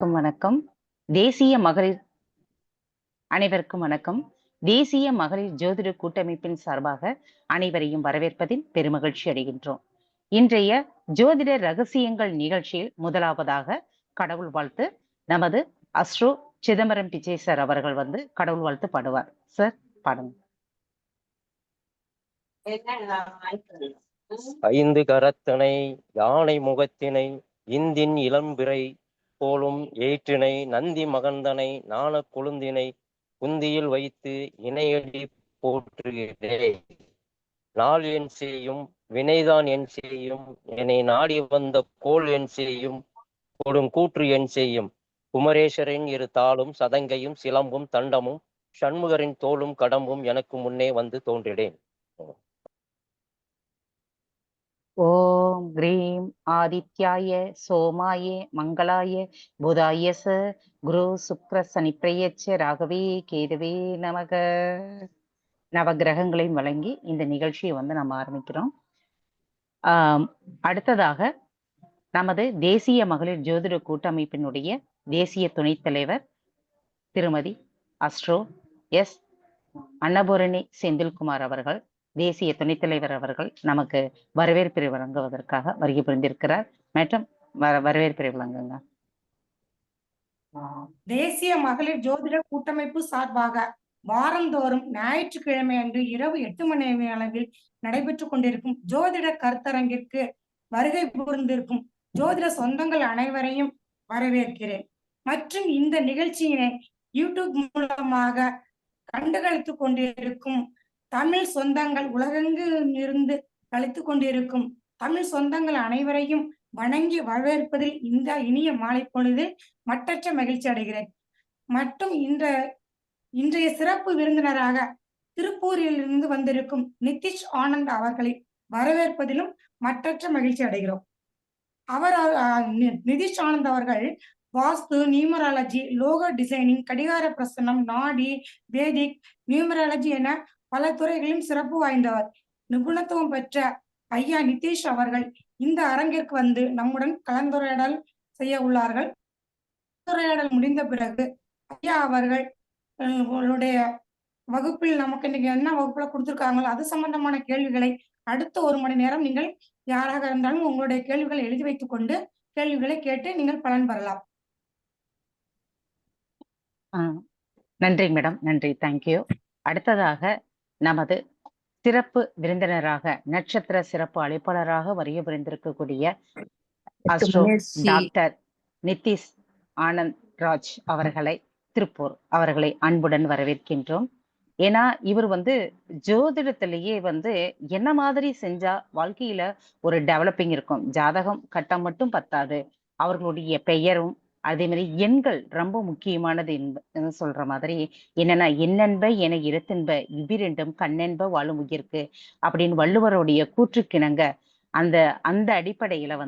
வணக்கம். தேசிய மகளிர் அனைவருக்கும் வணக்கம். தேசிய மகளிர் ஜோதிட கூட்டமைப்பின் சார்பாக அனைவரையும் வரவேற்பதில் பெருமகிழ்ச்சி அடைகின்றோம். இன்றைய ஜோதிட ரகசியங்கள் நிகழ்ச்சியில் முதலாவதாக கடவுள் வாழ்த்து நமது அஸ்ட்ரோ சிதம்பரம் பிச்சை சார் அவர்கள் கடவுள் வாழ்த்து பாடுவார். சார் பாடுங்க. ஐந்து கரத்தனை யானை முகத்தினை இந்தின் இளம்பிறை போலும் ஏற்றினை நந்தி மகந்தனை நாண கொழுந்தினை குந்தியில் வைத்து இணையடி போற்றுகிறேன். நாள் என் செய்யும் வினைதான் என் செய்யும் என்னை நாடி வந்த கோள் என் செய்யும் கொடுங்கூற்று என் செய்யும். குமரேஸ்வரின் இரு தாளும் சதங்கையும் சிலம்பும் தண்டமும் சண்முகரின் தோளும் கடம்பும் எனக்கு முன்னே வந்து தோன்றிடேன். ஓம் கிரீம் ஆதித்யாய சோமாய மங்களாய புதாய ச குரு சுக்ர சனி பிரயச்ச ராகவே கேதுவே நமக. நவகிரகங்களையும் வழங்கி இந்த நிகழ்ச்சியை நம்ம ஆரம்பிக்கிறோம். அடுத்ததாக நமது தேசிய மகளிர் ஜோதிட கூட்டமைப்பினுடைய தேசிய துணைத் தலைவர் திருமதி அஸ்ட்ரோ எஸ் அன்னபூரணி செந்தில்குமார் அவர்கள், தேசிய துணைத் தலைவர் அவர்கள் நமக்கு வரவேற்பை வழங்குவதற்காக வருகை புரிந்திருக்கிறார். மற்றும் வரவேற்பை வழங்குங்க. தேசிய மகளிர் ஜோதிட கூட்டமைப்பு சார்பாக வாரந்தோறும் ஞாயிற்றுக்கிழமை அன்று இரவு 8 மணி அளவில் நடைபெற்றுக் கொண்டிருக்கும் ஜோதிட கருத்தரங்கிற்கு வருகை புரிந்திருக்கும் ஜோதிட சொந்தங்கள் அனைவரையும் வரவேற்கிறேன். மற்றும் இந்த நிகழ்ச்சியினை யூடியூப் மூலமாக கண்டுகளித்துக் கொண்டிருக்கும் தமிழ் சொந்தங்கள், உலகெங்கிலும் இருந்து கழித்துக் கொண்டிருக்கும் தமிழ் சொந்தங்கள் அனைவரையும் வணங்கி வரவேற்பதில் இந்த இனிய மாலை பொழுதில் மட்டற்ற மகிழ்ச்சி அடைகிறேன். மற்றும் இன்றைய சிறப்பு விருந்தினராக திருப்பூரில் இருந்து வந்திருக்கும் நிதிஷ் ஆனந்த் அவர்களை வரவேற்பதிலும் மட்டற்ற மகிழ்ச்சி அடைகிறோம். நிதிஷ் ஆனந்த் அவர்கள் வாஸ்து, நியூமராலஜி, லோகோ டிசைனிங், கடிகார பிரசனம், நாடி, வேதிக், நியூமராலஜி என பல துறைகளிலும் சிறப்பு வாய்ந்தவர். நிபுணத்துவம் பெற்ற ஐயா நிதிஷ் அவர்கள் இந்த அரங்கிற்கு வந்து நம்முடன் கலந்துரையாடல் செய்ய உள்ளார்கள். கலந்துரையாடல் முடிந்த பிறகு ஐயா அவர்கள் வகுப்பில் நமக்கு இன்னைக்கு என்ன வகுப்புல கொடுத்திருக்காங்களோ அது சம்பந்தமான கேள்விகளை அடுத்த 1 மணி நேரம் நீங்கள் யாராக இருந்தாலும் உங்களுடைய கேள்விகளை எழுதி வைத்துக் கொண்டு கேள்விகளை கேட்டு நீங்கள் பலன் பெறலாம். நன்றி மேடம், நன்றி, தேங்க்யூ. அடுத்ததாக நமது சிறப்பு விருந்தினராக நட்சத்திர சிறப்பு அழைப்பாளராக வருகை புரிந்திருக்கக்கூடிய அஸ்ட்ரோ டாக்டர் நிதிஷ் ஆனந்த் ராஜ் அவர்களை, திருப்பூர் அவர்களை அன்புடன் வரவேற்கின்றோம். ஏன்னா இவர் ஜோதிடத்திலேயே என்ன மாதிரி செஞ்சா வாழ்க்கையில ஒரு டெவலப்பிங் இருக்கும். ஜாதகம் கட்டம் மட்டும் பத்தாது, அவர்களுடைய பெயரும் அதே மாதிரி எண்கள் ரொம்ப முக்கியமானது சொல்ற மாதிரி என்னன்னா, எண்ணென்ப என இருத்தென்ப இவ்விரண்டும் கண்ணென்ப வாழும் உயிர்க்கு அப்படின்னு வள்ளுவருடைய கூற்றுக்கிணங்க அந்த அந்த அடிப்படையில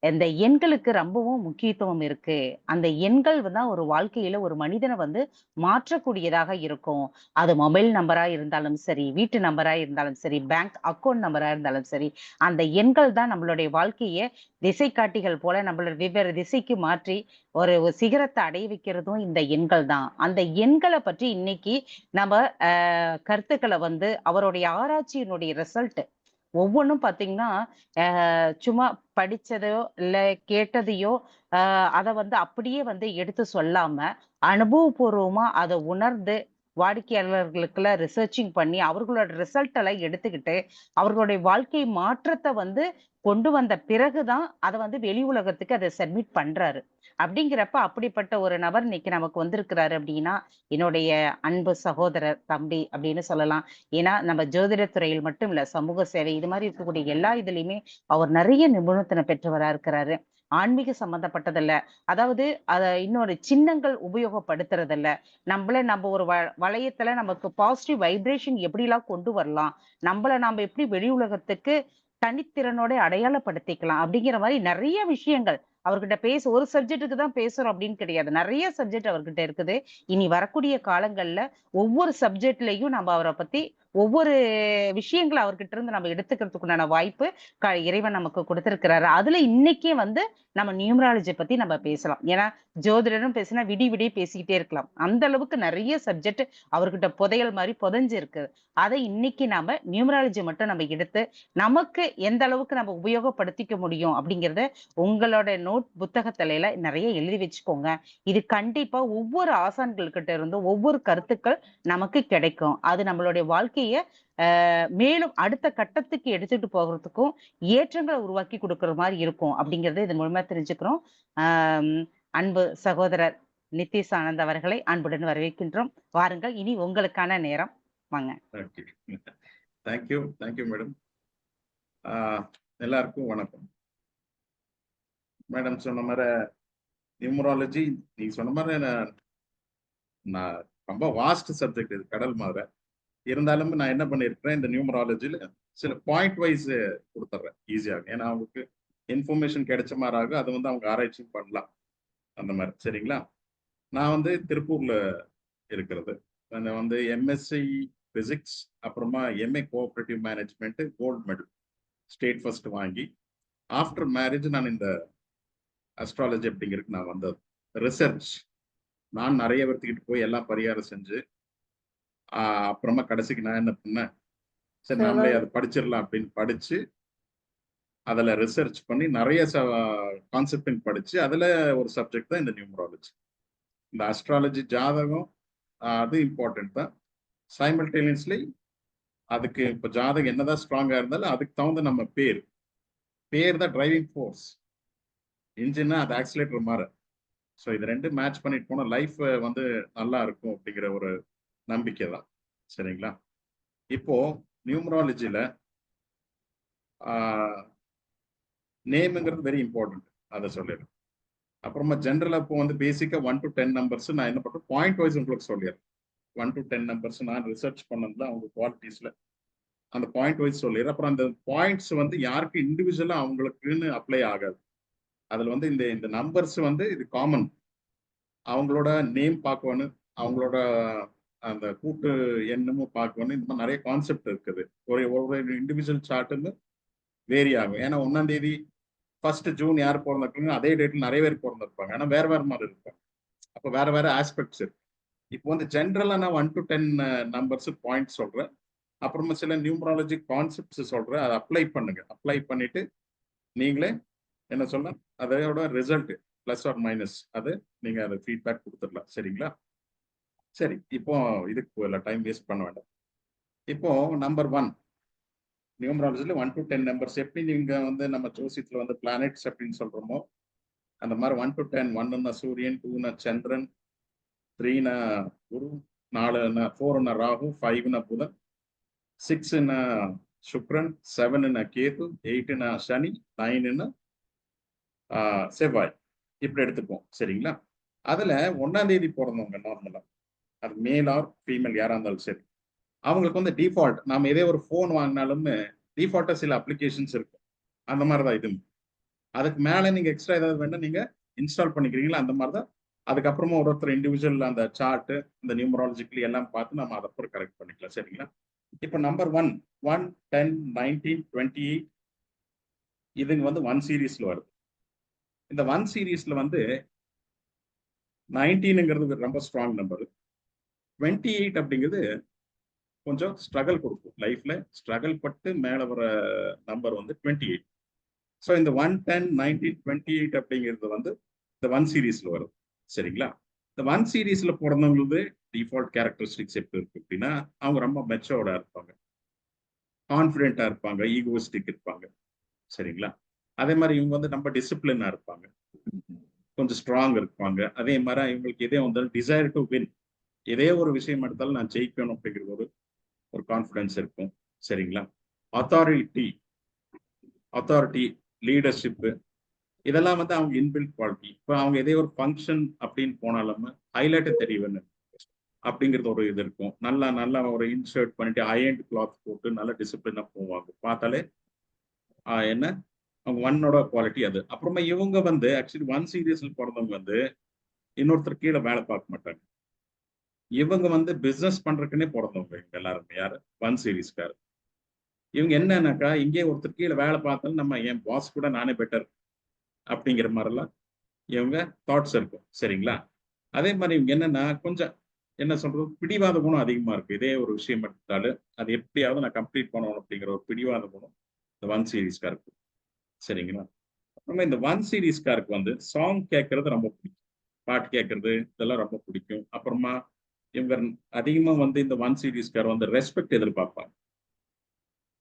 இந்த எண்களுக்கு ரொம்பவும் முக்கியத்துவம் இருக்கு. அந்த எண்கள் தான் ஒரு வாழ்க்கையில ஒரு மனிதனை மாற்றக்கூடியதாக இருக்கும். அது மொபைல் நம்பரா இருந்தாலும் சரி, வீட்டு நம்பரா இருந்தாலும் சரி, பேங்க் அக்கௌண்ட் நம்பரா இருந்தாலும் சரி, அந்த எண்கள் தான் நம்மளுடைய வாழ்க்கையை திசை காட்டிகள் போல நம்மளோட வெவ்வேறு திசைக்கு மாற்றி ஒரு சிகரத்தை அடைய வைக்கிறதும் இந்த எண்கள் தான். அந்த எண்களை பற்றி இன்னைக்கு நம்ம கருத்துக்களை அவருடைய ஆராய்ச்சியினுடைய ரிசல்ட் ஒவ்வொன்றும் பாத்தீங்கன்னா சும்மா படிச்சதையோ இல்ல கேட்டதையோ அதை அப்படியே எடுத்து சொல்லாம அனுபவபூர்வமா அதை உணர்ந்து வாடிக்கையாளர்களுக்குள்ள ரிசர்ச்சிங் பண்ணி அவர்களோட ரிசல்ட் எல்லாம் எடுத்துக்கிட்டு அவர்களுடைய வாழ்க்கை மாற்றத்தை கொண்டு வந்த பிறகுதான் அதை வெளி உலகத்துக்கு அதை சப்மிட் பண்றாரு. அப்படிங்கிறப்ப அப்படிப்பட்ட ஒரு நபர் இன்னைக்கு நமக்கு வந்திருக்கிறாரு அப்படின்னா என்னுடைய அன்பு சகோதரர், தம்பி அப்படின்னு சொல்லலாம். ஏன்னா நம்ம ஜோதிடத்துறையில் மட்டும் இல்ல, சமூக சேவை இது மாதிரி இருக்கக்கூடிய எல்லா இதுலயுமே அவர் நிறைய நிபுணத்தினை பெற்றவரா இருக்கிறாரு. ஆன்மீக சம்பந்தப்பட்டதில்ல, அதாவது இன்னொரு சின்னங்கள் உபயோகப்படுத்துறதில்ல. நம்ம ஒரு வளையத்துல நமக்கு பாசிட்டிவ் வைப்ரேஷன் எப்படிலாம் கொண்டு வரலாம், நாம எப்படி வெளி உலகத்துக்கு தனித்திறனோட அடையாளப்படுத்திக்கலாம் அப்படிங்கிற மாதிரி நிறைய விஷயங்கள் அவர்கிட்ட ஒரு சப்ஜெக்டுக்கு தான் பேசுறோம் அப்படின்னு கிடையாது, நிறைய சப்ஜெக்ட் அவர்கிட்ட இருக்குது. இனி வரக்கூடிய காலங்கள்ல ஒவ்வொரு சப்ஜெக்ட்லயும் நம்ம அவரை பத்தி ஒவ்வொரு விஷயங்களை அவர்கிட்ட இருந்து நம்ம எடுத்துக்கிறதுக்குண்டான வாய்ப்பு இறைவன் நமக்கு கொடுத்திருக்கிறாரு. அதுல இன்னைக்கே வந்து நம்ம நியூமராலஜி பத்தி நம்ம பேசலாம். ஏன்னா ஜோதிடரும் பேசினா விடிய பேசிக்கிட்டே இருக்கலாம். அந்த அளவுக்கு நிறைய சப்ஜெக்ட் அவர்கிட்ட புதையல் மாதிரி புதைஞ்சு இருக்கு. அதை இன்னைக்கு நாம நியூமராலஜி மட்டும் நம்ம எடுத்து நமக்கு எந்த அளவுக்கு நம்ம உபயோகப்படுத்திக்க முடியும் அப்படிங்கறத உங்களோட நோட் புத்தகத்தில நிறைய எழுதி வச்சுக்கோங்க. இது கண்டிப்பா ஒவ்வொரு ஆசான்கள்கிட்ட இருந்து ஒவ்வொரு கருத்துக்கள் நமக்கு கிடைக்கும். அது நம்மளுடைய வாழ்க்கைய மேலும் அடுத்த கட்டத்துக்கு எடுத்துட்டு போகிறதுக்கும் ஏற்றங்களை உருவாக்கி கொடுக்கிற மாதிரி இருக்கும் அப்படிங்கறத இதன் மூலமா தெரிஞ்சுக்கிறோம். அன்பு சகோதரர் நித்திஷ் ஆனந்த் அவர்களை அன்புடன் வரவேற்கின்றோம். வாருங்கள், இனி உங்களுக்கான நேரம். வாங்க. Thank you madam. எல்லாருக்கும் வணக்கம். மேடம் சொன்ன மாதிரி நியூமராலஜி நீங்க சொன்ன மாதிரி நான் ரொம்ப வாஸ்ட் சப்ஜெக்ட், இது கடல் மாதிரி. இருந்தாலும் நான் என்ன பண்ணிருக்கிறேன், இந்த நியூமராலஜில சில பாயிண்ட் வைஸ் கொடுத்துட்றேன் ஈஸியாக. ஏன்னா அவங்களுக்கு இன்ஃபர்மேஷன் கிடைச்ச மாதிரி ஆகும், அதை வந்து அவங்க ஆராய்ச்சி பண்ணலாம் அந்த மாதிரி. சரிங்களா? நான் வந்து திருப்பூர்ல இருக்கிறது. நான் வந்து எம்எஸ்சி பிசிக்ஸ், அப்புறமா MA cooperative management gold medal state first வாங்கி, ஆஃப்டர் மேரேஜ் நான் இந்த அஸ்ட்ராலஜி அப்படிங்கிறதுக்கு நான் வந்தது. ரிசர்ச் நான் நிறைய பேர்த்துக்கிட்டு போய் எல்லாம் பரிகாரம் செஞ்சு, அப்புறமா கடைசிக்கு நான் என்ன பண்ணேன், சரி நம்மளே அதை படிச்சிடலாம் அப்படின்னு படிச்சு, அதில் ரிசர்ச் பண்ணி நிறைய கான்செப்ட் படிச்சு, அதில் ஒரு சப்ஜெக்ட் தான் இந்த நியூமராலஜி. இந்த அஸ்ட்ராலஜி ஜாதகம் அது இம்பார்ட்டன்ட் தான். சைமல்டேனியஸ்லி அதுக்கு இப்போ ஜாதகம் என்னதான் ஸ்ட்ராங்காக இருந்தாலும் அதுக்கு தகுந்த நம்ம பேர் தான் டிரைவிங் ஃபோர்ஸ். இன்ஜின்னா அது ஆக்சிலேட்டர் மாற. ஸோ இது ரெண்டு மேட்ச் பண்ணிட்டு போனால் லைஃப் வந்து நல்லா இருக்கும் அப்படிங்கிற ஒரு நம்பிக்கை தான். சரிங்களா? இப்போ நியூமராலஜியில் நேமுங்கிறது வெரி இம்பார்ட்டன்ட், அதை சொல்லிடுறேன். அப்புறமா ஜென்ரலாக இப்போ வந்து பேசிக்காக 1 to 10 நம்பர்ஸ் நான் என்ன பண்ணுறேன், பாயிண்ட் வைஸ் உங்களுக்கு சொல்லிடுறேன். 1 to 10 நம்பர்ஸ் நான் ரிசர்ச் பண்ணதுல அவங்க குவாலிட்டிஸில் அந்த பாயிண்ட் வைஸ் சொல்லிடுறேன். அப்புறம் அந்த பாயிண்ட்ஸ் வந்து யாருக்கு இண்டிவிஜுவலாக அவங்களுக்குன்னு அப்ளை ஆகாது. அதில் வந்து இந்த நம்பர்ஸ் வந்து இது காமன். அவங்களோட நேம் பார்க்கணும், அவங்களோட அந்த கூட்டு எண்ணமும் பார்க்கணும். இந்த மாதிரி நிறைய கான்செப்ட் இருக்குது. ஒரு இண்டிவிஜுவல் சார்ட்டுன்னு வேரி ஆகும். ஏன்னா 1ஆம் தேதி 1 ஜூன் யார் பிறந்திருக்காங்க, அதே டேட்ல நிறைய பேர் பிறந்திருப்பாங்க. ஆனால் வேற மாதிரி இருப்பாங்க. அப்போ வேற ஆஸ்பெக்ட்ஸ் இருக்கு. இப்போ வந்து ஜென்ரலாக நான் 1 to 10 நம்பர்ஸ் பாயிண்ட் சொல்றேன். அப்புறமா சில நியூமராலஜி கான்செப்ட்ஸ் சொல்றேன். அதை அப்ளை பண்ணுங்க. அப்ளை பண்ணிட்டு நீங்களே என்ன சொல்ல, அதோட ரிசல்ட் பிளஸ் ஆர் மைனஸ் அது நீங்க அதை ஃபீட்பேக் கொடுத்துடலாம். சரிங்களா? சரி, இப்போ இதுக்கு டைம் வேஸ்ட் பண்ண வேண்டாம். இப்போ நம்பர் 1 நியூமராலஜில 1 to 10 நம்பர்ஸ் எப்படி நீங்க வந்து நம்ம ஜோசியத்துல வந்து பிளானெட்ஸ் அப்படின்னு சொல்றோமோ அந்த மாதிரி 1 to 10. 1ன்னா சூரியன், 2ன்னா சந்திரன், 3ன்னா குரு, 4ன்னா 4ன்னா ராகு, 5ன்னா புதன், 6ன்னா சுக்ரன், 7ன்னா கேது, 8ன்னா சனி, 9ன்னா செவ்வாய். இப்படி எடுத்துப்போம். சரிங்களா? அதுல 1ஆம் தேதி பிறந்தவங்க நார்மலா, அது மேல் ஆர் ஃபீமேல் யாரா இருந்தாலும் சரி, அவங்களுக்கு வந்து டிஃபால்ட் நாம இதே ஒரு ஃபோன் வாங்கினாலுமே டிஃபால்ட்டா சில அப்ளிகேஷன்ஸ் இருக்கும். அந்த மாதிரி தான் இது. அதுக்கு மேல நீங்க எக்ஸ்ட்ரா ஏதாவது வேணா நீங்க இன்ஸ்டால் பண்ணிக்கிறீங்களா, அந்த மாதிரி தான். அதுக்கப்புறமா ஒருத்தர் இண்டிவிஜுவல் அந்த சார்ட் இந்த நியூமராலஜிக்கலி எல்லாம் பார்த்து நம்ம அதை அப்புறம் கரெக்ட் பண்ணிக்கலாம். சரிங்களா? இப்போ நம்பர் 1, 1, 10, 19, 28 இதுங்க வந்து 1 சீரீஸ்ல வருது. இந்த 1 சீரீஸ்ல வந்து 19ங்கிறது ரொம்ப ஸ்ட்ராங் நம்பர். 28 அப்படிங்கிறது கொஞ்சம் ஸ்ட்ரகிள் கொடுக்கும். லைஃப்ல ஸ்ட்ரகிள் பட்டு மேல வர நம்பர் வந்து 28. ஸோ இந்த 1, 10, 19, 28 அப்படிங்கிறது வந்து இந்த 1 சீரீஸ்ல வரும். சரிங்களா? இந்த 1 சீரீஸ்ல பிறந்தவங்களுக்கு டிஃபால்ட் கேரக்டரிஸ்டிக்ஸ் எப்படி இருக்கு அப்படின்னா, அவங்க ரொம்ப மெச்சோர்டா இருப்பாங்க, கான்ஃபிடென்ட்டா இருப்பாங்க, ஈகோஸ்டிக் இருப்பாங்க. சரிங்களா? அதே மாதிரி இவங்க வந்து ரொம்ப டிசிப்ளினா இருப்பாங்க, கொஞ்சம் ஸ்ட்ராங் இருப்பாங்க. அதே மாதிரி இவங்களுக்கு எதே வந்தாலும் டிசைர் டு வின், எதே ஒரு விஷயம் எடுத்தாலும் நான் ஜெயிக்கணும் அப்படிங்கிறது ஒரு கான்ஃபிடன்ஸ் இருக்கும். சரிங்களா? அத்தாரிட்டி, லீடர்ஷிப், இதெல்லாம் வந்து அவங்க இன்பில்ட் குவாலிட்டி. இப்போ அவங்க எதே ஒரு ஃபங்க்ஷன் அப்படின்னு போனாலும் ஹைலைட்டை தெரியவேன்னு அப்படிங்கிறது ஒரு இது இருக்கும். நல்லா ஒரு இன்சர்ட் பண்ணிட்டு அயர்ன் கிளாத் போட்டு நல்ல டிசிப்ளினா போவாங்க. பார்த்தாலே என்ன அவங்க 1ஓட குவாலிட்டி அது. அப்புறமா இவங்க வந்து ஆக்சுவலி 1 சீரீஸ்ல பிறந்தவங்க வந்து இன்னொருத்தர் கீழே வேலை பார்க்க மாட்டாங்க. இவங்க வந்து பிசினஸ் பண்றதுக்குன்னே பிறந்தவங்க இவங்க எல்லாருமே. யாரு? 1 சீரீஸ்கார். இவங்க என்னன்னாக்கா, இங்கே ஒருத்தர் கீழே வேலை பார்த்தாலும் நம்ம என் பாஸ் கூட நானே பெட்டர் அப்படிங்கிற மாதிரிலாம் இவங்க தாட்ஸ் இருக்கும். சரிங்களா? அதே மாதிரி இவங்க என்னன்னா கொஞ்சம் என்ன சொல்றது, பிடிவாத குணம் அதிகமா இருக்கு. இதே ஒரு விஷயம் எடுத்தாலும் அது எப்படியாவது நான் கம்ப்ளீட் பண்ணணும் அப்படிங்கிற ஒரு பிடிவாத குணம் இந்த 1 சீரீஸ்காருக்கு. சரிங்களா? நம்ம இந்த 1 சீரீஸ்காருக்கு வந்து சாங் கேட்கறது ரொம்ப பிடிக்கும். பாட்டு கேட்கறது இதெல்லாம் ரொம்ப பிடிக்கும். அப்புறமா இவங்க அதிகமா வந்து இந்த 1 சீரீஸ்கார் வந்து ரெஸ்பெக்ட் எதிர்பார்ப்பாங்க.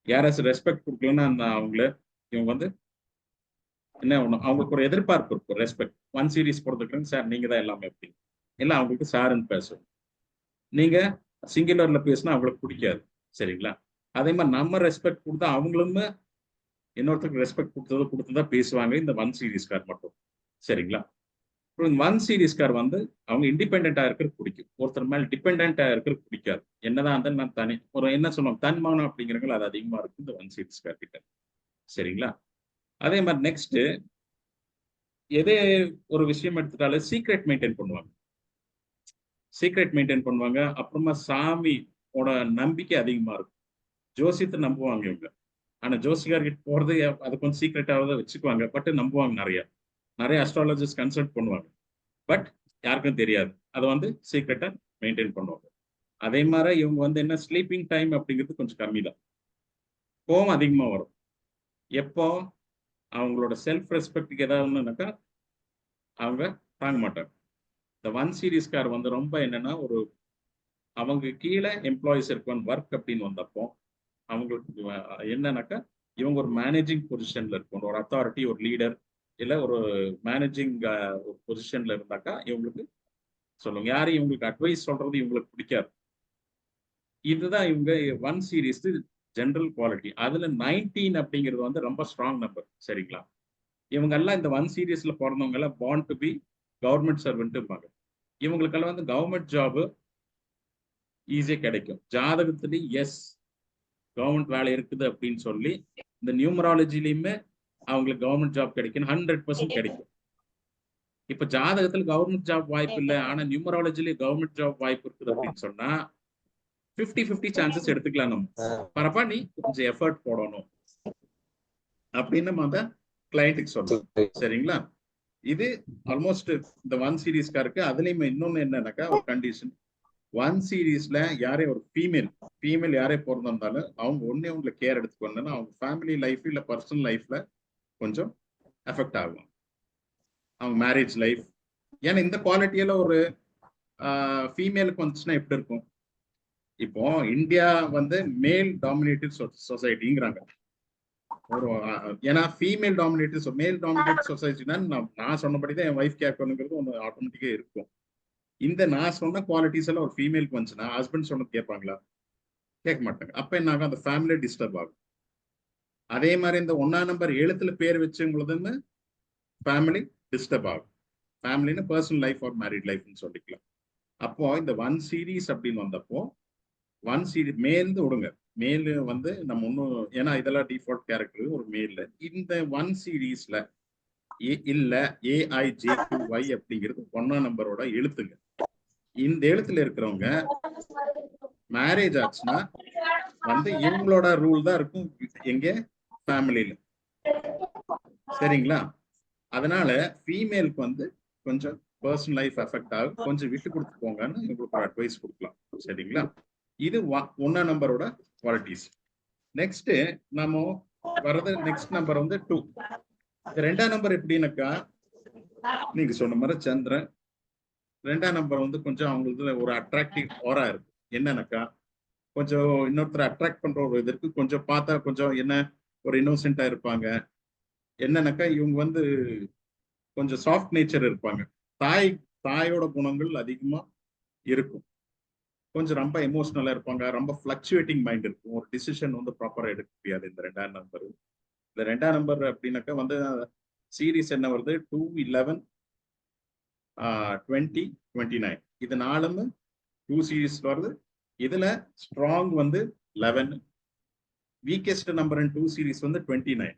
யாராச்சும் ரெஸ்பெக்ட் கொடுக்கலன்னா அவங்கள இவங்க வந்து என்ன ஒண்ணு அவங்களுக்கு ஒரு எதிர்பார்ப்பு இருக்கும். ரெஸ்பெக்ட் 1 சீரீஸ் பொறுத்துக்கிட்டு சார் நீங்க தான் எல்லாமே அப்படின்னு. இல்லை அவங்களுக்கு சாருன்னு பேசுவோம். நீங்க சிங்குலர்ல பேசினா அவங்களுக்கு பிடிக்காது. சரிங்களா? அதே மாதிரி நம்ம ரெஸ்பெக்ட் கொடுத்தா அவங்களுமே இன்னொருத்தருக்கு ரெஸ்பெக்ட் கொடுத்துதான் பேசுவாங்க இந்த 1 சீரீஸ்கார் மட்டும். சரிங்களா? 1 சீரீஸ்கார் வந்து அவங்க இண்டிபெண்டா இருக்கிறது பிடிக்கும். ஒருத்தர் மேல டிபெண்டா இருக்கிறது பிடிக்காது. என்னதான் இருந்தாலும் நான் தனி ஒரு என்ன சொல்லுவாங்க தன்மானம் அப்படிங்கிறவங்க அது அதிகமா இருக்கும் இந்த 1 சீரீஸ்கார் கிட்ட. சரிங்களா? அதே மாதிரி நெக்ஸ்ட் எதே ஒரு விஷயம் எடுத்துட்டாலும் சீக்ரெட் மெயின்டைன் பண்ணுவாங்க. சீக்ரெட் மெயின்டைன் பண்ணுவாங்க. அப்புறமா சாமியோட நம்பிக்கை அதிகமா இருக்கும். ஜோசியத்தை நம்புவாங்க இவங்க. ஆனா ஜோசிகார்கிட்ட போறது அது கொஞ்சம் சீக்ரெட்டாக வச்சுக்குவாங்க. பட் நம்புவாங்க நிறைய அஸ்ட்ராலஜிஸ்ட் கன்சல்ட் பண்ணுவாங்க. பட் யாருக்கும் தெரியாது. அதை வந்து சீக்ரெட்டா மெயின்டைன் பண்ணுவாங்க. அதே மாதிரி இவங்க வந்து என்ன ஸ்லீப்பிங் டைம் அப்படிங்கிறது கொஞ்சம் கம்மி தான். கோவம் அதிகமா வரும். எப்போ அவங்களோட செல்ஃப் ரெஸ்பெக்டுக்கு ஏதாவது ஒண்ணுனாக்கா அவங்க தாங்க மாட்டாங்க. இந்த 1 சீரீஸ்கார் வந்து ரொம்ப என்னன்னா ஒரு அவங்க கீழே எம்ப்ளாயிஸ் இருப்பாங்க ஒர்க் அப்படின்னு வந்தப்போ அவங்களுக்கு என்னன்னாக்கா இவங்க ஒரு மேனேஜிங் பொசிஷன்ல இருக்கணும். ஒரு அத்தாரிட்டி, ஒரு லீடர், இல்ல ஒரு மேனேஜிங் ஒரு பொசிஷன்ல இருந்தாக்கா இவங்களுக்கு சொல்லுங்க. யாரும் இவங்களுக்கு அட்வைஸ் சொல்றது இவங்களுக்கு பிடிக்காது. இதுதான் இவங்க 1 சீரீஸ் ஜெனரல் குவாலிட்டி. அதுல 19 அப்படிங்கிறது வந்து ரொம்ப ஸ்ட்ராங் நம்பர். சரிங்களா? இவங்க எல்லாம் இந்த 1 சீரீஸ்ல பிறந்தவங்க எல்லாம் born to be government servant இருப்பாங்க. இவங்களுக்கெல்லாம் வந்து கவர்மெண்ட் ஜாப் ஈஸியா கிடைக்கும். ஜாதகத்துல எஸ் கவர்மெண்ட் வேலை இருக்குது அப்படின்னு சொல்லி இந்த நியூமராலஜிலையுமே அவங்களுக்கு கவர்மெண்ட் ஜாப் கிடைக்கும். 100% கிடைக்கும். இப்ப ஜாதகத்துல கவர்மெண்ட் ஜாப் வாய்ப்பு இல்லை, ஆனா நியூமராலஜில கவர்மெண்ட் ஜாப் வாய்ப்பு இருக்குது அப்படின்னு சொன்னா 50-50 சான்சஸ் எடுத்துக்கலாம். நம்ம பரப்பா நீ கொஞ்சம் எஃபர்ட் போடணும் அப்படின்னு நம்ம அந்த கிளையண்ட்டுக்கு சொல்லலாம். சரிங்களா? இது ஆல்மோஸ்ட் இந்த 1 சீரீஸ்காருக்கு. அதுலயும் இன்னொன்னு என்னன்னாக்கா ஒரு கண்டிஷன் 1 சீரீஸ்ல யாரே ஒரு ஃபீமேல் யாரே பிறந்திருந்தாலும் அவங்க ஒண்ணே கேர் எடுத்துக்கணும்னா அவங்க ஃபேமிலி லைஃப் இல்ல பர்சனல் லைஃப்ல கொஞ்சம் எஃபெக்ட் ஆகும். அவங்க மேரேஜ் லைஃப். ஏன்னா இந்த குவாலிட்டியில ஒரு ஃபீமேலுக்கு வந்துச்சுன்னா எப்படி இருக்கும்? இப்போ இந்தியா வந்து மேல் டாமினேட்டட் சொசைட்டிங்கிறாங்க. ஒரு ஏன்னா ஃபீமேல் டாமினேட்டட் மேல் டாமினேட்டட் சொசைட்டினா நான் சொன்னபடிதான் என் ஒய்ஃப் கேட்கணுங்கிறது ஒன்று ஆட்டோமேட்டிக்கா இருக்கும். இந்த நான் சொன்ன குவாலிட்டிஸ் எல்லாம் ஒரு ஃபீமேலுக்கு வந்துச்சுன்னா ஹஸ்பண்ட் சொன்னது கேட்பாங்களா? கேட்க மாட்டாங்க. அப்ப என்ன ஆகும்? அந்த ஃபேமிலி டிஸ்டர்ப் ஆகும். அதே மாதிரி இந்த 1ஆம் நம்பர் எழுத்துல பேர் வச்சவங்களுதுன்னு ஃபேமிலி டிஸ்டர்ப் ஆகும். ஃபேமிலின்னு பர்சனல் லைஃப் ஆர் மேரிட் லைஃப்னு சொல்லிக்கலாம். அப்போ இந்த 1 சீரீஸ் அப்படின்னு வந்தப்போ 1 சீரீஸ் மேல்ந்து விடுங்க. மேல் வந்து நம்ம ஒன்றும் ஏன்னா இதெல்லாம் டிஃபால்ட் கேரக்டர் ஒரு மேல்ல. இந்த 1 சீரீஸ்ல இல்ல AIJQY அப்படிங்கிறது 1ஆம் நம்பரோட எழுத்துங்க. இந்த எழுத்துல இருக்கிறவங்க மேரேஜ் ஆச்சுன்னா வந்து இவங்களோட ரூல் தான் இருக்கும் எங்க ஃபேமிலியில. சரிங்களா? அதனால ஃபீமேலுக்கு வந்து கொஞ்சம் பர்சனல் லைஃப் எஃபெக்ட் ஆகும். கொஞ்சம் விட்டு கொடுத்து போங்கன்னு உங்களுக்கு ஒரு அட்வைஸ் கொடுக்கலாம். சரிங்களா? இது 1ஆம் நம்பரோட குவாலிட்டிஸ். நெக்ஸ்ட் நம்ம வர்றது நெக்ஸ்ட் நம்பர் வந்து 2. இந்த 2ஆம் நம்பர் எப்படின்னாக்கா நீங்க சொன்ன மாதிரி சந்திரன் 2ஆம் நம்பர் வந்து கொஞ்சம் அவங்களுக்கு ஒரு அட்ராக்டிவ் ஆரா இருக்கு. என்னன்னாக்கா கொஞ்சம் இன்னொருத்தர் அட்ராக்ட் பண்ற ஒரு இது இருக்கு. கொஞ்சம் பார்த்தா கொஞ்சம் என்ன ஒரு இன்னோசென்ட்டா இருப்பாங்க. என்னன்னாக்கா இவங்க வந்து கொஞ்சம் சாஃப்ட் நேச்சர் இருப்பாங்க. தாயோட குணங்கள் அதிகமா இருக்கும். கொஞ்சம் ரொம்ப எமோஷனலா இருப்பாங்க. ரொம்ப ஃபிளக்சுவேட்டிங் மைண்ட் இருக்கும். ஒரு டிசிஷன் வந்து ப்ராப்பரா எடுக்க முடியாது இந்த 2ஆம் நம்பர். இந்த 2ஆம் நம்பர் அப்படின்னாக்கா வந்து சீரீஸ் என்ன வருது? 2, 11, 20, 29. இது 4ம் 2 சீரீஸ் வருது. இதுல ஸ்ட்ராங் வந்து 11. வீக்கெஸ்ட் நம்பர் இன் 2 சீரீஸ் வந்து 29.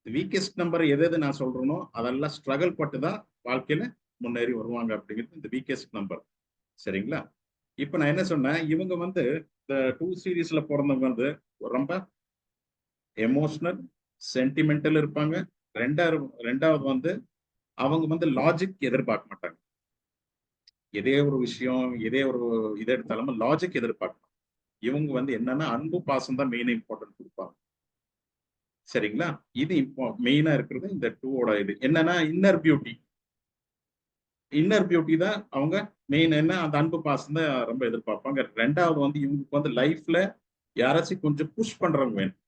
வீக்கெஸ்ட் நம்பர் எது நான் சொல்றேனோ அதெல்லாம் ஸ்ட்ரகிள் பட்டு தான் வாழ்க்கையில முன்னேறி வருவாங்க அப்படிங்கிறது இந்த வீக்கெஸ்ட் நம்பர். சரிங்களா? இப்ப நான் என்ன சொன்னேன், இவங்க வந்து இந்த 2 சீரீஸ்ல பிறந்தவங்க வந்து ரொம்ப எமோஷனல், சென்டிமெண்டல் இருப்பாங்க. ரெண்டாவது வந்து அவங்க வந்து லாஜிக் எதிர்பார்க்க மாட்டாங்க. எதே ஒரு விஷயம், எதே ஒரு இதை எடுத்தாலும் லாஜிக் எதிர்பார்க்க மாட்டாங்க. இவங்க வந்து என்னன்னா அன்பு, பாசம் தான் மெயின் இம்பார்ட்டன்ட் கொடுப்பாங்க. சரிங்களா? இது இப்போ மெயினா இருக்கிறது இந்த 2ஓட இது. என்னன்னா இன்னர் பியூட்டி. இன்னர் பியூட்டி தான் அவங்க மெயின். என்ன அந்த அன்பு, பாசம் தான் ரொம்ப எதிர்பார்ப்பாங்க. ரெண்டாவது வந்து இவங்களுக்கு வந்து லைஃப்ல யாராச்சும் கொஞ்சம் புஷ் பண்றவங்க வேணும்.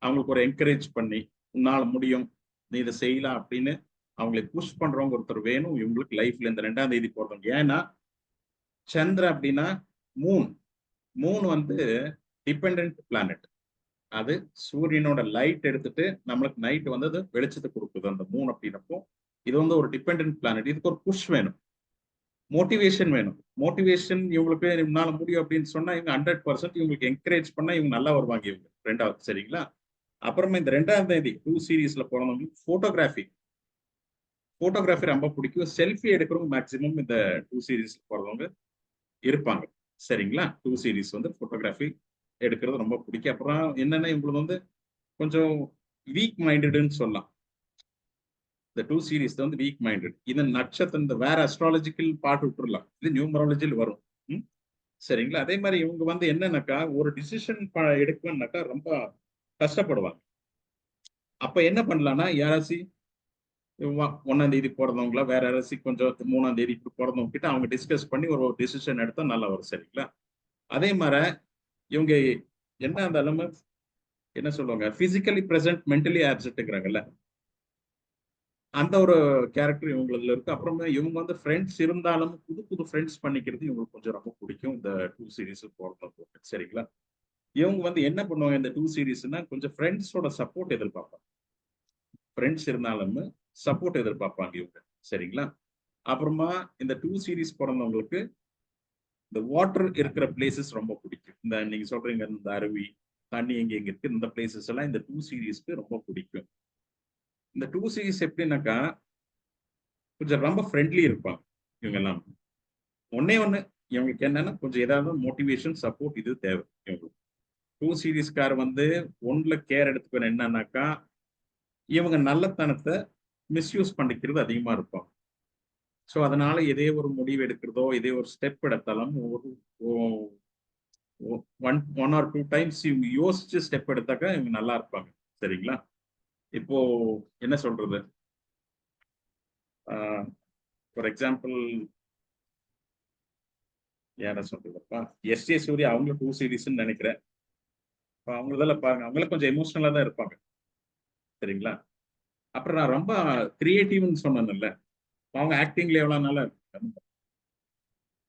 அவங்களுக்கு ஒரு என்கரேஜ் பண்ணி, உன்னால முடியும், நீ இதை செய்யலாம் அப்படின்னு அவங்களை புஷ் பண்றவங்க ஒருத்தர் வேணும் இவங்களுக்கு லைஃப்ல இந்த 2ஆம் தேதி போடுறவங்க. ஏன்னா சந்திர அப்படின்னா மூன். மூன் வந்து டிபெண்டன்ட் பிளானட். அது சூரியனோட லைட் எடுத்துட்டு நம்மளுக்கு நைட் வந்து அது வெளிச்சத்தை கொடுக்குது அந்த மூன் அப்படின்னப்போ இது வந்து ஒரு டிபெண்டன்ட் பிளானட். இதுக்கு ஒரு புஷ் வேணும், மோட்டிவேஷன் வேணும். மோட்டிவேஷன் இவங்களுக்கு உன்னால முடியும் அப்படின்னு சொன்னா இவங்க 100% இவங்களுக்கு என்கரேஜ் பண்ணா இவங்க நல்லா வருவாங்க இவங்க. ரெண்டாவது சரிங்களா? அப்புறமா இந்த 2ஆம் தேதி 2 சீரீஸ்ல போறவங்களுக்கு போட்டோகிராஃபி ரொம்ப பிடிக்கும். செல்ஃபி எடுக்கிறவங்க மேக்சிமம் இந்த 2 சீரீஸ்ல போறவங்க இருப்பாங்க. சரிங்களா? 2 சீரீஸ் வந்து போட்டோகிராஃபி எடுக்கிறது ரொம்ப பிடிக்கும். அப்புறம் என்னன்னா இவங்களுக்கு வந்து கொஞ்சம் வீக் மைண்டட்னு சொல்லலாம். இந்த 2 சீரீஸ் வந்து வீக் மைண்டட். இது நட்சத்திரம் இந்த வேற அஸ்ட்ராலஜிக்கல் பார்ட் விட்டுறலாம். இது நியூமராலஜியில் வரும். சரிங்களா? அதே மாதிரி இவங்க வந்து என்னன்னாக்கா ஒரு டிசிஷன் எடுக்கணும்னாக்கா ரொம்ப கஷ்டப்படுவாங்க. அப்ப என்ன பண்ணலாம்னா யாராச்சும் 1ஆம் தேதி பிறந்தவங்களா வேற யாராச்சும் கொஞ்சம் 3ஆம் தேதி பிறந்தவங்க கிட்ட அவங்க டிஸ்கஸ் பண்ணி ஒரு டிசிஷன் எடுத்தா நல்லா வரும். சரிங்களா? அதே மாதிரி இவங்க என்ன இருந்தாலும் என்ன சொல்லுவாங்க, பிசிக்கலி பிரசன்ட் மென்டலி ஆப்சென்ட்ங்கிறாங்கல்ல, அந்த ஒரு கேரக்டர் இவங்களுக்கு இருக்கு. அப்புறமே இவங்க வந்து ஃப்ரெண்ட்ஸ் இருந்தாலும் புது புது ஃப்ரெண்ட்ஸ் பண்ணிக்கிறது இவங்களுக்கு கொஞ்சம் ரொம்ப பிடிக்கும் இந்த 2 சீரீஸ் போறது. சரிங்களா? இவங்க வந்து என்ன பண்ணுவாங்க இந்த 2 சீரீஸ்னா கொஞ்சம் ஃப்ரெண்ட்ஸோட சப்போர்ட் எதிர்பார்ப்பாங்க. ஃப்ரெண்ட்ஸ் இருந்தாலும் சப்போர்ட் எதிர்பார்ப்பாங்க இவங்க. சரிங்களா? அப்புறமா இந்த 2 சீரீஸ் பிறந்தவங்களுக்கு இந்த வாட்டர் இருக்கிற பிளேசஸ் ரொம்ப பிடிக்கும். இந்த நீங்க சொல்றீங்க இந்த அருவி, தண்ணி எங்க இருக்கு இந்த பிளேசஸ் எல்லாம் இந்த 2 சீரீஸ்க்கு ரொம்ப பிடிக்கும். இந்த 2 சீரீஸ் எப்படின்னாக்கா கொஞ்சம் ரொம்ப ஃப்ரெண்ட்லி இருப்பாங்க இவங்க எல்லாம். ஒன்னே ஒண்ணு இவங்களுக்கு என்னன்னா கொஞ்சம் ஏதாவது மோட்டிவேஷன் சப்போர்ட் இது தேவை இவங்களுக்கு. 2 சீரீஸ்கார் வந்து ஒன்ல கேர் எடுத்துக்கணும் என்னன்னாக்கா இவங்க நல்லத்தனத்தை மிஸ்யூஸ் பண்ணிக்கிறது அதிகமா இருப்பாங்க. ஸோ அதனால இதே ஒரு முடிவு எடுக்கிறதோ இதே ஒரு ஸ்டெப் எடுத்தாலும் ஒரு ஒன் ஆர் 2 டைம்ஸ் இவங்க யோசிச்சு ஸ்டெப் எடுத்தாக்கா இவங்க நல்லா இருப்பாங்க. சரிங்களா? இப்போ என்ன சொல்றது, ஃபார் எக்ஸாம்பிள் யார சொல்றதுப்பா, எஸ்ஏ சூர்யா அவங்களும் 2 சீரீஸ்ன்னு நினைக்கிறேன். அவங்களதெல்லாம் பாருங்க, அவங்களும் கொஞ்சம் எமோஷனலா தான் இருப்பாங்க. சரிங்களா? அப்புறம் நான் ரொம்ப கிரியேட்டிவ்னு சொன்னேன்ல, அவங்க ஆக்டிங்ல எவ்வளவு நாளா இருக்கு.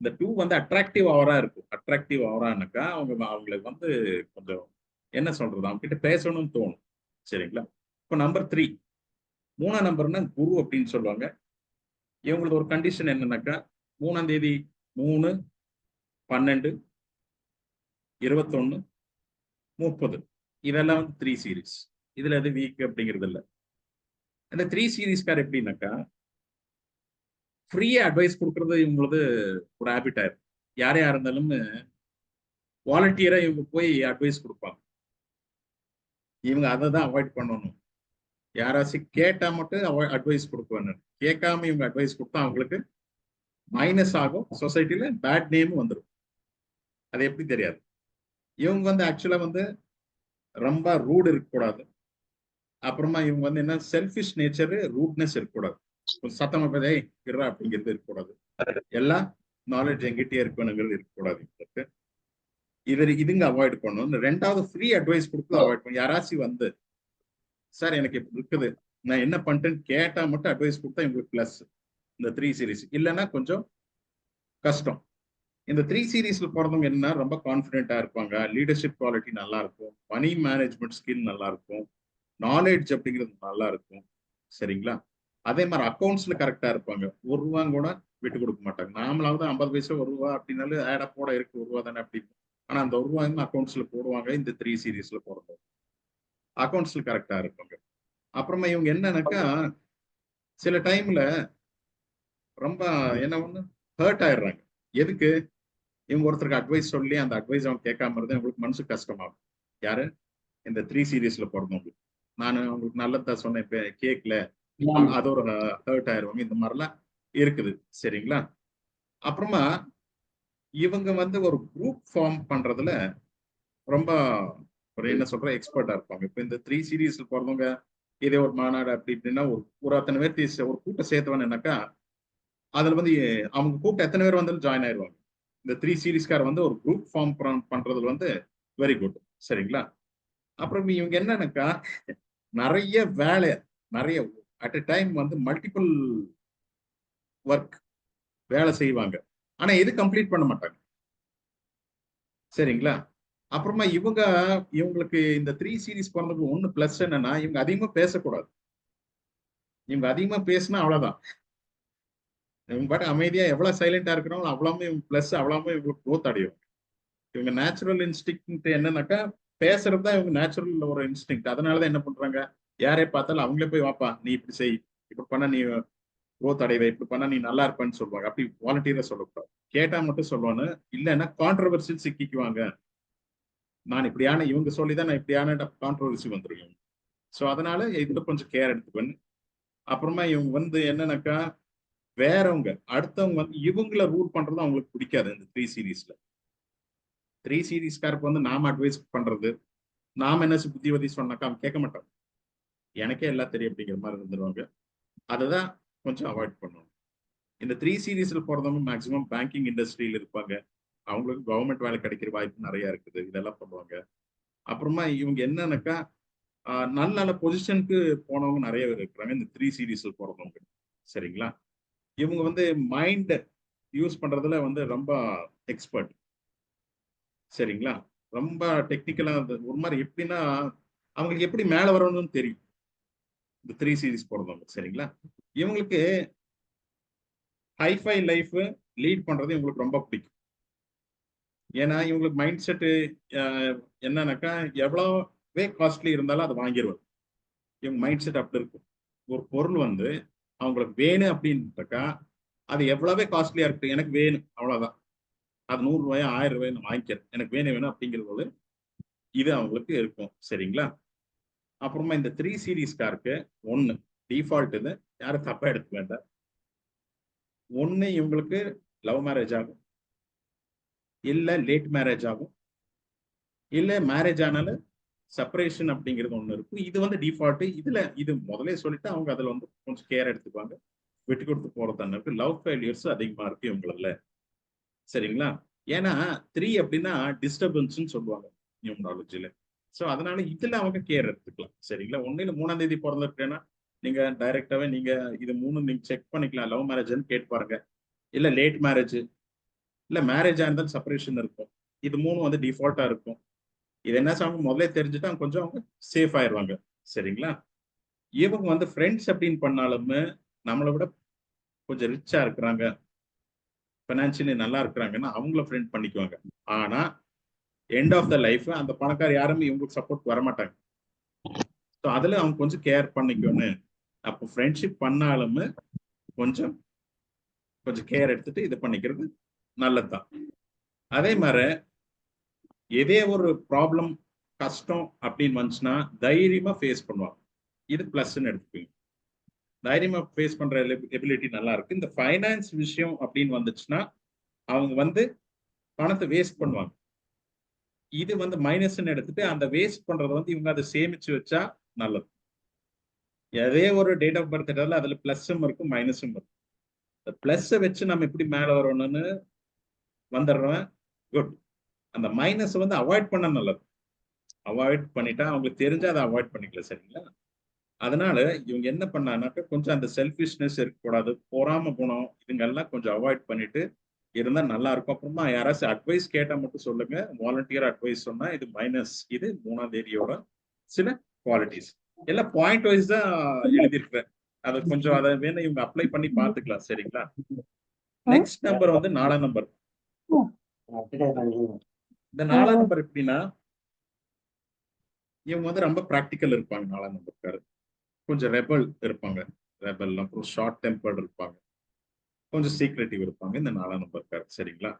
இந்த 2 வந்து அட்ராக்டிவ் அவரா இருக்கும். அட்ராக்டிவ் அவரானாக்கா அவங்களுக்கு வந்து கொஞ்சம் என்ன சொல்றது, அவங்க கிட்ட பேசணும்னு தோணும். சரிங்களா? இப்போ நம்பர் 3 3ஆம் நம்பர்னா குரு அப்படின்னு சொல்லுவாங்க. இவங்களுக்கு ஒரு கண்டிஷன் என்னன்னாக்கா 3ஆம் தேதி 3, 12, 21, 30 இதெல்லாம் வந்து 3 சீரீஸ். இதுல எது வீக் அப்படிங்கிறது இல்லை. இந்த 3 சீரீஸ்கார் எப்படின்னாக்கா ஃப்ரீயா அட்வைஸ் கொடுக்கறது இவங்களது ஒரு ஹேபிட் ஆயிரும். யாரையா இருந்தாலும் வாலண்டியரா இவங்க போய் அட்வைஸ் கொடுப்பாங்க. இவங்க அதை தான் அவாய்ட் பண்ணணும். யாராச்சும் கேட்டா மட்டும் அட்வைஸ் கொடுக்குவாங்க. கேட்காம இவங்க அட்வைஸ் கொடுத்தா அவங்களுக்கு மைனஸ் ஆகும், சொசைட்டில பேட் நேம் வந்துடும். அது எப்படி தெரியாது. இவங்க வந்து ஆக்சுவலா வந்து ரொம்ப ரூட் இருக்கக்கூடாது. அப்புறமா இவங்க வந்து என்ன செல்ஃபிஷ் நேச்சர், ரூட்னஸ் இருக்கக்கூடாது. சத்தமா போதே இருறா அப்படிங்கிறது இருக்கக்கூடாது. எல்லாம் நாலேஜ் எங்கிட்டே இருக்கணுங்கிறது இருக்கக்கூடாது. இதுங்க அவாய்ட் பண்ணணும். ரெண்டாவது ஃப்ரீ அட்வைஸ் கொடுத்து அவாய்ட் பண்ணணும். யாராச்சும் வந்து சார் எனக்கு இப்படி இருக்குது, நான் என்ன பண்ணிட்டேன்னு கேட்டா மட்டும் அட்வைஸ் கொடுத்தா இவங்களுக்கு பிளஸ் இந்த 3 சீரீஸ். இல்லைன்னா கொஞ்சம் கஷ்டம். இந்த 3 சீரீஸ்ல பிறந்தவங்க என்ன ரொம்ப கான்பிடென்டா இருப்பாங்க, லீடர்ஷிப் குவாலிட்டி நல்லா இருக்கும், மணி மேனேஜ்மெண்ட் ஸ்கில் நல்லா இருக்கும், நாலேஜ் அப்படிங்கிறது நல்லா இருக்கும். சரிங்களா? அதே மாதிரி அக்கௌண்ட்ஸ்ல கரெக்டா இருப்பாங்க. ₹1 கூட விட்டு கொடுக்க மாட்டாங்க. நாமளாவது 50 பைசா ₹1 அப்படின்னாலும் ஆடா போட இருக்கு ₹1 தானே அப்படி. ஆனா அந்த ₹1 அக்கௌண்ட்ஸ்ல போடுவாங்க. இந்த 3 சீரீஸ்ல போடுறோம் அக்கௌண்ட்ஸ்ல கரெக்டா இருப்பாங்க. அப்புறமா இவங்க என்னன்னாக்கா சில டைம்ல ரொம்ப என்ன ஒண்ணு ஹர்ட் ஆயிடுறாங்க. எதுக்கு இவங்க ஒருத்தருக்கு அட்வைஸ் சொல்லி அந்த அட்வைஸ் அவங்க கேட்காம இருந்தா உங்களுக்கு மனசு கஷ்டமாகும். யாரு? இந்த 3 சீரீஸ்ல பிறந்தவங்களுக்கு. நான் உங்களுக்கு நல்லதா சொன்னேன், கேட்கல, அது ஒரு ஹர்ட் ஆயிருவாங்க. இந்த மாதிரிலாம் இருக்குது. சரிங்களா? அப்புறமா இவங்க வந்து ஒரு குரூப் ஃபார்ம் பண்றதுல ரொம்ப ஒரு என்ன சொல்ற எக்ஸ்பர்ட்டா இருப்பாங்க. இப்ப இந்த 3 சீரீஸ்ல பிறந்தவங்க இதே ஒரு மாநாடு அப்படி இப்படின்னா ஒரு அத்தனை பேர் ஒரு கூட்டம் சேர்த்தவனாக்கா அதுல வந்து அவங்க கூட்டம் எத்தனை பேர் வந்தாலும் ஜாயின் ஆயிடுவாங்க. இந்த 3 சீரீஸ்கார் வந்து ஒரு குரூப் ஃபார்ம் பண்றதுல வந்து வெரி குட். சரிங்களா? அப்புறம் இவங்க என்னன்னாக்கா நிறைய வேலை, நிறைய அட் எ டைம் வந்து மல்டிபிள் ஒர்க் வேலை செய்வாங்க. ஆனா எது கம்ப்ளீட் பண்ண மாட்டாங்க. சரிங்களா? அப்புறமா இவங்களுக்கு இந்த 3 சீரீஸ் பிறந்தது ஒண்ணு பிளஸ் என்னன்னா இவங்க அதிகமா பேசக்கூடாது. இவங்க அதிகமா பேசினா அவ்வளவுதான். இவங்க பாட்டு அமைதியா எவ்வளவு சைலண்டா இருக்கிறாங்களோ அவ்வளவுமே பிளஸ் அவ்வளவுமே இவங்களுக்கு growth அடையும். இவங்க நேச்சுரல் இன்ஸ்டிங்க்ட் என்னன்னாக்கா பேசுறது தான் இவங்க நேச்சுரல் ஒரு இன்ஸ்டிங்க்ட். அதனாலதான் என்ன பண்றாங்க, யாரே பார்த்தாலும் அவங்களே போய் வாப்பா நீ இப்படி செய், இப்படி பண்ணா நீ growth அடைவே, இப்படி பண்ணா நீ நல்லா இருப்பேன்னு சொல்லுவாங்க. அப்படி வாலண்டியரா சொல்லக்கூடாது. கேட்டா மட்டும் சொல்லுவானு, இல்லைன்னா கான்ட்ரவர்சியில் சிக்கிக்குவாங்க. நான் இப்படியான இவங்க சொல்லிதான் நான் இப்படியான கான்ட்ரவர்சி வந்துருக்கேன். ஸோ அதனால இதுல கொஞ்சம் கேர் எடுத்துக்கணும். அப்புறமா இவங்க வந்து என்னன்னாக்கா வேறவங்க அடுத்தவங்க வந்து இவங்கள ரூல் பண்றது அவங்களுக்கு பிடிக்காது. இந்த 3 சீரீஸ்ல 3 சீரீஸ்காருக்கு வந்து நாம அட்வைஸ் பண்றது, நாம என்ன புத்திவதி சொன்னாக்கா அவங்க கேட்க மாட்டாங்க. எனக்கே எல்லாம் தெரியும் அப்படிங்கிற மாதிரி இருந்துருவாங்க. அதுதான் கொஞ்சம் அவாய்ட் பண்ணணும். இந்த 3 சீரீஸ்ல போறதவங்க மேக்சிமம் பேங்கிங் இண்டஸ்ட்ரியில இருப்பாங்க. அவங்களுக்கு கவர்மெண்ட் வேலை கிடைக்கிற வாய்ப்பு நிறைய இருக்குது. இதெல்லாம் பண்ணுவாங்க. அப்புறமா இவங்க என்னன்னாக்கா நல்ல நல்ல பொசிஷனுக்கு போனவங்க நிறைய பேர் இருக்கிறாங்க இந்த 3 சீரீஸ்ல போறவங்க. சரிங்களா? இவங்க வந்து மைண்ட் யூஸ் பண்றதுல வந்து ரொம்ப எக்ஸ்பர்ட். சரிங்களா? ரொம்ப டெக்னிக்கலா ஒரு மாதிரி எப்படின்னா அவங்களுக்கு எப்படி மேல வரணும்னு தெரியும் இந்த 3 சீரீஸ் போறவங்க. சரிங்களா? இவங்களுக்கு ஹைஃபை லைஃப் லீட் பண்றது இவங்களுக்கு ரொம்ப பிடிக்கும். ஏன்னா இவங்களுக்கு மைண்ட் செட்டு என்னன்னாக்கா எவ்வளவே காஸ்ட்லி இருந்தாலும் அதை வாங்கிடுவாங்க. இவங்க மைண்ட் செட் அப்படி இருக்கும். ஒரு பொருள் வந்து அவங்களுக்கு வேணும் அப்படின்ட்டாக்கா அது எவ்வளவே காஸ்ட்லியா இருக்கு, எனக்கு வேணும் அவ்வளவுதான். அது 100 ரூபாயா 1000 ரூபாய் வாங்கிக்கிறேன், எனக்கு வேணும் அப்படிங்கிறது இது அவங்களுக்கு இருக்கும். சரிங்களா? அப்புறமா இந்த 3 சீரீஸ்காருக்கு ஒண்ணு டிஃபால்ட், இது யாரும் தப்பா எடுக்க வேண்டாம். ஒண்ணு இவங்களுக்கு லவ் மேரேஜ் ஆகும், இல்ல லேட் மேரேஜ் ஆகும், இல்ல மேரேஜ் ஆனாலும் செப்பரேஷன் அப்படிங்கிறது ஒண்ணு இருக்கும். இது வந்து டிஃபால்ட். இதுல இது முதலே சொல்லிட்டு அவங்க அதுல வந்து கொஞ்சம் கேர் எடுத்துக்குவாங்க, விட்டு கொடுத்து போறது இருக்கு. லவ் ஃபெயிலியர்ஸ் அதிகமா இருக்கு இவங்கள. சரிங்களா? ஏன்னா 3 அப்படின்னா டிஸ்டர்பன்ஸ் சொல்லுவாங்க நியூமராலஜில. ஸோ அதனால இதுல அவங்க கேர் எடுத்துக்கலாம். சரிங்களா? 1 இல்ல 3ஆம் தேதி பிறந்திருக்கேன்னா நீங்க டைரக்டாவே நீங்க இது 3 நீங்க செக் பண்ணிக்கலாம். லவ் மேரேஜ்னு கேட்டு பாருங்க, இல்ல லேட் மேரேஜ், இல்ல மேரேஜ் இருந்தாலும் செப்பரேஷன் இருக்கும். இது 3 வந்து டிஃபால்ட்டா இருக்கும். இது என்ன அவங்க முதல்ல தெரிஞ்சுட்டு அவங்க கொஞ்சம் அவங்க சேஃப் ஆயிடுவாங்க. சரிங்களா? இவங்க வந்து ஃப்ரெண்ட்ஸ் அப்படின்னு பண்ணாலுமே நம்மளை விட கொஞ்சம் ரிச்சா இருக்கிறாங்க, பைனான்சியலி நல்லா இருக்கிறாங்கன்னா அவங்கள ஃப்ரெண்ட் பண்ணிக்குவாங்க. ஆனா எண்ட் ஆஃப் த லைஃப் அந்த பணக்கார யாருமே இவங்களுக்கு சப்போர்ட் வர மாட்டாங்க. ஸோ அதுல அவங்க கொஞ்சம் கேர் பண்ணிக்கணும். அப்போ ஃப்ரெண்ட்ஷிப் பண்ணாலுமே கொஞ்சம் கேர் எடுத்துட்டு இது பண்ணிக்கிறது நல்லதுதான். அதே மாதிரி எதே ஒரு ப்ராப்ளம் கஷ்டம் அப்படின்னு வந்துச்சுன்னா தைரியமா ஃபேஸ் பண்ணுவாங்க. இது பிளஸ்ன்னு எடுத்துக்கோங்க. தைரியமா ஃபேஸ் பண்ற எபிலிட்டி நல்லா இருக்கு. இந்த ஃபைனான்ஸ் விஷயம் அப்படின்னு வந்துச்சுன்னா அவங்க வந்து பணத்தை வேஸ்ட் பண்ணுவாங்க. இது வந்து மைனஸ்ன்னு எடுத்துட்டு அந்த வேஸ்ட் பண்றதை வந்து இவங்க அதை சேமிச்சு வச்சா நல்லது. எதே ஒரு டேட் ஆஃப் பர்த் எடுத்தாலும் அதுல பிளஸும் இருக்கும் மைனஸும் இருக்கும். பிளஸ் வச்சு நம்ம எப்படி மேல வரணும்னு வந்துடுறோம், குட். அந்த மைனஸ் வந்து அவாய்ட் பண்ண நல்லது. அவாய்ட் பண்ணிட்டா அவங்களுக்கு தெரிஞ்சா அதை அவாய்ட் பண்ணிக்கல. சரிங்களா? அதனால இவங்க என்ன பண்ணானாக்க கொஞ்சம் அந்த செல்ஃபிஷ்னஸ் இருக்கக்கூடாது, பொறாம குணம் இதுங்கெல்லாம் கொஞ்சம் அவாய்ட் பண்ணிட்டு இருந்தா நல்லா இருக்கும். அப்புறமா யாராச்சும் அட்வைஸ் கேட்டா மட்டும் சொல்லுங்க. வாலண்டியர் அட்வைஸ் சொன்னா இது மைனஸ். இது 3ஆம் தேதியோட சில குவாலிட்டிஸ் எல்லாம் பாயிண்ட் வைஸ் தான் எழுதியிருக்கிறேன். அதை கொஞ்சம் அதை வேணும் இவங்க அப்ளை பண்ணி பார்த்துக்கலாம். சரிங்களா? நெக்ஸ்ட் நம்பர் வந்து 4ஆம் நம்பர். இந்த 4ஆம் நம்பர் எப்படின்னா இவங்க வந்து ரொம்ப பிராக்டிக்கல் இருப்பாங்க. 4ஆம் நம்பர்காரு கொஞ்சம் ரெபல் இருப்பாங்க. ரெபல் அப்புறம் ஷார்ட் டெம்பர்ட் இருப்பாங்க, கொஞ்சம் சீக்ரெட்டிவ் இருப்பாங்க இந்த 4ஆம் நம்பர்காரு. சரிங்களா?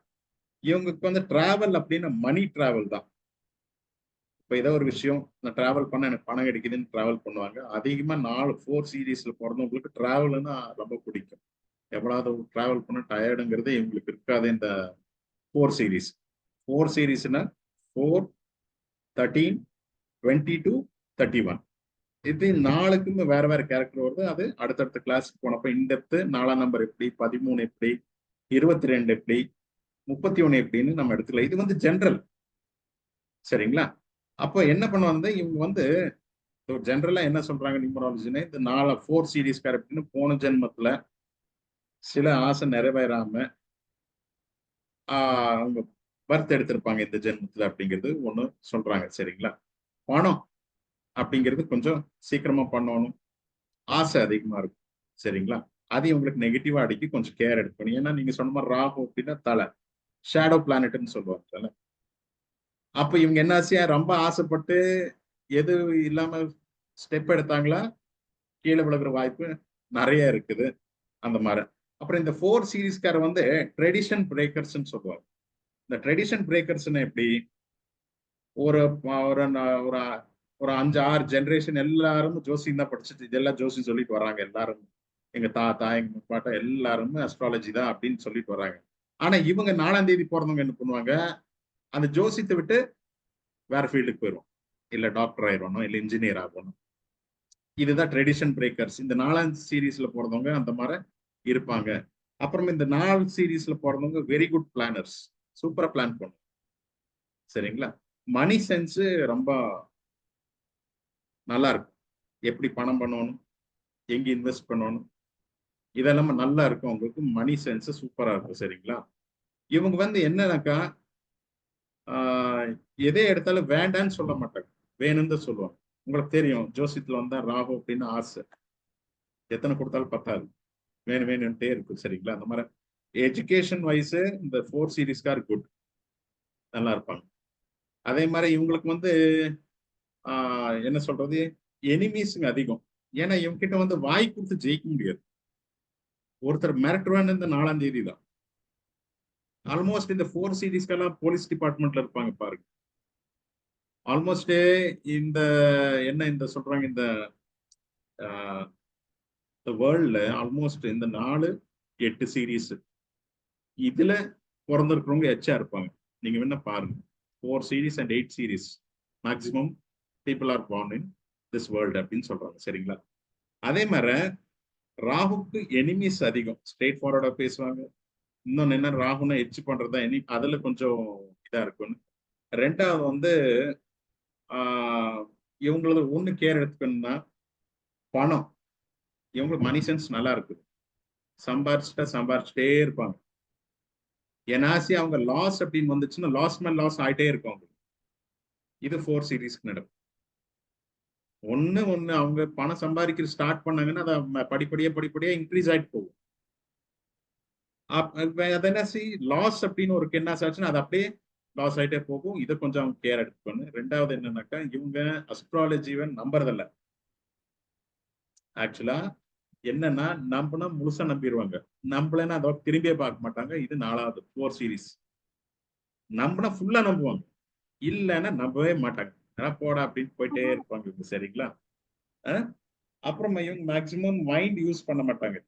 இவங்களுக்கு வந்து டிராவல் அப்படின்னா மணி டிராவல் தான். இப்போ ஏதோ ஒரு விஷயம் நான் டிராவல் பண்ண எனக்கு பணம் கிடைக்குதுன்னு டிராவல் பண்ணுவாங்க. அதிகமா 4 சீரீஸ்ல பிறந்தவங்களுக்கு டிராவல்னா ரொம்ப பிடிக்கும். எவ்வளவு டிராவல் பண்ண டயர்டுங்கிறது இவங்களுக்கு இருக்காது. இந்த 4 சீரீஸ் 4 சீரீஸ்னா 4, 13, 22, 31 இது 4க்குமே வேற வேற கேரக்டர் வருது. அது அடுத்தடுத்த கிளாஸுக்கு போனப்ப இன்டெப்த் 4ஆம் நம்பர் எப்படி, 13 எப்படி, 22 எப்படி, 31 எப்படின்னு நம்ம எடுத்துக்கலாம். இது வந்து ஜென்ரல். சரிங்களா? அப்போ என்ன பண்ணுவாங்க இவங்க வந்து ஜென்ரலா என்ன சொல்றாங்க நியூமராலஜின்னு, இந்த 4 சீரீஸ் கேரக்டர்னு போன ஜென்மத்துல சில ஆசை நிறைவேறாம அவங்க பர்த் எடுத்திருப்பாங்க இந்த ஜென்மத்துல அப்படிங்கிறது ஒண்ணு சொல்றாங்க. சரிங்களா? பணம் அப்படிங்கிறது கொஞ்சம் சீக்கிரமா பண்ணணும், ஆசை அதிகமா இருக்கும். சரிங்களா? அது இவங்களுக்கு நெகட்டிவா அடிக்கி கொஞ்சம் கேர் எடுக்கணும். ஏன்னா நீங்க சொன்ன மாதிரி ராகு அப்படின்னா தலை, ஷேடோ பிளானட்னு சொல்லுவாங்க. அப்ப இவங்க என்ன ஆசையா ரொம்ப ஆசைப்பட்டு எது இல்லாம ஸ்டெப் எடுத்தாங்களா கீழே விழுகிற வாய்ப்பு நிறைய இருக்குது. அந்த மாதிரி அப்புறம் இந்த 4 சீரீஸ்கார வந்து ட்ரெடிஷன் பிரேக்கர்ஸ் சொல்லுவாங்க. இந்த ட்ரெடிஷன் பிரேக்கர்ஸ் எப்படி, ஒரு ஒரு ஒரு 5-6 ஜெனரேஷன் எல்லாரும் ஜோசியம் தான் படிச்சுட்டு இதெல்லாம் ஜோசியம் சொல்லிட்டு வர்றாங்க. எல்லாரும் எங்க தாத்தா எங்க முப்பாட்டா எல்லாருமே அஸ்ட்ராலஜி தான் அப்படின்னு சொல்லிட்டு வர்றாங்க. ஆனா இவங்க 4ஆம் தேதி பிறந்தவங்க என்ன பண்ணுவாங்க, அந்த ஜோசியத்தை விட்டு வேற ஃபீல்டுக்கு போயிடும். இல்ல டாக்டர் ஆயிரணும், இல்ல இன்ஜினியர் ஆகணும். இதுதான் ட்ரெடிஷன் பிரேக்கர்ஸ். இந்த 4ஆம் சீரீஸ்ல பிறந்தவங்க அந்த மாதிரி இருப்பாங்க. அப்புறம் இந்த 4 சீரீஸ்ல பிறந்தவங்க வெரி குட் பிளானர்ஸ், சூப்பரா பிளான் பண்ணும். சரிங்களா? மணி சென்ஸ் ரொம்ப நல்லா இருக்கும். எப்படி பணம் பண்ணணும், எங்க இன்வெஸ்ட் பண்ணணும், இதெல்லாம் நல்லா இருக்கும். அவங்களுக்கு மணி சென்ஸ் சூப்பரா இருக்கும். சரிங்களா? இவங்க வந்து என்னன்னாக்கா எதை எடுத்தாலும் வேண்டான்னு சொல்ல மாட்டாங்க, வேணும்னு தான் சொல்லுவாங்க. உங்களுக்கு தெரியும் ஜோசியத்துல வந்தா ராகு அப்படின்னு ஆசை எத்தனை கொடுத்தாலும் பத்தாது, வேணும் வேணும்ட்டே இருக்கும். சரிங்களா? அந்த மாதிரி எஜுகேஷன் வைஸ் இந்த 4 சீரீஸ்கார் குட், நல்லா இருப்பாங்க. அதே மாதிரி இவங்களுக்கு வந்து என்ன சொல்றது, எனிமீஸுங்க அதிகம். ஏன்னா இவங்க கிட்ட வந்து வாய் கொடுத்து ஜெயிக்க முடியாது. ஒருத்தர் மிரட்டுவான்னு இந்த 4ஆம் தேதி தான். ஆல்மோஸ்ட் இந்த 4 சீரீஸ்க்கெல்லாம் போலீஸ் டிபார்ட்மெண்ட்ல இருப்பாங்க பாருங்க. ஆல்மோஸ்ட் இந்த என்ன இந்த சொல்றாங்க இந்த வேர்ல்ட்ல ஆல்மோஸ்ட் இந்த 4-8 சீரீஸ் இதுல பிறந்திருக்கிறவங்க எச்சா இருப்பாங்க. நீங்க வேணா பாருங்க. 4 series and 8 series maximum people are born in this world அப்படின்னு சொல்றாங்க. சரிங்களா? அதே மாதிரி ராகுக்கு எனிமீஸ் அதிகம், ஸ்ட்ரெயிட் ஃபார்வர்டா பேசுவாங்க. இன்னொன்னு என்ன, ராகுனா எச்சு பண்றதா அதுல கொஞ்சம் இதா இருக்கும்னு. ரெண்டாவது வந்து இவங்களது ஒண்ணு கேர் எடுத்துக்கணும்னா பணம். இவங்களுக்கு மணி சென்ஸ் நல்லா இருக்குது, சம்பாரிச்சுட்டே இருப்பாங்க. என்னாசி அவங்க லாஸ் அப்படின்னு வந்துச்சுன்னா லாஸ் மேல் லாஸ் ஆயிட்டே இருக்கும் அவங்களுக்கு. இது 4 சீரீஸ்க்கு நடக்கும். ஒண்ணு அவங்க பணம் சம்பாதிக்கிற ஸ்டார்ட் பண்ணாங்கன்னா அதை படிப்படியா இன்க்ரீஸ் ஆயிட்டு போகும். அது என்ன லாஸ் அப்படின்னு ஒரு என்ன ஆச்சுன்னா அது அப்படியே லாஸ் ஆயிட்டே போகும். இதை கொஞ்சம் அவங்க கேர் எடுத்துக்கணும். ரெண்டாவது என்னன்னாக்கா இவங்க அஸ்ட்ராலஜிவை நம்புறதில்ல. ஆக்சுவலா என்னன்னா நம்பினா முழுசா நம்பிடுவாங்க, நம்பலன்னா அதை திரும்பியே பார்க்க மாட்டாங்க. இது 4வது 4 சீரீஸ். நம்பினா ஃபுல்லா நம்புவாங்க, இல்லைன்னா நம்பவே மாட்டாங்க. போடா அப்படின்னு போயிட்டே இருப்பாங்க. சரிங்களா? அப்புறமா இவங்க மேக்சிமம் மைண்ட் யூஸ் பண்ண மாட்டாங்க.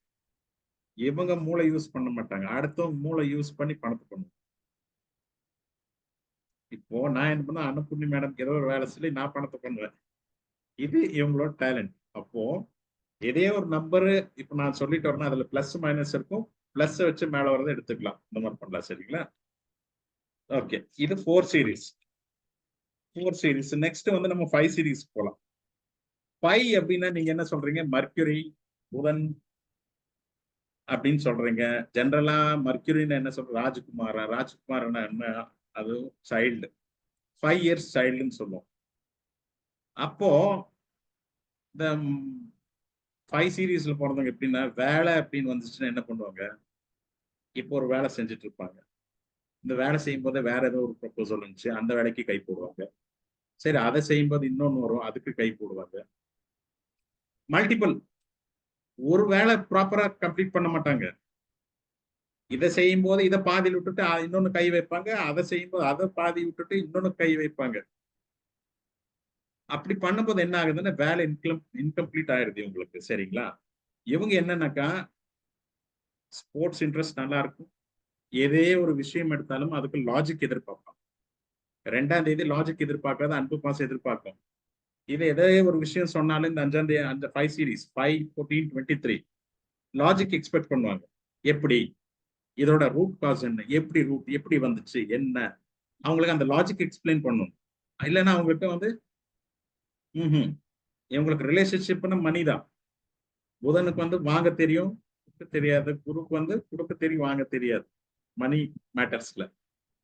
இவங்க மூளை யூஸ் பண்ண மாட்டாங்க, அடுத்தவங்க மூளை யூஸ் பண்ணி பணத்தை பண்ணுவோம். இப்போ நான் என்ன பண்ண, அன்னபூர்ணி மேடம் ஏதோ ஒரு வேலை சொல்லி நான் பணத்தை பண்ணுவேன். இது இவங்களோட டேலண்ட். அப்போ இதே ஒரு நம்பரு இப்ப நான் சொல்லிட்டு வரேன்னா அதுல பிளஸ் மைனஸ் இருக்கும், பிளஸ் வச்சு மேல வரதை எடுத்துக்கலாம். இந்த மாதிரி பண்ணலாம். சரிங்களா? ஓகே, இது 4 சீரீஸ். நெக்ஸ்ட் வந்து நம்ம 5 சீரீஸ் போலாம். 5 அப்படின்னா நீங்க என்ன சொல்றீங்க, மர்க்யூரி புதன் அப்படின்னு சொல்றீங்க. ஜென்ரலா மர்க்யூரின்னு என்ன சொல்ற, ராஜ்குமார்னா என்ன, அது சைல்டு, 5 இயர்ஸ் சைல்டுன்னு சொல்லுவோம். அப்போ இந்த 5 சீரீஸ்ல போறவங்க எப்படின்னா வேலை அப்படின்னு வந்துச்சுன்னா என்ன பண்ணுவாங்க, இப்போ ஒரு வேலை செஞ்சுட்டு இருப்பாங்க. இந்த வேலை செய்யும் போது வேற ஏதோ ஒரு ப்ரொபோசல் இருந்துச்சு, அந்த வேலைக்கு கை போடுவாங்க. சரி, அதை செய்யும் போது இன்னொன்னு வரும், அதுக்கு கை போடுவாங்க. மல்டிபிள், ஒரு வேலை ப்ராப்பரா கம்ப்ளீட் பண்ண மாட்டாங்க. இதை செய்யும் போது இதை பாதியில் விட்டுட்டு இன்னொன்னு கை வைப்பாங்க, அதை செய்யும் போது அதை பாதி விட்டுட்டு இன்னொன்னு கை வைப்பாங்க. அப்படி பண்ணும்போது என்ன ஆகுதுன்னா வேலை இன்கம்ப்ளீட் ஆயிடுது உங்களுக்கு. சரிங்களா? இவங்க என்னன்னாக்கா ஸ்போர்ட்ஸ் இன்ட்ரெஸ்ட் நல்லா இருக்கும். ஏதே ஒரு விஷயம் எடுத்தாலும் அதுக்கு லாஜிக் எதிர்பார்ப்பாங்க. 2ஆம் தேதி லாஜிக் எதிர்பார்க்காத அன்பு பாசம் எதிர்பார்க்கும். இது எதே ஒரு விஷயம் சொன்னாலும் இந்த 5ஆம் தேதி அந்த 5 சீரீஸ் 5, 14, 23 லாஜிக் எக்ஸ்பெக்ட் பண்ணுவாங்க. எப்படி இதோட ரூட் காஸ் என்ன, எப்படி ரூட் எப்படி வந்துச்சு என்ன, அவங்களுக்கு அந்த லாஜிக் எக்ஸ்பிளைன் பண்ணணும். இல்லைன்னா அவங்ககிட்ட வந்து இவங்களுக்கு ரிலேஷன்ஷிப்னா மணி தான். புதனுக்கு வந்து வாங்க தெரியும், கொடுக்க தெரியாது. குருக்கு வந்து கொடுக்க தெரியும், வாங்க தெரியாது மணி மேட்டர்ஸ்ல.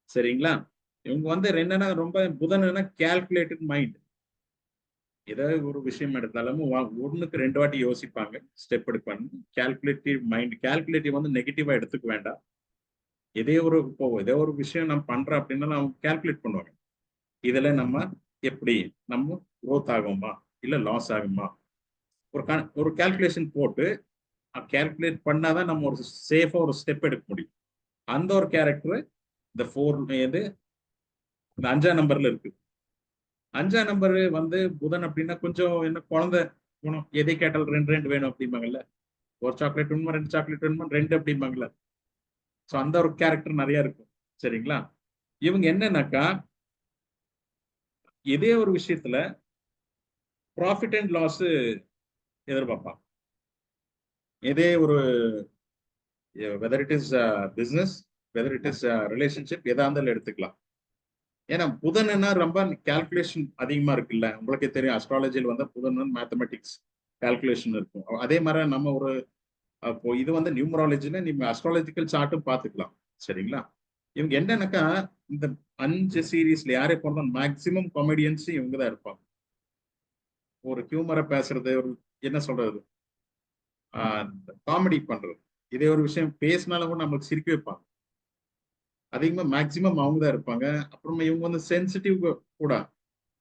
சரிங்களா? இவங்க வந்து என்னன்னா ரொம்ப புதன் கேல்குலேட்டட் மைண்ட். ஏதாவது ஒரு விஷயம் எடுத்தாலும் 1க்கு 2 வாட்டி யோசிப்பாங்க, ஸ்டெப் எடுப்பாங்க. Calculative mind. கேல்குலேட்டிவ் வந்து நெகட்டிவா எடுத்துக்க வேண்டாம். ஏதோ ஒரு விஷயம் நம்ம பண்றோம் அப்படின்னா அவங்க கேல்குலேட் பண்ணுவாங்க. இதுல நம்ம எப்படி நம்ம க்ரோத் ஆகுமா இல்ல லாஸ் ஆகுமா, ஒரு கால்குலேஷன் போட்டு கால்குலேட் பண்ணாதான் நம்ம ஒரு சேஃபா ஒரு ஸ்டெப் எடுக்க முடியும். அந்த ஒரு கேரக்டர் இந்த 4 இந்த 5ஆம் நம்பர்ல இருக்கு. 5ஆம் நம்பர் வந்து புதன் அப்படின்னா கொஞ்சம் என்ன குழந்தை குணம். எதை கேட்டாலும் 2 வேணும் அப்படிம்பாங்கல்ல. ஒரு சாக்லேட் வேணுமா, 2 சாக்லேட் வேணுமா, 2 அப்படிம்பாங்கல்ல. ஸோ அந்த ஒரு கேரக்டர் நிறைய இருக்கும். சரிங்களா? இவங்க என்னன்னாக்கா இதே ஒரு விஷயத்துல ப்ராஃபிட் அண்ட் லாஸ் எதிர்பார்ப்பாங்க. இதே ஒரு whether it is business, whether it is relationship, எதா இருந்தாலும் எடுத்துக்கலாம். ஏன்னா புதன்னா ரொம்ப கால்குலேஷன் அதிகமா இருக்குல்ல. உங்களுக்கே தெரியும் அஸ்ட்ராலஜியில் வந்து புதன் வந்து மேத்தமெட்டிக்ஸ் கால்குலேஷன் இருக்கும். அதே மாதிரி நம்ம ஒரு அப்போ இது வந்து நியூமராலஜில நீங்க அஸ்ட்ராலஜிக்கல் சார்ட்டும் பார்த்துக்கலாம். சரிங்களா? இவங்க என்னன்னாக்கா இந்த 5 சீரீஸ்ல யாரே போறதா மேக்சிமம் காமெடியன்ஸ் இவங்க தான் இருப்பாங்க. ஒரு ஹியூமரை பேசுறது, ஒரு என்ன சொல்றது, காமெடி பண்றது. இதே ஒரு விஷயம் பேசினாலும் கூட நம்மளுக்கு சிரிக்க வைப்பாங்க. அதிகமா மேக்சிமம் அவங்க தான் இருப்பாங்க. அப்புறமா இவங்க வந்து சென்சிட்டிவ் கூட.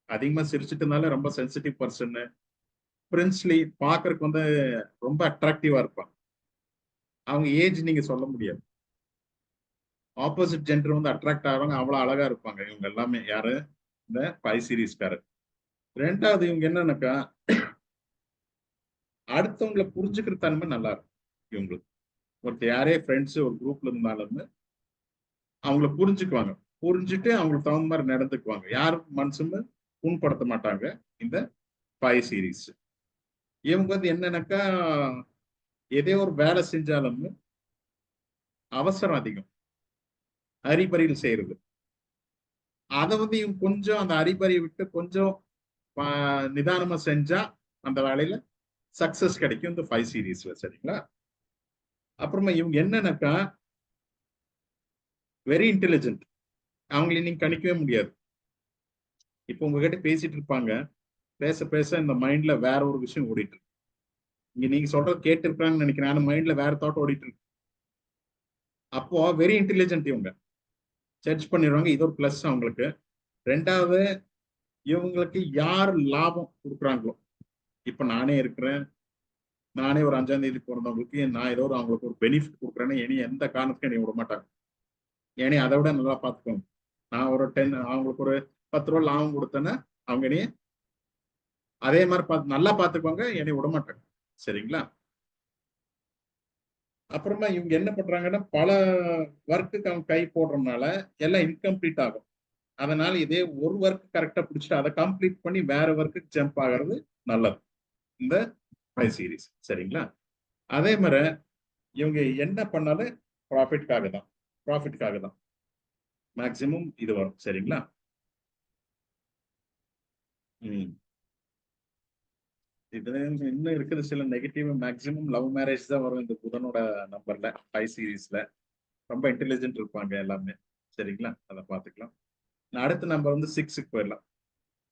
அதிகமா சிரிச்சுட்டு இருந்தாலும் ரொம்ப சென்சிட்டிவ் பர்சன். பிரின்ஸ்லி பாக்குறதுக்கு வந்து ரொம்ப அட்ராக்டிவா இருப்பாங்க. அவங்க ஏஜ் நீங்க சொல்ல முடியாது. ஆப்போசிட் ஜெண்டர் வந்து அட்ராக்ட் ஆகிறவங்க அவ்வளவு அழகா இருப்பாங்க. இவங்க எல்லாமே யாரு இந்த 5 சீரீஸ்காரர். 2வது இவங்க என்னன்னாக்கா அடுத்தவங்களை புரிஞ்சுக்கிற தன்மை நல்லா இருக்கும் இவங்களுக்கு. ஒருத்தர் யாரே ஃப்ரெண்ட்ஸ் ஒரு குரூப்ல இருந்தாலும் அவங்கள புரிஞ்சுக்குவாங்க. புரிஞ்சுட்டு அவங்களுக்கு தகுந்த மாதிரி நடந்துக்குவாங்க. யாரும் மனசுமே புண்படுத்த மாட்டாங்க இந்த 5 சீரீஸ். இவங்க வந்து என்னன்னாக்கா ஏதோ ஒரு வேலை செஞ்சாலும் அவசரம் அதிகம், அரிபரியில் செய்யறது. அதை வந்து இவங்க கொஞ்சம் அந்த அரிபரியை விட்டு கொஞ்சம் நிதானமா செஞ்சா அந்த வேலையில சக்சஸ் கிடைக்கும் இந்த 5 சீரீஸ்ல. சரிங்களா? அப்புறமா இவங்க என்னன்னாக்கா வெரி இன்டெலிஜென்ட். அவங்களை நீங்க கணிக்கவே முடியாது. இப்போ உங்ககிட்ட பேசிட்டு இருப்பாங்க, பேச பேச இந்த மைண்ட்ல வேற ஒரு விஷயம் ஓடிட்டு இருக்கு. இங்க நீங்க சொல்றது கேட்டு இருக்கான்னு நினைக்கிறேன். ஆனா மைண்ட்ல வேற தாட் ஓடிட்டு இருக்கு. அப்போ வெரி இன்டெலிஜென்ட் இவங்க. சர்ச் பண்ணிடுவாங்க. இது ஒரு பிளஸ் அவங்களுக்கு. 2வது இவங்களுக்கு யார் லாபம் கொடுக்குறாங்களோ, இப்ப நானே இருக்கிறேன், நானே ஒரு 5ஆம் தேதி பிறந்தவங்களுக்கு நான் ஏதோ அவங்களுக்கு ஒரு பெனிஃபிட் கொடுக்குறேன்னு இனி எந்த காரணத்துக்கும் என்னை விட மாட்டாங்க. ஏனே அதை விட நல்லா பார்த்துக்கோங்க. நான் ஒரு 10 அவங்களுக்கு ஒரு 10 ரூபா லாபம் கொடுத்தேன்னா அவங்க இனி அதே மாதிரி பார்த்து நல்லா பார்த்துக்குவாங்க, என்னை விட மாட்டாங்க. சரிங்களா? அப்புறமா இவங்க என்ன பண்றாங்கன்னா பல ஒர்க்குக்கு அவங்க கை போடுறதுனால எல்லாம் இன்கம்ப்ளீட் ஆகும். அதனால இதே ஒரு ஒர்க் கரெக்டா பிடிச்சிட்டு அதை கம்ப்ளீட் பண்ணி வேற ஒர்க்குக்கு ஜம்ப் ஆகிறது நல்லது இந்த 5 சீரீஸ். சரிங்களா? அதே மாதிரி இவங்க என்ன பண்ணாலும் ப்ராஃபிட்காக தான் மேக்சிமம் இது வரும். சரிங்களா? இதுல இன்னும் இருக்குது சில நெகட்டிவ். மேக்சிமம் லவ் மேரேஜ் தான் வரும் இந்த புதனோட நம்பர்ல 5 சீரீஸ்ல. ரொம்ப இன்டெலிஜென்ட் இருப்பாங்க எல்லாமே. சரிங்களா? அதை பார்த்துக்கலாம். அடுத்த நம்பர் வந்து 6க்கு போயிடலாம்.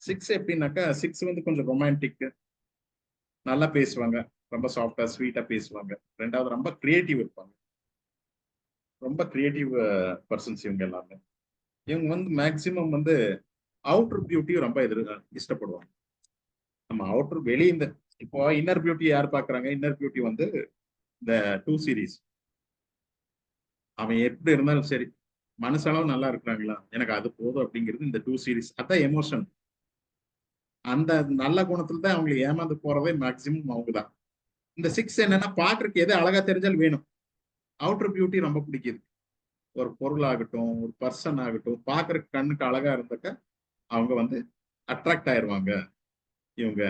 6 எப்படின்னாக்கா 6 வந்து கொஞ்சம் ரொமான்டிக், நல்லா பேசுவாங்க, ரொம்ப சாஃப்டா ஸ்வீட்டா பேசுவாங்க. 2வது ரொம்ப கிரியேட்டிவ் இருப்பாங்க. ரொம்ப கிரியேட்டிவ் பர்சன்ஸ் இவங்க எல்லாமே. இவங்க வந்து மேக்சிமம் வந்து அவுட்டர் பியூட்டி ரொம்ப இஷ்டப்படுவாங்க. நம்ம அவுட்டர் வெளியே இந்த இப்போ இன்னர் பியூட்டி யார் பாக்குறாங்க? இன்னர் பியூட்டி வந்து இந்த 2 சீரீஸ் அவன் எப்படி இருந்தாலும் சரி, மனசளவு நல்லா இருக்கிறாங்களா, எனக்கு அது போதும் அப்படிங்கிறது இந்த 2 சீரிஸ். அதான் எமோஷன். அந்த நல்ல குணத்துல தான் அவங்களுக்கு ஏமாந்து போறதே மேக்சிமம் அவங்க தான். இந்த 6 என்னன்னா, பாக்குறதுக்கு எது அழகா தெரிஞ்சாலும் வேணும். அவுட்டர் பியூட்டி ரொம்ப பிடிக்குது. ஒரு பொருள் ஆகட்டும், ஒரு பர்சன் ஆகட்டும், பாக்குறதுக்கு கண்ணுக்கு அழகா இருந்தாக்க அவங்க வந்து அட்ராக்ட் ஆயிருவாங்க இவங்க.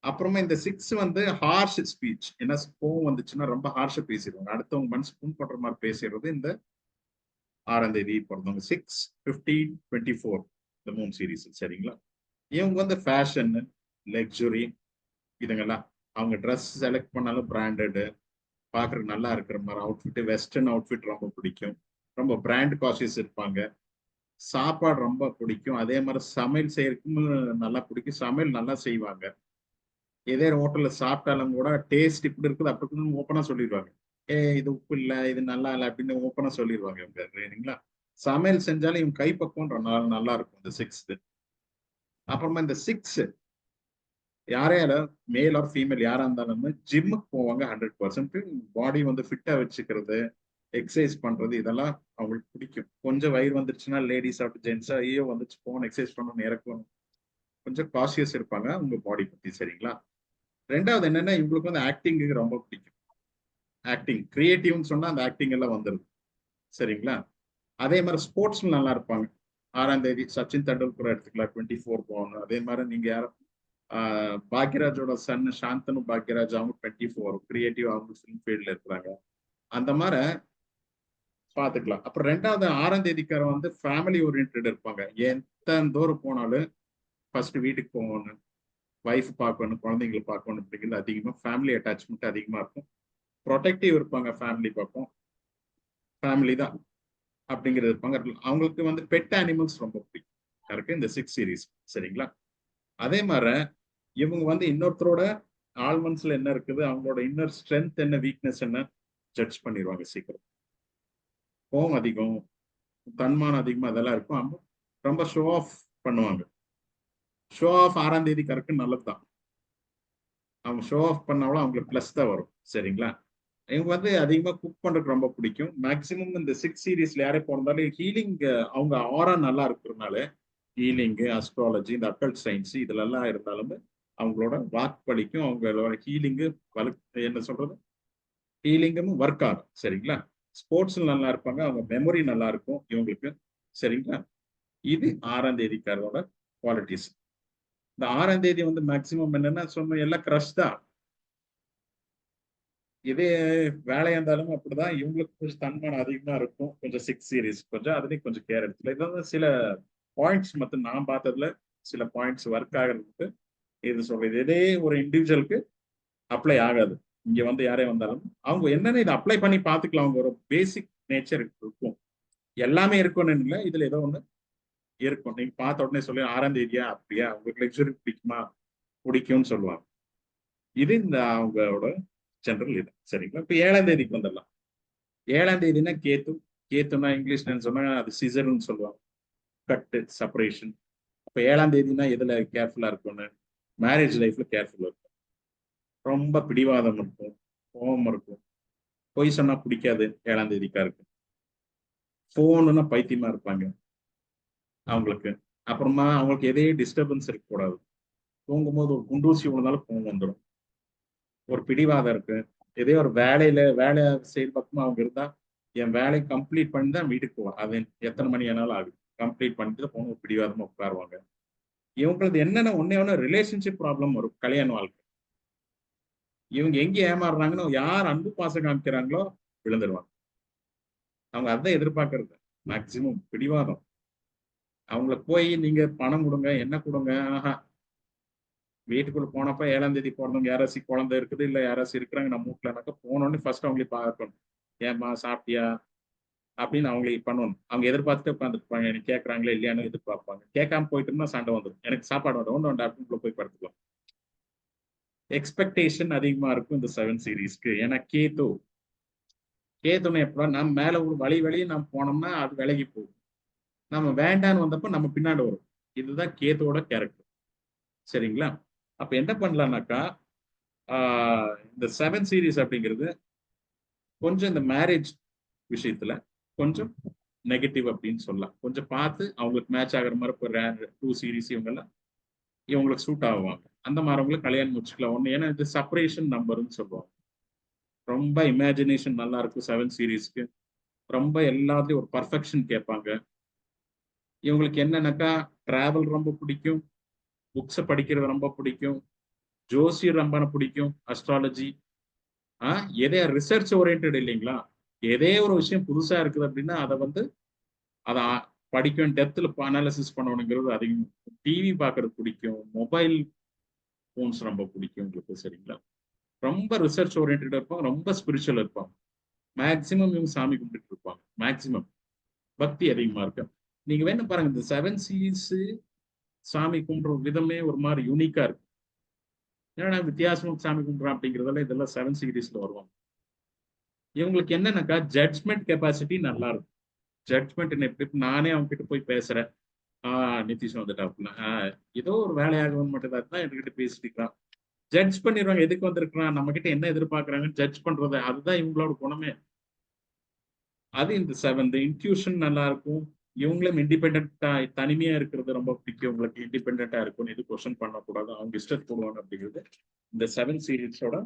அப்புறமா இந்த 6 வந்து ஹார்ஷ் ஸ்பீச். ஏன்னா கோவம் வந்துச்சுன்னா ரொம்ப ஹார்ஷா பேசிடுவாங்க. அடுத்தவங்க மனசு புண்படுற மாதிரி பேசுறது இந்த 6ஆம் தேதி பிறந்தவங்க. 6, 15, 24 இந்த 3 சீரீஸ். சரிங்களா? இவங்க வந்து ஃபேஷன், லக்ஸுரி இதுங்கெல்லாம். அவங்க ட்ரெஸ் செலக்ட் பண்ணாலும் பிராண்டட், பாக்குறதுக்கு நல்லா இருக்கிற மாதிரி அவுட்ஃபிட், வெஸ்டர்ன் அவுட்ஃபிட் ரொம்ப பிடிக்கும். ரொம்ப பிராண்ட் காஷியஸ் இருப்பாங்க. சாப்பாடு ரொம்ப பிடிக்கும். அதே மாதிரி சமையல் செய்யறதுக்கும் நல்லா பிடிக்கும். சமையல் நல்லா செய்வாங்க. இதே ஹோட்டல்ல சாப்பிட்டாலும் கூட டேஸ்ட் இப்படி இருக்குது அப்படி இருக்குன்னு ஓப்பனா சொல்லிடுவாங்க. இது உப்பு இல்ல, இது நல்லா இல்லை அப்படின்னு ஓப்பனா சொல்லிடுவாங்க இவங்க. சரிங்களா? சமையல் செஞ்சாலும் இவங்க கைப்பக்குவம் நல்லா இருக்கும் இந்த 6. அப்புறமா இந்த 6 யாரையாலும் மேல் ஆர் ஃபீமேல் யாரா இருந்தாலும் ஜிம்முக்கு போவாங்க 100%. பாடி வந்து ஃபிட்டா வச்சுக்கிறது, எக்ஸசைஸ் பண்றது இதெல்லாம் அவங்களுக்கு பிடிக்கும். கொஞ்சம் வயிறு வந்துருச்சுன்னா லேடிஸ் ஆகட்டும் ஜென்ஸா, ஐயோ வந்துச்சு போகணும் எக்ஸசைஸ் பண்ணணும் இறக்கணும், கொஞ்சம் காஷியஸ் இருப்பாங்க உங்க பாடி பத்தி. சரிங்களா? 2வது என்னன்னா, இவங்களுக்கு வந்து ஆக்டிங் ரொம்ப பிடிக்கும். ஆக்டிங் கிரியேட்டிவ்னு சொன்னா அந்த ஆக்டிங் எல்லாம் வந்துருது. சரிங்களா? அதே மாதிரி ஸ்போர்ட்ஸ்ல நல்லா இருப்பாங்க. 6ஆம் தேதி சச்சின் தெண்டுல்கர் எடுத்துக்கலாம், 24 போகணும். அதே மாதிரி நீங்க யாரும் பாக்யராஜோட சன் சாந்தனு பாக்யராஜ், அவங்க 24 கிரியேட்டிவ், அவங்க ஃபிலிம் ஃபீல்ட்ல இருக்கிறாங்க. அந்த மாதிரி பாத்துக்கலாம். அப்புறம் 2வது 6ஆம் தேதிக்காரன் வந்து ஃபேமிலி ஓரியன்டட் இருப்பாங்க. எத்தனை தூரம் போனாலும் ஃபர்ஸ்ட் வீட்டுக்கு போகணும், வைஃப் பார்க்கணும், குழந்தைங்களை பார்க்கணும் அப்படிங்கிறது அதிகமா ஃபேமிலி அட்டாச்மெண்ட் அதிகமா இருக்கும். ப்ரொடெக்டிவ் இருப்பாங்க ஃபேமிலி பக்கம். ஃபேமிலி தான் அப்படிங்கிறது இருப்பாங்க. அவங்களுக்கு வந்து பெட் அனிமல்ஸ் ரொம்ப பிடிக்கும் இருக்கு இந்த 6 சீரீஸ். சரிங்களா? அதே மாதிரி இவங்க வந்து இன்னொருத்தரோட ஆல்மண்ட்ஸ்ல என்ன இருக்குது, அவங்களோட இன்னர் ஸ்ட்ரென்த் என்ன, வீக்னஸ் என்ன ஜட்ஜ் பண்ணிடுவாங்க சீக்கிரம். கோவம் அதிகம், தன்மானம் அதிகமா அதெல்லாம் இருக்கும். ரொம்ப ஷோ ஆஃப் பண்ணுவாங்க. ஷோ ஆஃப் 6ஆம் தேதி கரெக்ட் நல்லதுதான். அவங்க ஷோ ஆஃப் பண்ணாலும் அவங்களுக்கு பிளஸ் தான் வரும். சரிங்களா? இவங்க வந்து அதிகமா குக் பண்றதுக்கு ரொம்ப பிடிக்கும். மேக்சிமம் இந்த 6 சீரீஸ்ல யாரே பிறந்தாலும் ஹீலிங், அவங்க ஆரா நல்லா இருக்கிறதுனால ஹீலிங், அஸ்ட்ராலஜி, இந்த அக்கல்ட் சயின்ஸ் இதுல எல்லாம் இருந்தாலும் அவங்களோட வாக்களிக்கும். அவங்களோட ஹீலிங்கு என்ன சொல்றது, ஹீலிங்கும் ஒர்க் ஆகும். சரிங்களா? ஸ்போர்ட்ஸ்ல நல்லா இருப்பாங்க. அவங்க மெமரி நல்லா இருக்கும் இவங்களுக்கு. சரிங்களா? இது 6ஆம் தேதிக்காரோட குவாலிட்டிஸ். இந்த 6ஆம் தேதி வந்து மேக்சிமம் என்னன்னா சொன்ன எல்லாம் கிரஷ் தான். இதே வேலையா இருந்தாலும் அப்படிதான். இவங்களுக்கு கொஞ்சம் தன்மானம் அதிகமா இருக்கும். கொஞ்சம் 6 சீரீஸ் கொஞ்சம் அதுலயும் கொஞ்சம் கேர் எடுத்துல. இதான் சில பாயிண்ட்ஸ் மொத்தம் நான் பார்த்ததுல சில பாயிண்ட்ஸ் ஒர்க் ஆகிறதுக்கு இது சொல்றது. இதே ஒரு இண்டிவிஜுவலுக்கு அப்ளை ஆகாது. இங்க வந்து யாரே வந்தாலும் அவங்க என்னன்னு இதை அப்ளை பண்ணி பார்த்துக்கலாம். அவங்க ஒரு பேசிக் நேச்சர் இருக்கும். எல்லாமே இருக்கும்னு இல்லை, இதுல ஏதோ ஒண்ணு இருக்கும். நீங்க பார்த்த உடனே சொல்லி 6ஆம் தேதியா அப்படியா, உங்களுக்கு லக்ஸுரி பிடிக்குமா, பிடிக்கும்னு சொல்லுவாங்க. இது இந்த அவங்களோட ஜெனரல் இது. சரிங்களா? இப்ப 7ஆம் தேதிக்கு வந்துடலாம். 7ஆம் தேதினா கேத்து. கேத்துனா இங்கிலீஷ்ல சொன்னா அது சிசர்னு சொல்லுவாங்க, கட்டு, செப்பரேஷன். அப்ப 7ஆம் தேதினா எதுல கேர்ஃபுல்லா இருக்கும்னு, மேரேஜ் லைஃப்ல கேர்ஃபுல்லா இருக்கும். ரொம்ப பிடிவாதம் இருக்கும், கோபம் இருக்கும், பொய் சொன்னா பிடிக்காது 7ஆம் தேதிக்கா இருக்கு. போனுன்னா பைத்தியமா இருப்பாங்க அவங்களுக்கு. அப்புறமா அவங்களுக்கு எதே டிஸ்டர்பன்ஸ் இருக்கக்கூடாது. தூங்கும்போது ஒரு குண்டூசி விழுந்தாலும் கோவம் வந்துடும். ஒரு பிடிவாதம் இருக்கு. இதே ஒரு வேலை செய்யற பக்கமா அவங்க இருந்தா, என் வேலையை கம்ப்ளீட் பண்ணி தான் வீட்டுக்கு போவேன். அது எத்தனை மணி ஆனாலும் ஆகும். கம்ப்ளீட் பண்ணிட்டு போன ஒரு பிடிவாதமா உட்காருவாங்க. இவங்களுக்கு என்னென்ன ஒண்ணு ரிலேஷன்ஷிப் ப்ராப்ளம் வரும் கல்யாண வாழ்க்கை. இவங்க எங்க ஏமாறுறாங்கன்னு, யார் அன்பு பாசம் காமிக்கிறாங்களோ விழுந்துருவாங்க. அவங்க அதான் எதிர்பார்க்கறது. மேக்சிமம் பிடிவாதம். அவங்கள போய் நீங்க பணம் கொடுங்க, என்ன கொடுங்க, ஆஹா. வீட்டுக்குள்ள போனப்ப 7ஆம் தேதி பிறந்தவங்க யாராச்சும் குழந்தை இருக்குது, இல்ல யாராச்சும் இருக்கிறாங்க நம்ம வீட்டுலனாக்கா போனோடனே ஃபர்ஸ்ட் அவங்களே பார்க்கணும். ஏம்மா சாப்பிட்டியா அப்படின்னு அவங்களே பண்ணணும். அவங்க எதிர்பார்த்துட்டு உட்காந்துருப்பாங்க. எனக்கு கேட்கறாங்களே இல்லையானு எதிர்பார்ப்பாங்க. கேட்காம போயிட்டோம்னா சண்டை வந்துடும். எனக்கு சாப்பாடு வேண்டாம், ஒன்று வேண்டாம் அப்படின்னு போய் படுத்துக்கலாம். எக்ஸ்பெக்டேஷன் அதிகமா இருக்கும் இந்த 7 சீரீஸ்க்கு. ஏன்னா கேத்துன்னு எப்படா நம்ம மேல ஒரு வழியே நம்ம போனோம்னா அது விலகி போகும். நம்ம வேண்டான்னு வந்தப்போ நம்ம பின்னாடி வரும். இதுதான் கேத்தோட கேரக்டர். சரிங்களா? அப்ப என்ன பண்ணலாம்னாக்கா, இந்த 7 சீரீஸ் அப்படிங்கிறது கொஞ்சம் இந்த மேரேஜ் விஷயத்துல கொஞ்சம் நெகட்டிவ் அப்படின்னு சொல்லலாம். கொஞ்சம் பார்த்து அவங்களுக்கு மேட்ச் ஆகிற மாதிரி இப்போ ரேர் 2 சீரீஸ் இவங்கெல்லாம் இவங்களுக்கு சூட் ஆகுவாங்க. அந்த மாதிரிவங்களுக்கு கல்யாணம் முடிச்சுக்கலாம் ஒன்று. ஏன்னா இது செப்பரேஷன் நம்பர்னு சொல்லுவாங்க. ரொம்ப இமேஜினேஷன் நல்லா இருக்கும் 7 சீரீஸ்க்கு. ரொம்ப எல்லாத்துலயும் ஒரு பர்ஃபெக்ஷன் கேட்பாங்க. இவங்களுக்கு என்னன்னாக்கா டிராவல் ரொம்ப பிடிக்கும், புக்ஸை படிக்கிறது ரொம்ப பிடிக்கும், ஜோசியர் ரொம்ப பிடிக்கும், அஸ்ட்ராலஜி. எதே ரிசர்ச் ஓரியன்ட் இல்லைங்களா? எதே ஒரு விஷயம் புதுசா இருக்குது அப்படின்னா அதை வந்து அதை படிக்கணும், டெப்த்ல அனாலிசிஸ் பண்ணணுங்கிறது அதிகம். டிவி பார்க்கறது பிடிக்கும், மொபைல் போன்ஸ் ரொம்ப பிடிக்கும் உங்களுக்கு. சரிங்களா? ரொம்ப ரிசர்ச் ஓரியன்ட் இருப்பாங்க, ரொம்ப ஸ்பிரிச்சுவல் இருப்பாங்க. மேக்சிமம் இவங்க சாமி கும்பிட்டு இருப்பாங்க. மேக்சிமம் பக்தி அதிகமா இருக்கு. நீங்க வேணா பாருங்க, இந்த 7 சீரீஸ் சாமி கும்பிடுற விதமே ஒரு மாதிரி யூனிக்கா இருக்கு. ஏன்னா வித்தியாசமா சாமி கும்பிடுறான் அப்படிங்கிறதால இதெல்லாம் 7 சீரீஸ்ல வருவாங்க. இவங்களுக்கு என்னன்னாக்கா ஜட்ஜ்மெண்ட் கெப்பாசிட்டி நல்லா இருக்கும். ஜட்ஜ்மெண்ட் எப்படி நானே அவங்க கிட்ட போய் பேசுறேன், நிதிஷ் வந்துட்டாப்புல, ஏதோ ஒரு வேலையாக மட்டும் தான் என்கிட்ட பேசிட்டு இருக்கான். ஜட்ஜ் பண்ணிடுவாங்க, எதுக்கு வந்திருக்கிறான், நம்ம கிட்ட என்ன எதிர்பார்க்கறாங்கன்னு ஜட்ஜ் பண்றது. அதுதான் இவங்களோட குணமே. அது இந்த 7 இன்ட்யூஷன் நல்லா இருக்கும். இவங்களும் இண்டிபெண்டா தனிமையா இருக்கிறது ரொம்ப பிடிக்கும். உங்களுக்கு இண்டிபெண்டா இருக்கும், எது கொஸ்டின் பண்ணக்கூடாது, அவங்க இஷ்டத்துக்கு போடுவாங்க அப்படிங்கிறது இந்த 7 சீரீஸோட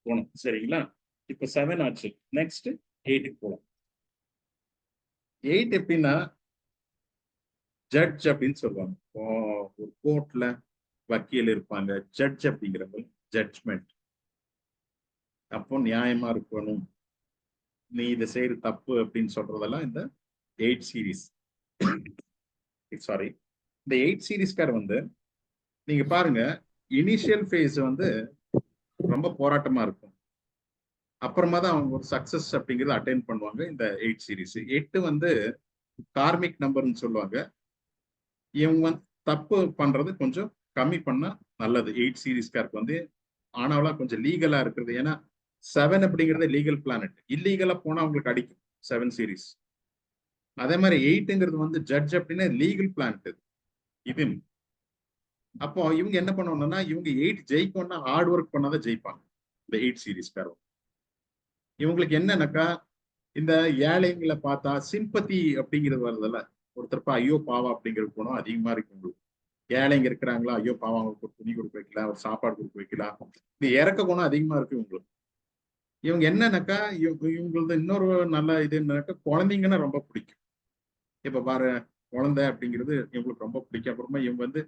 குணம். சரிங்களா? இப்ப 7 ஆச்சு. நெக்ஸ்ட் 8க்கு போலாம். 8 எப்படின்னா ஜட்ஜ் அப்படின்னு சொல்லுவாங்க. ஒரு கோர்ட்ல வக்கீல் இருப்பாங்க, ஜட்ஜ் அப்படிங்கிறவங்க ஜட்ஜ்மெண்ட். அப்போ நியாயமா இருக்கணும், நீ இதை செய்யற தப்பு அப்படின்னு சொல்றதெல்லாம் இந்த 8 சீரீஸ். சாரி, இந்த 8 சீரீஸ்கார் வந்து நீங்க பாருங்க, இனிஷியல் ஃபேஸ் வந்து ரொம்ப போராட்டமா இருக்கும். அப்புறமா தான் அவங்க ஒரு சக்சஸ் அப்படிங்கிறது அட்டைன் பண்ணுவாங்க. இந்த 8 சீரீஸ் 8 வந்து கார்மிக் நம்பர்னு சொல்லுவாங்க. இவங்க வந்து தப்பு பண்றது கொஞ்சம் கம்மி பண்ணா நல்லது. 8 சீரீஸ்காருக்கு வந்து ஆனாவளா கொஞ்சம் லீகலா இருக்கிறது. ஏன்னா 7 அப்படிங்கிறது லீகல் பிளானட். இல்லீகலா போனா அவங்களுக்கு அடிக்கும் 7 சீரீஸ். அதே மாதிரி 8ங்கிறது வந்து ஜட்ஜ் அப்படின்னா லீகல் பிளானட் இது. அப்போ இவங்க என்ன பண்ணணும்னா, இவங்க 8 ஜெயிக்கணும்னா ஹார்ட் ஒர்க் பண்ணாதான் ஜெயிப்பாங்க இந்த 8 சீரீஸ்காரங்க. இவங்களுக்கு என்னன்னாக்கா, இந்த ஏழைங்களை பார்த்தா சிம்பத்தி அப்படிங்கிறது வருதுல்ல, ஒருத்தருப்பா ஐயோ பாவம் அப்படிங்கிற குணம் அதிகமா இருக்கு உங்களுக்கு. ஏழைங்க இருக்கிறாங்களா, ஐயோ பாவம், அவங்களுக்கு ஒரு துணி கொடுக்க வைக்கலாம், ஒரு சாப்பாடு கொடுக்க வைக்கலாம், இந்த இறக்க குணம் அதிகமா இருக்கு உங்களுக்கு. இவங்க என்னன்னாக்கா, இவங்களது இன்னொரு நல்ல இது என்னன்னாக்கா, குழந்தைங்கன்னா ரொம்ப பிடிக்கும். இப்ப பாரு, குழந்தை அப்படிங்கிறது இவங்களுக்கு ரொம்ப பிடிக்கும். அப்புறமா இவங்க வந்து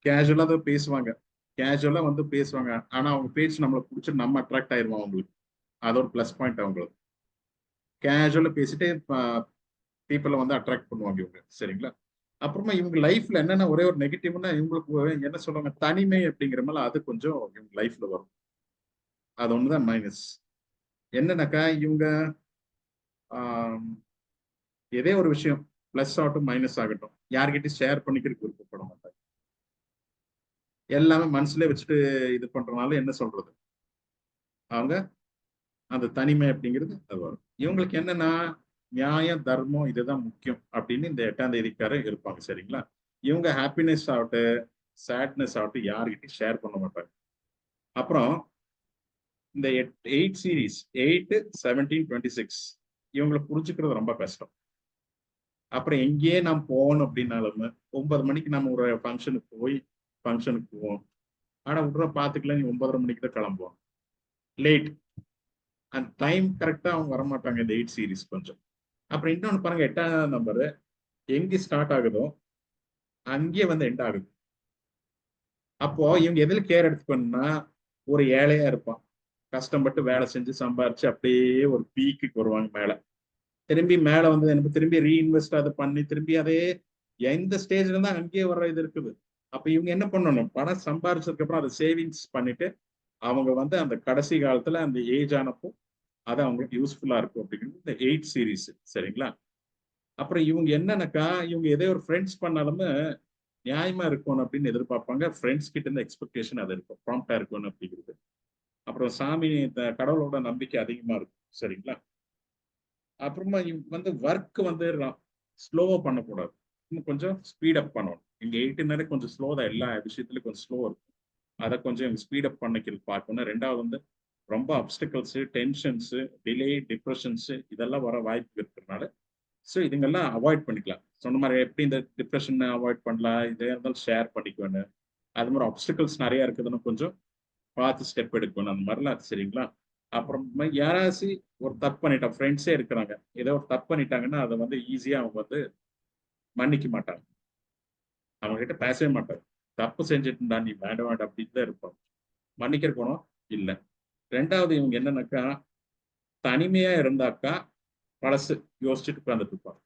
கேஷுவலா தான் பேசுவாங்க, கேஷுவலா வந்து பேசுவாங்க. ஆனா அவங்க பேச்சு நம்மளை பிடிச்சி நம்ம அட்ராக்ட் ஆயிருவோம் அவங்களுக்கு. அது ஒரு பிளஸ் பாயிண்ட். அவங்களுக்கு கேஷுவலா பேசிட்டு பீப்புளை வந்து அட்ராக்ட் பண்ணுவாங்க இவங்க. சரிங்களா? அப்புறமா இவங்க லைஃப்ல என்னென்ன ஒரே ஒரு நெகட்டிவ்னா, இவங்களுக்கு என்ன சொல்லுவாங்க, தனிமை அப்படிங்கிற மாதிரி அது கொஞ்சம் இவங்க லைஃப்ல வரும். அது ஒண்ணுதான் மைனஸ். என்னன்னாக்கா, இவங்க எதே ஒரு விஷயம் பிளஸ் ஆகட்டும் மைனஸ் ஆகட்டும் யார்கிட்டயும் ஷேர் பண்ணிக்கிறதுக்கு விருப்பப்பட மாட்டாங்க. எல்லாமே மனசுல வச்சுட்டு இது பண்றதுனால என்ன சொல்றது, அவங்க அந்த தனிமை அப்படிங்கிறது அது வரும். இவங்களுக்கு என்னன்னா, நியாயம் தர்மம் இதுதான் முக்கியம் அப்படின்னு இந்த 8ஆம் தேதிக்காரர் இருப்பாங்க. சரிங்களா? இவங்க ஹாப்பினஸ் ஆகட்டும் சேட்னஸ் ஆகட்டும் யார்கிட்டயும் ஷேர் பண்ண மாட்டாங்க. அப்புறம் இந்த 8 சீரீஸ் 8, 17, 26 இவங்களை புரிஞ்சுக்கிறது ரொம்ப கஷ்டம். அப்புறம் எங்கேயே நாம் போகணும் அப்படின்னாலுமே 9 மணிக்கு நம்ம ஒரு ஃபங்க்ஷனுக்கு போவோம். ஆனா விட்ற பாத்துக்கலாம், நீ 9:30 மணிக்கு தான் கிளம்புவோம். லேட். அந்த டைம் கரெக்டா அவங்க வரமாட்டாங்க இந்த 8 சீரீஸ் கொஞ்சம். அப்புறம் இன்னொன்னு பாருங்க, 8ஆம் நம்பரு எங்க ஸ்டார்ட் ஆகுதோ அங்கேயே வந்து எண்ட் ஆகுது. அப்போ இவங்க எதுல கேர் எடுத்துக்கணும்னா, ஒரு ஏழையா இருப்பான், கஷ்டப்பட்டு வேலை செஞ்சு சம்பாரிச்சு அப்படியே ஒரு பீக்குக்கு வருவாங்க மேல. திரும்பி மேல வந்து எனக்கு திரும்பி ரீஇன்வெஸ்ட் அதை பண்ணி திரும்பி அதே எந்த ஸ்டேஜ்ல இருந்தா அங்கேயே வர்ற இது இருக்குது. அப்ப இவங்க என்ன பண்ணணும், பணம் சம்பாரிச்சதுக்கு அப்புறம் அதை சேவிங்ஸ் பண்ணிட்டு அவங்க வந்து அந்த கடைசி காலத்துல அந்த ஏஜ் ஆனப்போ அது அவங்களுக்கு யூஸ்ஃபுல்லா இருக்கும் அப்படிங்கிறது இந்த 8 சீரீஸ். சரிங்களா? அப்புறம் இவங்க என்னன்னாக்கா, இவங்க எதோ ஒரு ஃப்ரெண்ட்ஸ் பண்ணாலுமே நியாயமா இருக்கணும் அப்படின்னு எதிர்பார்ப்பாங்க. ஃப்ரெண்ட்ஸ் கிட்ட இருந்து எக்ஸ்பெக்டேஷன் அது இருக்கும், ப்ராம்ப்டா இருக்கணும் அப்படிங்கிறது. அப்புறம் சாமி கடவுளோட நம்பிக்கை அதிகமா இருக்கும். சரிங்களா? அப்புறமா வந்து ஒர்க் வந்து ஸ்லோவா பண்ணக்கூடாது, இன்னும் கொஞ்சம் ஸ்பீட் அப் பண்ணணும். இங்க 8 கொஞ்சம் ஸ்லோ தான், எல்லா விஷயத்துலயும் கொஞ்சம் ஸ்லோ இருக்கும். அதை கொஞ்சம் ஸ்பீட் அப் பண்ணிக்கிறது பார்க்கணும். ரெண்டாவது வந்து ரொம்ப அப்டிகல்ஸ், டென்ஷன்ஸ், டிலே, டிப்ரெஷன்ஸ் இதெல்லாம் வர வாய்ப்பு இருக்கிறதுனால ஸோ இதுங்கெல்லாம் அவாய்ட் பண்ணிக்கலாம். சொன்ன மாதிரி எப்படி இந்த டிப்ரெஷனை அவாய்ட் பண்ணலாம், இதே இருந்தாலும் ஷேர் பண்ணிக்குவேன்னு. அது மாதிரி அப்டிகல்ஸ் நிறைய இருக்குதுன்னு கொஞ்சம் பார்த்து ஸ்டெப் எடுக்கணும் அந்த மாதிரிலாம். சரிங்களா? அப்புறமா யாராச்சு ஒரு தப்பு பண்ணிட்டா, ஃப்ரெண்ட்ஸே இருக்கிறாங்க, ஏதோ ஒரு தப்பு பண்ணிட்டாங்கன்னா அதை வந்து ஈஸியாக அவங்க வந்து மன்னிக்க மாட்டாங்க, அவங்க கிட்ட பேசவே மாட்டாங்க. தப்பு செஞ்சுட்டுண்டா நீ வேண்டாம் வேண்டாம் அப்படின்னு தான் இருப்பாங்க. மன்னிக்கிற குணம் இல்லை. ரெண்டாவது இவங்க என்னன்னாக்கா தனிமையா இருந்தாக்கா பழசு யோசிச்சுட்டு உட்கார்ந்துட்டு இருப்பாங்க.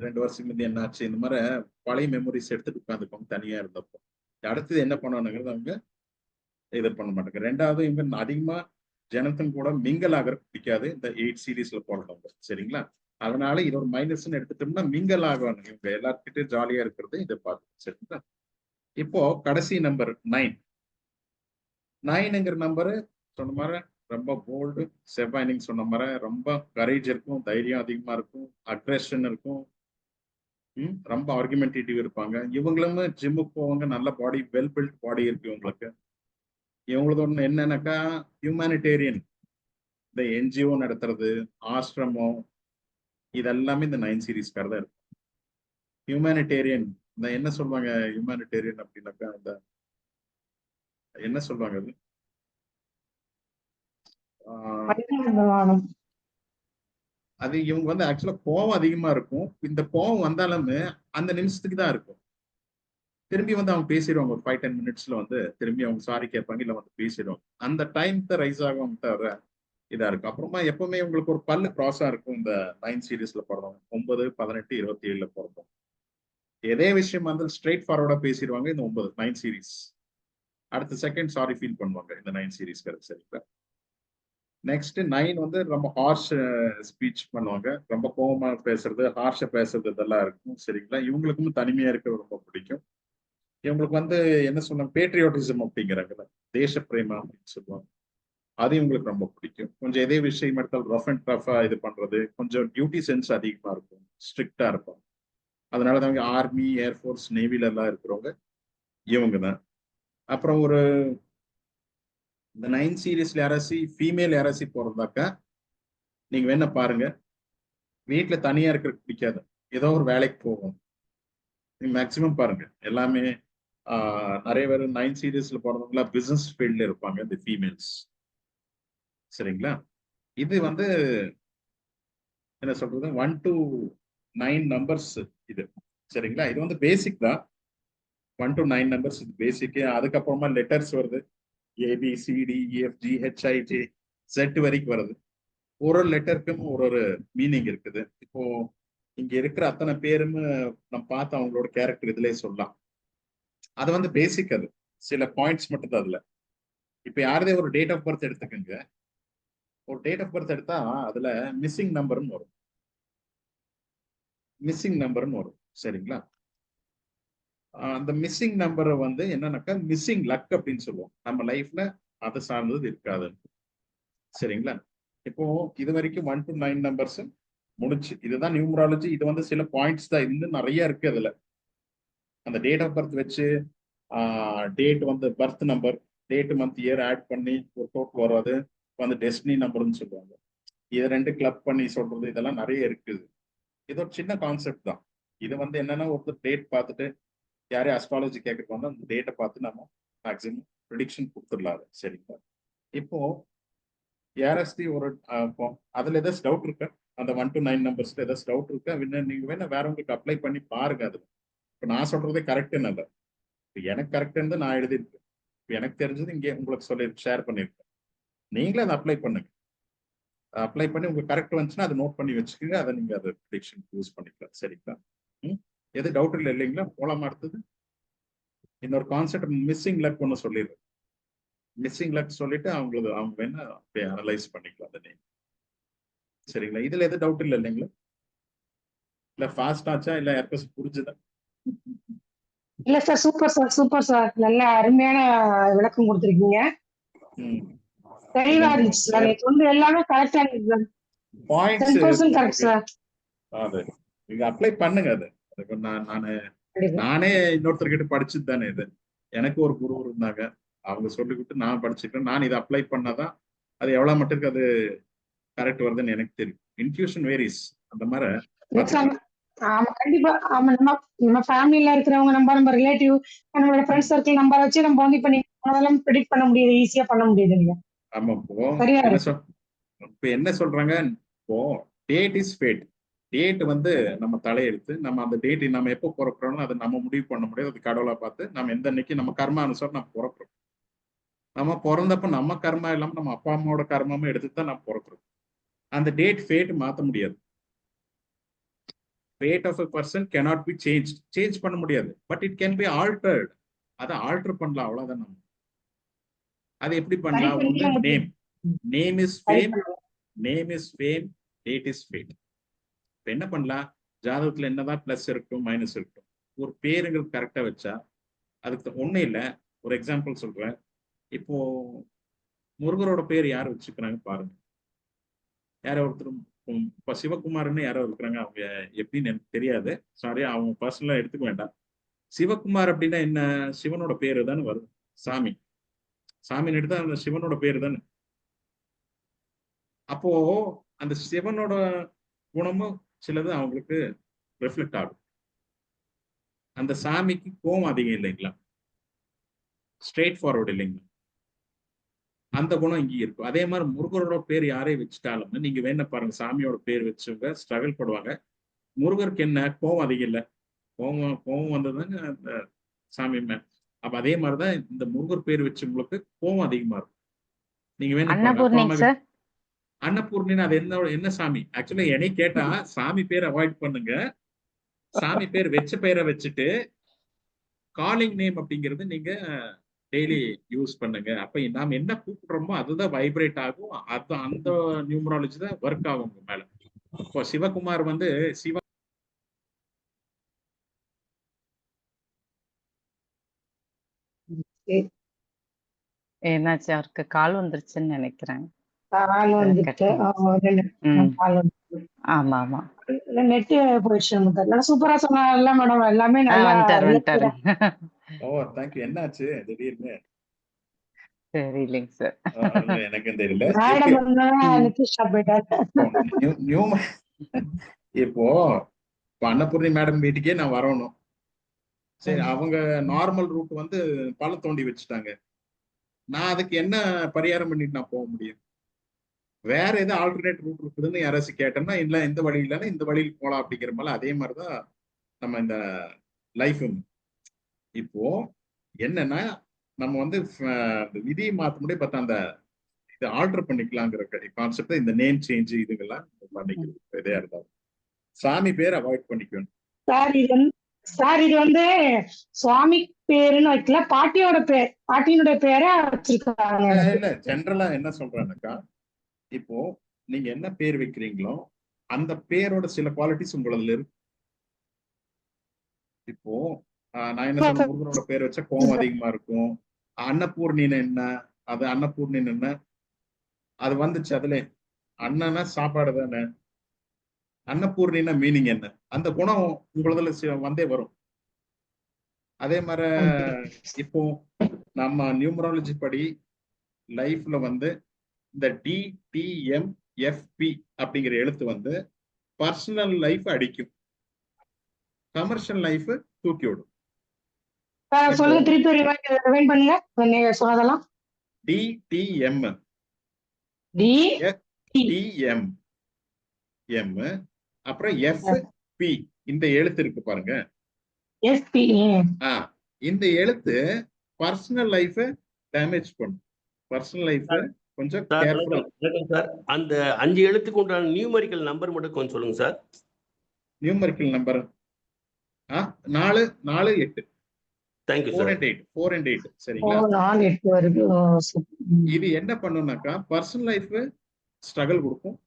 2 வருஷத்துக்கு முந்தைய என்னாச்சு, இந்த மாதிரி பழைய மெமரிஸ் எடுத்துட்டு உட்காந்துப்பாங்க தனியா இருந்தப்போ. அடுத்தது என்ன பண்ணணுங்கிறது அவங்க இது பண்ண மாட்டாங்க. ரெண்டாவது இவங்க அதிகமா ஜனத்தின் கூட மிங்கல் ஆகிறது பிடிக்காது இந்த 8 சீரீஸ்ல போடுறவங்க. சரிங்களா? அதனால இது ஒரு மைனஸ்ன்னு எடுத்துட்டோம்னா மிங்கல் ஆகுவாங்க. இவங்க எல்லாருக்கிட்டையும் ஜாலியா இருக்கிறது இதை பார்த்து. சரிங்களா? இப்போ கடைசி நம்பர் 9. 9ங்கிற நம்பரு சொன்ன மாதிரி ரொம்ப போல்டு, செவ்வாய் நீங்க சொன்ன மாதிரி ரொம்ப கரேஜ் இருக்கும், தைரியம் அதிகமா இருக்கும், அக்ரெஷன் இருக்கும், ரொம்ப ஆர்குமெண்டேட்டிவ் இருப்பாங்க. இவங்களும் ஜிம்முக்கு போவாங்க, நல்ல பாடி, வெல் பில்ட் பாடி இருக்கு இவங்களுக்கு. இவங்களது ஒண்ணு என்னன்னாக்கா ஹியூமானிட்டேரியன், இந்த என்ஜிஓ நடத்துறது, ஆசிரமம், இதெல்லாமே இந்த 9 சீரீஸ்கார தான் இருக்கும். ஹியூமானிட்டேரியன், இந்த என்ன சொல்லுவாங்க ஹியூமானிட்டேரியன் அப்படின்னாக்கா, இந்த என்ன சொல்லுவாங்க அது, அது இவங்க வந்து ஆக்சுவலா கோவம் அதிகமா இருக்கும். இந்த கோவம் வந்தாலுமே அந்த நிமிஷத்துக்கு தான் இருக்கும். திரும்பி வந்து அவங்க பேசிடுவாங்க ஒரு 5-10 மினிட்ஸ்ல வந்து திரும்பி அவங்க சாரி கேட்பாங்க, இல்ல வந்து பேசிடுவாங்க. அந்த டைம் தான் ரைஸ் ஆகும் தவிர இதா இருக்கும். அப்புறமா எப்பவுமே உங்களுக்கு ஒரு பல்லு கிராஸா இருக்கும் இந்த 9 சீரீஸ்ல போறவங்க. 9, 18, 27ல போறோம். எதே விஷயம் வந்து ஸ்ட்ரெயிட் ஃபார்வர்டா பேசிடுவாங்க இந்த 9 சீரீஸ். அடுத்த செகண்ட் சாரி ஃபீல் பண்ணுவாங்க இந்த 9 சீரீஸ்க்கு. சரிங்களா? நெக்ஸ்ட் 9 வந்து ரொம்ப ஹார்ஷ் ஸ்பீச் பண்ணுவாங்க, ரொம்ப கோபமா பேசுறது, ஹார்ஷா பேசுறது இதெல்லாம் இருக்கும். சரிங்களா? இவங்களுக்கும் தனிமையா இருக்க ரொம்ப பிடிக்கும். இவங்களுக்கு வந்து என்ன சொல்லுவாங்க, பேட்ரியாட்டிசம் அப்படிங்கிறாங்கல்ல, தேச பிரேமா அப்படின்னு சொல்லுவாங்க, அது இவங்களுக்கு ரொம்ப பிடிக்கும். கொஞ்சம் எதே விஷயம் எடுத்தாலும் ரஃப் அண்ட் டஃபா இது பண்றது, கொஞ்சம் டியூட்டி சென்ஸ் அதிகமா இருக்கும், ஸ்ட்ரிக்டா இருக்கும். அதனால அவங்க ஆர்மி, ஏர்ஃபோர்ஸ், நேவில எல்லாம் இருக்கிறவங்க இவங்க தான். அப்புறம் ஒரு இந்த 9 சீரீஸ்ல யாராச்சு ஃபீமேல் யாராச்சு பிறந்தாக்கா நீங்க வேணா பாருங்க, வீட்டுல தனியா இருக்கிறது பிடிக்காது, ஏதோ ஒரு வேலைக்கு போகும். நீங்க மேக்சிமம் பாருங்க எல்லாமே நிறைய பேர் 9 சீரீஸ்ல போறவங்களா பிசினஸ் ஃபீல்ட்ல இருப்பாங்க இந்த ஃபீமேல்ஸ். சரிங்களா? இது வந்து என்ன சொல்றது 1 to 9 நம்பர்ஸ் இது. சரிங்களா? இது வந்து பேசிக் தான். 1 to 9 நம்பர்ஸ் இது பேசிக். அதுக்கப்புறமா லெட்டர்ஸ் வருது, ABCDEFGHIJ Z வரைக்கும் வருது. ஒரு லெட்டருக்கும் ஒரு மீனிங் இருக்குது. இப்போ இங்க இருக்கிற அத்தனை பேரும் நம்ம பார்த்து அவங்களோட கேரக்டர் இதுலயே சொல்லலாம். அது வந்து பேசிக், அது சில பாயிண்ட்ஸ் மட்டும் தான் அதுல. இப்ப யாரதே ஒரு டேட் ஆஃப் பர்த் எடுத்துக்கோங்க, ஒரு டேட் ஆஃப் பர்த் எடுத்தா அதுல மிஸ்ஸிங் நம்பர்னு வரும், மிஸ்ஸிங் நம்பர்னு வரும். சரிங்களா? அந்த மிஸ்ஸிங் நம்பரை வந்து என்னன்னாக்கா மிஸ்ஸிங் லக் அப்படின்னு சொல்லுவோம். நம்ம லைஃப்ல அதை சார்ந்தது இருக்காது. சரிங்களா? இப்போ இது வரைக்கும் 1 to 9 நம்பர்ஸ் முடிச்சு. இதுதான் நியூமராலஜி. இது வந்து சில பாயிண்ட்ஸ் தான், இன்னும் நிறைய இருக்கு அதுல. அந்த டேட் ஆஃப் பர்த் வச்சு டேட் வந்து birth number, date month year add பண்ணி ஒரு டோட்டல் வராது வந்து டெஸ்டினி நம்பர்னு சொல்லுவாங்க. இதை ரெண்டு கிளப் பண்ணி சொல்றது, இதெல்லாம் நிறைய இருக்குது. இது ஒரு சின்ன கான்செப்ட் தான். இது வந்து என்னன்னா ஒருத்தர் டேட் பார்த்துட்டு யாரையும் அஸ்ட்ராலஜி கேட்கறது வந்து அந்த டேட்டை பார்த்து நம்ம மேக்ஸிமம் ப்ரிடிக்ஷன் கொடுத்துடலாம். சரிங்களா? இப்போ யாராஸ்தி ஒரு அதுல ஏதாச்சும் டவுட் இருக்கா, அந்த 1 to 9 நம்பர்ஸ்ல ஏதாச்சும் டவுட் இருக்கா? நீங்க வேணா வேற உங்களுக்கு அப்ளை பண்ணி பாருங்க. அது இப்போ நான் சொல்றதே கரெக்டுன்னு இல்லை, எனக்கு கரெக்டுன்னு நான் எழுதியிருக்கேன். இப்போ எனக்கு தெரிஞ்சது இங்கே உங்களுக்கு சொல்லி ஷேர் பண்ணியிருக்கேன். நீங்களே அதை அப்ளை பண்ணுங்க. அப்ளை பண்ணி உங்களுக்கு கரெக்ட் வந்துச்சுன்னா அதை நோட் பண்ணி வச்சுக்கோங்க. அதை நீங்க அதை ப்ரிடிக்ஷன் யூஸ் பண்ணிக்கலாம். சரிங்களா? எது டவுட் இல்லை இல்லைங்களா? போலாமா? அடுத்தது இன்னொரு கான்செப்ட் மிஸ்ஸிங் லக் ஒன்று சொல்லிடுறேன். மிஸ்ஸிங் லக் சொல்லிட்டு அவங்க வேணா அனலைஸ் பண்ணிக்கலாம் அதை நீங்க. சரிங்களா? இதுல எது டவுட் இல்லை இல்லைங்களா? இல்ல ஃபாஸ்ட் ஆச்சா, இல்ல யாருக்கும் புரிஞ்சுதா? இல்ல sir, super sir, super sir, நல்ல அருமையான விளக்கம் கொடுத்துருக்கீங்க. தெளிவா இருந்துச்சு சார். நீங்க சொன்ன எல்லாமே கரெக்டா இருந்துச்சு சார். Points 10% correct sir. அது நீங்க அப்ளை பண்ணுங்க. அது நானே இன்னொருத்தர்கிட்ட படிச்சது தானே இது. எனக்கு ஒரு குரு இருந்தாங்க, அவங்க சொல்லிவிட்டு நான் படிச்சுக்கிறேன், நான் இதை அப்ளை பண்ணாதான் அது எவ்வளவு மட்டுக்கு அது கரெக்ட் வருதுன்னு எனக்கு தெரியும். இன்ட்யூஷன் வேரிஸ் அந்த மாதிரி ஆமா கண்டிப்பா. ஆமா நம்ம ஃபேமிலில இருக்கிறவங்க நம்ம ரிலேட்டிவ் நம்மளோட ஃப்ரெண்ட்ஸ் சர்க்கிள் நம்பர் வச்சு நம்ம வந்து இப்ப நீங்க அதெல்லாம் ப்ரெடிக்ட் பண்ண முடியுது, ஈஸியா பண்ண முடியுது இல்லையா? ஆமா. இப்போ சரியா என்ன இருக்கு. இப்ப என்ன சொல்றாங்க, இப்போ டேட் இஸ் ஃபேட். டேட் வந்து நம்ம தலையெழுத்து. நம்ம அந்த டேட் நம்ம எப்போ பிறக்கிறோம்னு அதை நம்ம முடிவு பண்ண முடியாது. அது கடவுளா பார்த்து நம்ம எந்த அன்னைக்கு நம்ம கர்மா அனுசாரம் நம்ம பிறக்கிறோம். நம்ம பிறந்தப்ப நம்ம கர்மா இல்லாம நம்ம அப்பா அம்மாவோட கர்மாவும் எடுத்து தான் நம்ம பிறக்கிறோம். அந்த டேட் ஃபேட் மாத்த முடியாது. fate of a person cannot be changed. Change பண்ண முடியாது. But it can be altered. அதை ஆல்டர் பண்ணலாம், அவ்வளவுதான். நம்ம அது எப்படி பண்ணலாம்? ஒண்ணு name. Name is fame. Name is fame. Date is fate. இப்ப என்ன பண்ணலாம்? ஜாதகத்துல என்னதான் பிளஸ் இருக்கும் மைனஸ் இருக்கும், ஒரு பேருங்கிறது கரெக்டா வச்சா அதுக்கு ஒண்ணும் இல்லை. ஒரு எக்ஸாம்பிள் சொல்றேன். இப்போ முருகரோட பேர் யார் வச்சுக்கிறாங்க பாருங்க. யாரோ ஒருத்தர் இப்ப சிவகுமார்னு யாரோ இருக்கிறாங்க, அவங்க எப்படின்னு எனக்கு தெரியாது, சாரி, அவங்க பர்சனலா எடுத்துக்க வேண்டாம். சிவகுமார் அப்படின்னா என்ன? சிவனோட பேரு தானே வருது. சாமி சாமின்னு எடுத்தா அந்த சிவனோட பேரு தானே. அப்போ அந்த சிவனோட குணமும் சிலது அவங்களுக்கு ரிஃப்ளெக்ட் ஆகும். அந்த சாமிக்கு கோவம் அதிகம் இல்லைங்களா, ஸ்ட்ரெயிட் ஃபார்வர்டு இல்லைங்களா, அந்த குணம் இங்கே இருக்கும். அதே மாதிரி முருகரோட பேர் யாரே வச்சுட்டாலும் நீங்க வேணா பாருங்க, சாமியோட பேர் வச்சவங்க ஸ்ட்ரகிள் பண்ணுவாங்க. முருகருக்கு என்ன கோவம் அதிகம் இல்லை, கோவம் வந்ததுங்க அந்த சாமி மேல. அப்ப அதே மாதிரிதான் இந்த முருகர் பேர் வச்சவங்களுக்கு கோவம் அதிகமா இருக்கும். நீங்க வேணா பாருங்க. அன்னபூர்ணின்னு அது என்ன சாமி? ஆக்சுவலா என்னை கேட்டா சாமி பேர் அவாய்ட் பண்ணுங்க. சாமி பேர் வச்ச பேரை வச்சுட்டு காலிங் நேம் அப்படிங்கிறது நீங்க டெய்லி யூஸ் பண்ணுங்க. அப்ப நாம என்ன கூப்பிடுறோமோ அதுதான் வைப்ரேட் ஆகும். அது அந்த நியூமராலஜி தான் ஒர்க் ஆகும் உங்க மேல. இப்போ சிவகுமார் வந்து சிவா என்னாச்சு, அவருக்கு கால் வந்துருச்சுன்னு நினைக்கிறேன். ஆமா ஆமா, நெட் போயிடுச்சு. சூப்பரா சொன்னால மேடம், எல்லாமே நல்லா. ஓ தேங்க் யூ. என்னாச்சு திடீர்னு? தெரியலைங்க சார், எனக்கும் தெரியல. இப்போ அன்னபூர்ணி மேடம் வீட்டுக்கே நான் வரணும். சரி, அவங்க நார்மல் ரூட் வந்து பள்ளம் தோண்டி வச்சுட்டாங்க. நான் அதுக்கு என்ன பரிகாரம் பண்ணிட்டு நான் போக முடியும்? வேற ஏதோ ஆல்டர்னேட் ரூட் இருக்குதுன்னு யாராச்சும் கேட்டோம்னா, இல்ல இந்த வழி இல்லைன்னா இந்த வழியில் போகலாம் அப்படிங்கிற மாதிரி. அதே மாதிரிதான் நம்ம இந்த லைஃப். இப்போ என்னன்னா நம்ம வந்து விதியை மாற்ற முடியும். பார்த்தா அந்த இதை ஆல்டர் பண்ணிக்கலாங்கிற கான்செப்ட், இந்த நேம் சேஞ்ச் இதுங்கெல்லாம் பண்ணிக்கிறது. எதையா இருந்தாலும் சாமி பேர் அவாய்ட் பண்ணிக்கணும். சார் இது வந்து சுவாமி பேருன்னு வைக்கல, பாட்டியோட பேர், பாட்டியினுடைய பேரை வச்சிருக்காங்க. இல்ல ஜென்ரலா என்ன சொல்றாங்கக்கா, இப்போ நீங்க என்ன பேர் வைக்கிறீங்களோ அந்த பேரோட சில குவாலிட்டிஸ் உங்களதுல இருக்கு. இப்போ நான் என்ன சொல்றேன், முருகனோட பேர் வச்சா கோவம் அதிகமா இருக்கும். அன்னபூர்ணின்னு என்ன? அது அன்னபூர்ணின்னு என்ன? அது வந்துச்சு அதுல. அண்ணனா சாப்பாடு தானே. அன்னபூர்ணின்னா மீனிங் என்ன? அந்த குணம் உங்களதுல வந்தே வரும். அதே மாதிரி இப்போ நம்ம நியூமராலஜி படி லைஃப்ல வந்து இந்த DTMFP அப்படிங்கிற எழுத்து வந்து பர்சனல் லைஃப் அடிக்கும், கமர்ஷியல் லைஃப் தூக்கி விடும். சொல்லுங்க, திருப்பி ரிவைண்ட் பண்ணுங்க நீங்க சொன்னதெல்லாம். DTM அப்புறம் FP இந்த எழுத்து இருக்கு பாருங்க. இந்த எழுத்து பர்சனல் லைஃப் டேமேஜ் பண்ணும். பர்சனல் லைஃப் கொஞ்சம் கேர்ஃபுல்லா. சார் அந்த 5 எழுத்துக்கு உண்டான நியூமரிக்கல் நம்பர் மட்டும் கொஞ்சம் சொல்லுங்க sir. Numerical number 4 4 8. Thank you, 4 and 8. 4 and 8. சரிங்களா? இது என்ன பண்ணுனாக்கா பர்சனல் லைஃப் ஸ்ட்ரகிள் கொடுக்கும்.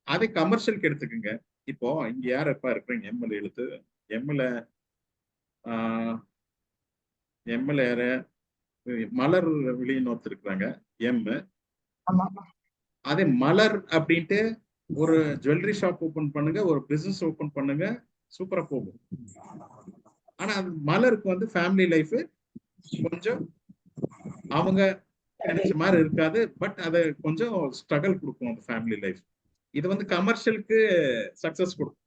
அதை கமர்ஷியலுக்கு எடுத்துக்கோங்க. இப்போ இங்க யார் எப்ப இருக்கிறீங்க? எம்எல் எழுத்து. எம்எல் யாரு? மலர் வெளியின்னு ஒருத்தர் இருக்கிறாங்க, எம். அதே மலர் அப்படின்ட்டு ஒரு ஜுவல்லரி ஷாப் ஓபன் பண்ணுங்க, ஒரு பிசினஸ் ஓபன் பண்ணுங்க, சூப்பரா போகும். ஆனா அது மலருக்கு வந்து ஃபேமிலி லைஃப் கொஞ்சம் அவங்க நினைச்ச மாதிரி இருக்காது, பட் அது கொஞ்சம் ஸ்ட்ரகிள் கொடுக்கும் அந்த ஃபேமிலி லைஃப். இது வந்து கமர்ஷியலுக்கு சக்சஸ் கொடுக்கும்.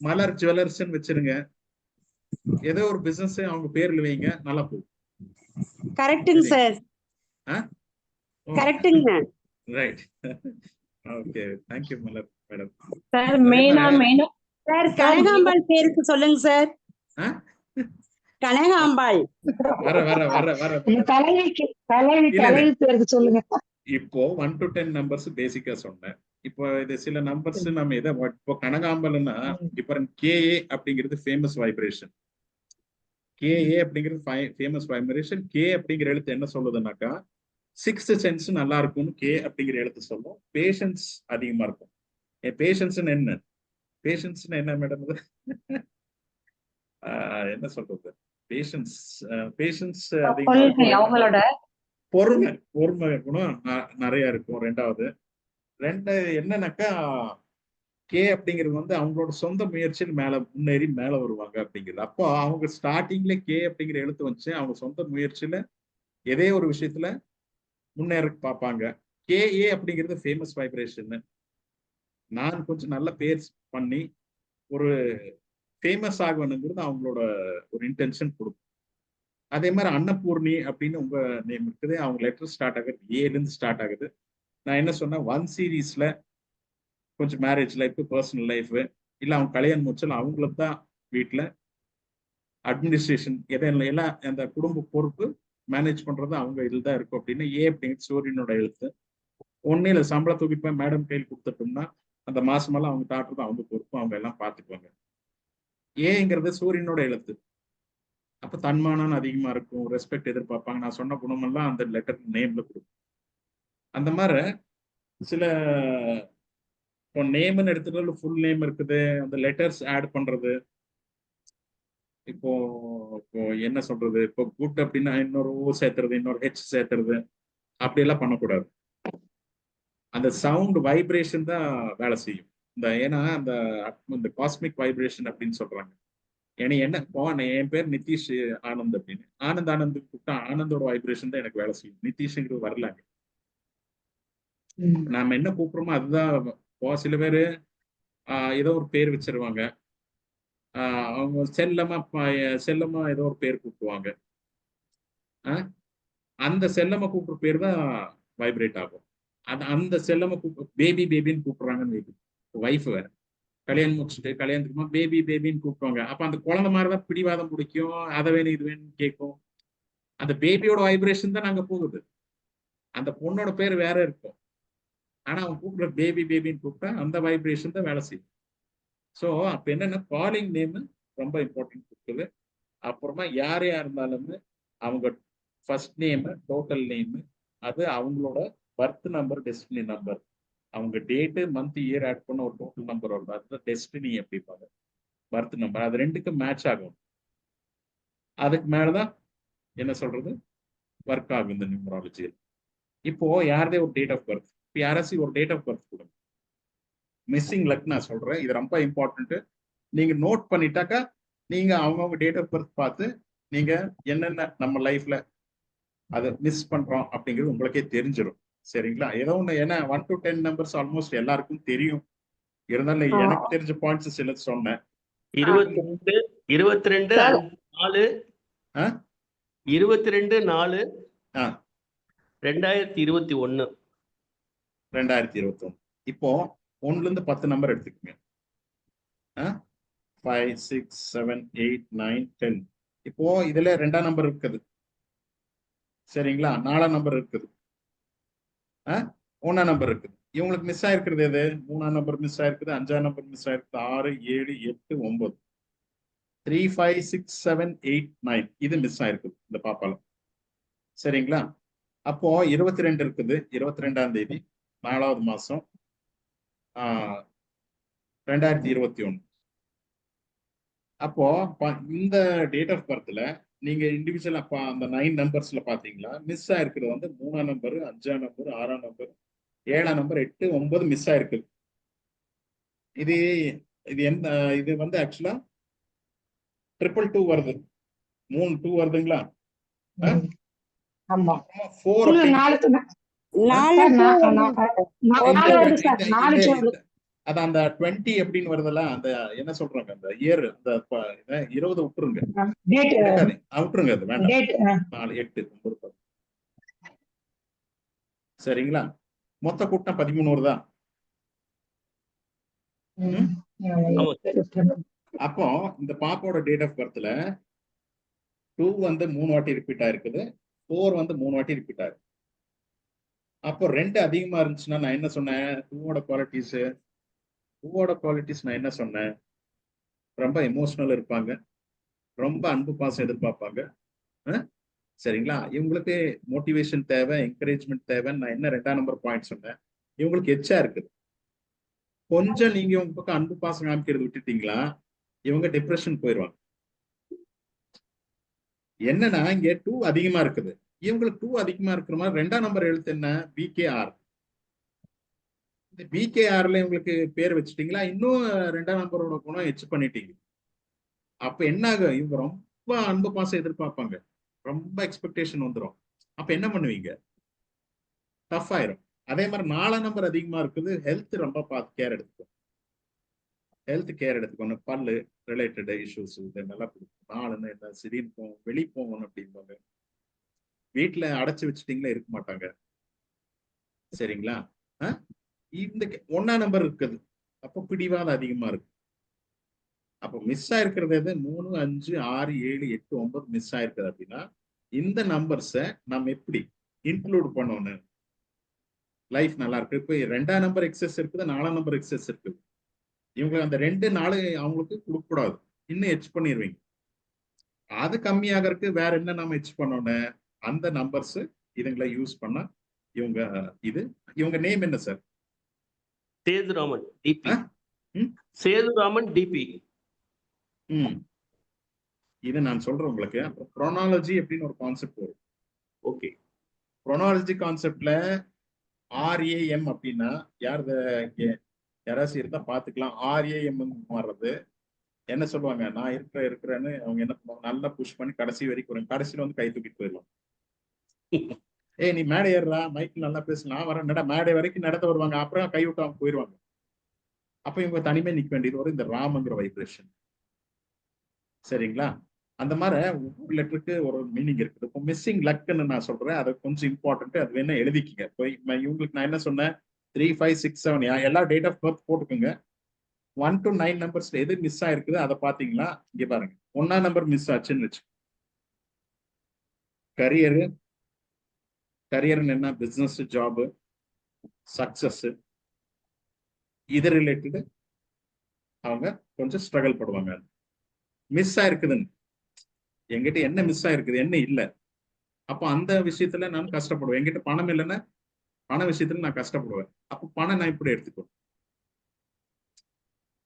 மலர் ஜுவல்லர்ஸ்ன்னு வச்சிருங்க, ஏதோ ஒரு பிசினஸ் அவங்க பேர்ல வைங்க, நல்லா போகும். கரெக்ட்டுங்க சார். கரெக்ட்டுங்க ரைட். ஓகே, தேங்க்யூ மலர் மேடம். சார். மெயினா சார் கனகாம்பாள் பேருக்கு சொல்லுங்க சார். கனகாம்பாள் வர வர வர வர தலைவி பேருக்கு சொல்லுங்க. இப்போ 1 to 10 நம்பர்ஸ் பேசிக்கா சொன்னேன். இப்போ இது சில நம்பர்ஸ் நம்ம எதை இப்போ கனகாம்பல்னா இப்போ KA அப்படிங்கிறது ஃபேமஸ் வைப்ரேஷன். KA அப்படிங்கிறது ஃபேமஸ் வைப்ரேஷன். K அப்படிங்கிற எழுத்து என்ன சொல்லுதுன்னாக்கா சிக்ஸ்த் சென்ஸ் நல்லா இருக்கும்னு K அப்படிங்கிற எழுத்து சொல்லும். பேஷன்ஸ் அதிகமா இருக்கும். பேஷன்ஸ் என்ன? பேஷன்ஸ் என்ன மேடம்? என்ன சொல்றது? பேஷன்ஸ் அவங்களோட பொறுமை குணம் நிறைய இருக்கும். ரெண்டாவது என்னன்னாக்கா K அப்படிங்கிறது வந்து அவங்களோட சொந்த முயற்சியில் முன்னேறி மேல வருவாங்க அப்படிங்கிறது. அப்போ அவங்க ஸ்டார்டிங்ல K அப்படிங்கிற எழுத்து வச்சு அவங்க சொந்த முயற்சியில எதே ஒரு விஷயத்துல முன்னேற பார்ப்பாங்க. KA அப்படிங்கிறது ஃபேமஸ் வைப்ரேஷன். நான் கொஞ்சம் நல்ல பேர் பண்ணி ஒரு ஃபேமஸ் ஆகணுங்கிறது அவங்களோட ஒரு இன்டென்ஷன் கொடுக்கும். அதே மாதிரி அன்னபூர்ணி அப்படின்னு உங்க நேம் இருக்குது, அவங்க லெட்டர் ஸ்டார்ட் ஆகுது ஏலேருந்து ஸ்டார்ட் ஆகுது. நான் என்ன சொன்னேன், 1 சீரீஸ்ல கொஞ்சம் மேரேஜ் லைஃப், பர்சனல் லைஃப், இல்லை அவங்க கல்யாணம் முடிச்சாலும் அவங்களுக்கு தான் வீட்டில் அட்மினிஸ்ட்ரேஷன் எல்லாம் அந்த குடும்ப பொறுப்பு மேனேஜ் பண்றது அவங்க இதில் தான் இருக்கும் அப்படின்னு ஏ அப்படிங்கிறது சூரியனோட எழுத்து. ஒன்னும் இல்லை, சம்பள தொகை போய் மேடம் கையில் கொடுத்துட்டோம்னா அந்த மாசமெல்லாம் அவங்க தாட்டுறது அவங்க பொறுப்பு, அவங்க எல்லாம் பார்த்துக்குவாங்க. ஏங்கிறது சூரியனோட எழுத்து. அப்ப தன்மானம் அதிகமா இருக்கும், ரெஸ்பெக்ட் எதிர்பார்ப்பாங்க. நான் சொன்ன குணமெல்லாம் அந்த லெட்டர் நேம்ல கொடுக்கும். அந்த மாதிரி சில நேம்னு எடுத்துட்டு ஃபுல் நேம் இருக்குது, அந்த லெட்டர்ஸ் ஆட் பண்றது. இப்போ என்ன சொல்றது, இப்போ குட் அப்படின்னா இன்னொரு ஓ சேர்த்துறது, இன்னொரு ஹெச் சேர்த்துறது, அப்படியெல்லாம் பண்ணக்கூடாது. அந்த சவுண்ட் வைப்ரேஷன் தான் வேலை செய்யும். ஏன்னா அந்த காஸ்மிக் வைப்ரேஷன் அப்படின்னு சொல்றாங்க. ஏன்னா என் பேர் நிதிஷ் ஆனந்த் அப்படின்னு, ஆனந்த் கூப்பிட்டா ஆனந்தோட வைப்ரேஷன் தான் எனக்கு வேலை செய்யும். நிதிஷ்ங்கிறது வரலாங்க. நாம என்ன கூப்பிடுறோமோ அதுதான். சில பேரு ஏதோ ஒரு பேர் வச்சிருவாங்க, அவங்க செல்லமா ஏதோ ஒரு பேர் கூப்பிடுவாங்க. அந்த செல்லமா கூப்பிடுற பேர் தான் வைப்ரேட் ஆகும். அந்த செல்லமா பேபின்னு கூப்பிடுறாங்கன்னு வைஃப் வேற கல்யாணம் முடிச்சுட்டு கல்யாணத்துக்குமா பேபின்னு கூப்பிடுவாங்க. அப்ப அந்த குழந்தை மாதிரிதான் பிடிவாதம் பிடிக்கும், அதை வேணும் இது வேணும்னு கேட்கும். அந்த பேபியோட வைப்ரேஷன் தான் நாங்க போகுது. அந்த பொண்ணோட பேர் வேற இருக்கும், ஆனா அவன் கூப்பிடுற பேபின்னு கூப்பிட்டா அந்த வைப்ரேஷன் தான் வேலை செய்யும். ஸோ அப்ப என்னன்னா காலிங் நேம் ரொம்ப இம்பார்ட்டன்ட் இருக்குது. அப்புறமா யார் இருந்தாலும் அவங்க ஃபர்ஸ்ட் நேம், டோட்டல் நேம், அது அவங்களோட பர்த் நம்பர், டெஸ்டினி நம்பர், அவங்க டேட்டு, மந்த், இயர் ஆட் பண்ண ஒரு டோட்டல் நம்பர் வருது, அதுதான் டெஸ்டினி அப்படிப்பாங்க, பர்த் நம்பர். அது ரெண்டுக்கும் மேட்ச் ஆகும். அதுக்கு மேலதான் என்ன சொல்றது ஒர்க் ஆகும் இந்த நியூமராலஜியில். இப்போ யாரதே ஒரு டேட் ஆஃப் பர்த், இப்போ யாராச்சும் ஒரு டேட் ஆஃப் பர்த் கொடுங்க, மிஸ்ஸிங் லக் நான் சொல்றேன், இது ரொம்ப இம்பார்ட்டன்ட். நீங்க நோட் பண்ணிட்டாக்கா நீங்க அவங்கவுங்க டேட் ஆஃப் பர்த் பார்த்து நீங்க என்னென்ன நம்ம லைஃப்ல அதை மிஸ் பண்றோம் அப்படிங்கிறது உங்களுக்கே தெரிஞ்சிடும். சரிங்களா? ஏதோ ஒண்ணு, ஏன்னா 1 to 10 நம்பர்ஸ் ஆல்மோஸ்ட் எல்லாருக்கும் தெரியும். இருந்தாலும் எனக்கு தெரிஞ்ச பாயிண்ட்ஸ் சில சொன்னேன். 22 4 2021 இப்போ 1ல இருந்து 10 நம்பர் எடுத்துக்கோங்க. 5 6 7 8 9 10. இப்போ இதுல 2ஆம் நம்பர் இருக்குது, சரிங்களா? 4ஆம் நம்பர் இருக்குது, 1ஆம் நம்பர் இருக்குது. இவங்களுக்கு மிஸ் ஆயிருக்கிறது எது? 3ஆம் நம்பர் மிஸ் ஆயிருக்குது, 5ஆம் நம்பர் மிஸ் ஆயிருக்குது, 6 7 8 9, 3 5 6 7 8 9 இது மிஸ் ஆயிருக்குது இந்த பாப்பால. சரிங்களா? அப்போ 22 இருக்குது, 22ஆம் தேதி 4வது மாசம் 2021. அப்போ இந்த டேட் ஆஃப் பர்த்ல நீங்க இண்டிவிஜுவல் அப்ப அந்த 9 நம்பர்ஸ்ல பாத்தீங்களா மிஸ் ஆயிருக்கிறது வந்து 3ஆம் நம்பர், 5ஆம் நம்பர், 6ஆம் நம்பர், 7ஆம் நம்பர், 8 9 மிஸ் ஆயிருக்கு. இது இது வந்து ஆக்சுவலா 222 வருது, 3 2 வருதுங்களா? ஆமா. ஃபோர் இல்ல, அப்படின்னு 4 4 சார், two இந்த 4 வருது சார், 4 two வருது. அது அந்த 20 அப்படின்னு வருதுல்ல, அந்த என்ன சொல்றாங்க, அந்த இயர், அந்த 20 விட்டுருங்க, டேட் எடுக்காதீங்க, விட்டுருங்க, அது வேண்டாம். டேட் 4 8 9 10. சரிங்களா? மொத்த கூட்டம் 13 வருதா? அப்போ இந்த பாப்பாவோட டேட் ஆஃப் பர்த்ல 2 வந்து 3 வாட்டி ரிப்பீட் ஆயிருக்குது, 4 வந்து 3 வாட்டி ரிப்பீட் ஆயிருக்கு. அப்போ 2 அதிகமா இருந்துச்சுன்னா நான் என்ன சொன்னேன்? 2ஓட குவாலிட்டிஸ் நான் என்ன சொன்னேன்? ரொம்ப எமோஷனல் இருப்பாங்க, ரொம்ப அன்பு பாசம் எதிர்பார்ப்பாங்க. சரிங்களா? இவங்களுக்கு மோட்டிவேஷன் தேவை, என்கரேஜ்மெண்ட் தேவைன்னு நான் என்ன 2ஆம் நம்பர் பாயிண்ட் சொன்னேன்? இவங்களுக்கு எச்சா இருக்குது. கொஞ்சம் நீங்க உங்க பக்கம் அன்பு பாசம் காமிக்கிறது விட்டுட்டீங்களா, இவங்க டிப்ரெஷன் போயிடுவாங்க. என்னன்னா இங்க 2 அதிகமா இருக்குது, இவங்களுக்கு 2 அதிகமா இருக்கிற மாதிரி 2ஆம் நம்பர் எழுத்து என்ன? BKR. இந்த BKRல இவங்களுக்கு பேர் வச்சுட்டீங்களா, இன்னும் 2ஆம் நம்பரோட குணம் எச்சு பண்ணிட்டீங்க. அப்ப என்ன ஆகும்? இவங்க ரொம்ப அன்பு பாசம் எதிர்பார்ப்பாங்க, ரொம்ப எக்ஸ்பெக்டேஷன் வந்துடும். அப்ப என்ன பண்ணுவீங்க? டஃப் ஆயிரும். அதே மாதிரி 4ஆம் நம்பர் அதிகமா இருக்குது, ஹெல்த் ரொம்ப பார்த்து கேர் எடுத்துக்கணும். பல்லு ரிலேட்டட் இஷ்யூஸ் இதெல்லாம் கொடுக்கும். 4ன்னு என்ன, திடீர்னு போகும், வெளியே போகணும் அப்படிம்பாங்க, வீட்டுல அடைச்சு வச்சுட்டீங்களா இருக்க மாட்டாங்க. சரிங்களா? இந்த 1ஆம் நம்பர் இருக்குது, அப்போ பிடிவாதம் அதிகமா இருக்கு. அப்போ மிஸ் ஆயிருக்கிறது எது? 3 5 6 7 8 9 மிஸ் ஆயிருக்குது அப்படின்னா இந்த நம்பர்ஸை நம்ம எப்படி இன்க்ளூட் பண்ணணும்? லைஃப் நல்லா இருக்கு. இப்போ 2ஆம் நம்பர் எக்ஸஸ் இருக்குது, 4ஆம் நம்பர் எக்ஸஸ் இருக்குது. இவங்களுக்கு அந்த 2 4 அவங்களுக்கு கொடுக்க கூடாது, இன்னும் எச் பண்ணிடுவீங்க. அது கம்மியாகிறதுக்கு வேற என்ன நம்ம எச் பண்ணணும்? அந்த நம்பர்ஸ் இதுங்களை யூஸ் பண்ணா இவங்க நேம் என்ன sir? Sethuraman DP. Sethuraman DP. இது நான் சொல்றேன் உங்களுக்கு. அப்புறம் குரோனாலஜி அப்படின்னு ஒரு கான்செப்ட் வரும். ஓகே, குரோனாலஜி கான்செப்ட்ல RAM அப்படின்னா யாராச்சும் இருந்தா பாத்துக்கலாம். RAM மாறுறது என்ன சொல்லுவாங்க? நான் இருக்கிறேன்னு அவங்க என்ன பண்ணுவாங்க? நல்லா புஷ் பண்ணி கடைசி வரைக்கும் வரும், கடைசியில வந்து கை தூக்கிட்டு போயிடலாம். நீ மேடை ஏறுறா, மைக்கில் நல்லா பேசு, நான் வரேன், மேடை வரைக்கும் நடத்த வருவாங்க, அப்புறம் கை விட்டு அவங்க போயிடுவாங்க. அப்ப இவங்க தனிமை நிக்க வேண்டியது வரும், இந்த ராமங்கிற வைப்ரேஷன். சரிங்களா? அந்த மாதிரி ஒவ்வொரு லெட்டருக்கு ஒரு மீனிங் இருக்குது. இப்போ மிஸ்ஸிங் லக்ன்னு நான் சொல்றேன், அது கொஞ்சம் இம்பார்ட்டன்ட், அது வேணா எழுதிக்கிங்க. இப்போ இவங்களுக்கு நான் என்ன சொன்னேன்? 3 5 6 7 எல்லா டேட் ஆஃப் பர்த் போட்டுக்கோங்க. 1 to 9 நம்பர்ஸ்ல எது மிஸ் ஆயிருக்குது அதை பாத்தீங்களா? இங்க பாருங்க, 1ஆம் நம்பர் மிஸ் ஆச்சுன்னு வச்சு, கரியர்னு என்ன? பிசினஸ், ஜாப், சக்சஸ், இது ரிலேட்டடு அவங்க கொஞ்சம் ஸ்ட்ரகிள் படுவாங்க. மிஸ் ஆயிருக்குதுன்னு என்கிட்ட என்ன மிஸ் ஆயிருக்குது, என்ன இல்லை, அப்போ அந்த விஷயத்துல நான் கஷ்டப்படுவேன். என்கிட்ட பணம் இல்லைன்னா பண விஷயத்துல நான் கஷ்டப்படுவேன். அப்போ பணம் நான் இப்படி எடுத்துக்கணும்.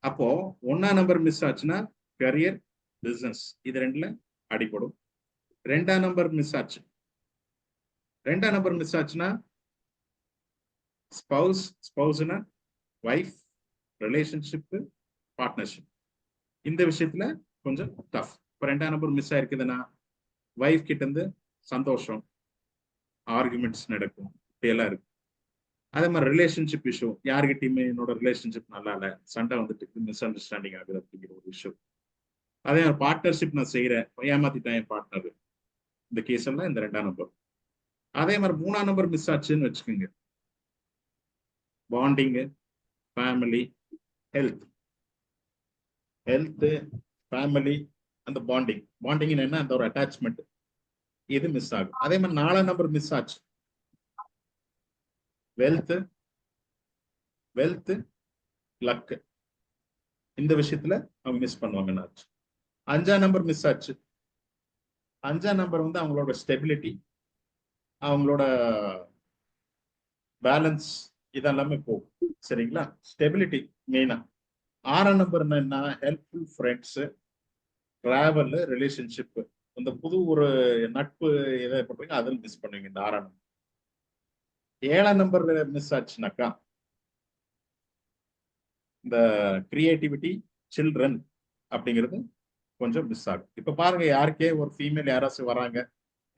அப்போ 1ஆம் நம்பர் மிஸ் ஆச்சுன்னா கரியர், பிசினஸ் இது 2ல அடிப்படும். 2ஆம் நம்பர் மிஸ் ஆச்சு, 2ஆம் நம்பர் மிஸ் ஆச்சுன்னா ஸ்பௌஸ்னா வைஃப், ரிலேஷன்ஷிப், பார்ட்னர்ஷிப், இந்த விஷயத்துல கொஞ்சம் டஃப். இப்போ 2ஆம் நம்பர் மிஸ் ஆயிருக்குதுன்னா வைஃப் கிட்ட இருந்து சந்தோஷம், ஆர்குமெண்ட்ஸ் நடக்கும், இப்படியெல்லாம் இருக்கு. அதே மாதிரி ரிலேஷன்ஷிப் இஷ்யூ, யாருக்கிட்டையுமே என்னோட ரிலேஷன்ஷிப் நல்லா இல்லை, சண்டை வந்துட்டு மிஸ் அண்டர்ஸ்டாண்டிங் ஆகுது அப்படிங்கிற ஒரு இஷ்யூ. அதே மாதிரி பார்ட்னர்ஷிப் நான் செய்யறேன், ஏமாத்திட்டேன் என் பார்ட்னர், இந்த கேஸ் எல்லாம் இந்த 2ஆம் நம்பர். அதே மாதிரி 3ஆம் நம்பர் மிஸ் ஆச்சுன்னு வச்சுக்கோங்க, பாண்டிங்கு, ஃபேமிலி, ஹெல்த், ஃபேமிலி, அந்த பாண்டிங் என்ன? அந்த ஒரு அட்டாச்மெண்ட், இது மிஸ் ஆகும். அதே மாதிரி 4ஆம் நம்பர் மிஸ் ஆச்சு, வெல்த், லக், இந்த விஷயத்துல அவங்க மிஸ் பண்ணுவாங்கன்னு ஆச்சு. 5ஆம் நம்பர் மிஸ் ஆச்சு, 5ஆம் நம்பர் வந்து அவங்களோட ஸ்டெபிலிட்டி, அவங்களோட பேலன்ஸ், இதெல்லாமே போகும். சரிங்களா? ஸ்டெபிலிட்டி மெயினா. 6ஆம் நம்பர் என்ன? ஹெல்ப்ஃபுல் ஃப்ரெண்ட்ஸ், டிராவல், ரிலேஷன்ஷிப், இந்த புது ஒரு நட்பு எதை பண்றீங்க அதில் மிஸ் பண்ணுவீங்க இந்த 6ஆம் நம்பர். 7ஆம் நம்பர் மிஸ் ஆச்சுனாக்கா இந்த கிரியேட்டிவிட்டி, சில்ட்ரன் அப்படிங்கிறது கொஞ்சம் மிஸ் ஆகும். இப்ப பாருங்க, யாருக்கே ஒரு ஃபீமேல் யாராச்சும் வராங்க,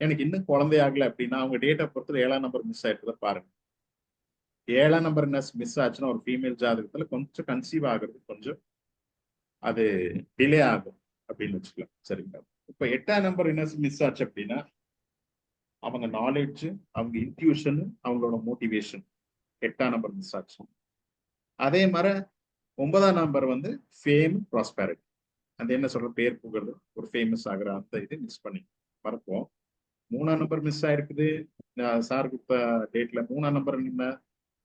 எனக்கு இன்னும் குழந்தையாகல அப்படின்னா அவங்க டேட் ஆஃப் பர்த்ல 7ஆம் நம்பர் மிஸ் ஆயிருக்குத பாருங்க. 7ஆம் நம்பர் மிஸ் ஆச்சுன்னா ஒரு ஃபீமேல் ஜாதகத்துல கொஞ்சம் கன்சீவ் ஆகுறது கொஞ்சம் அது டிலே ஆகும் அப்படின்னு வச்சுக்கலாம். சரிங்களா? இப்ப 8ஆம் நம்பர் மிஸ் ஆச்சு அப்படின்னா அவங்க நாலேஜ், அவங்க இன்ட்யூஷன், அவங்களோட மோட்டிவேஷன் 8ஆம் நம்பர் மிஸ் ஆச்சு. அதே மாதிரி 9ஆம் நம்பர் ஃபேம், ப்ராஸ்பெரிட்டி, அந்த என்ன சொல்ற பேர் புகழ், ஒரு ஃபேமஸ் ஆகுற அந்த இது மிஸ் பண்ணி மறப்போம். 3ஆம் நம்பர் மிஸ் ஆயிருக்குது சார் கொடுத்த டேட்ல. 3ஆம் நம்பர் என்ன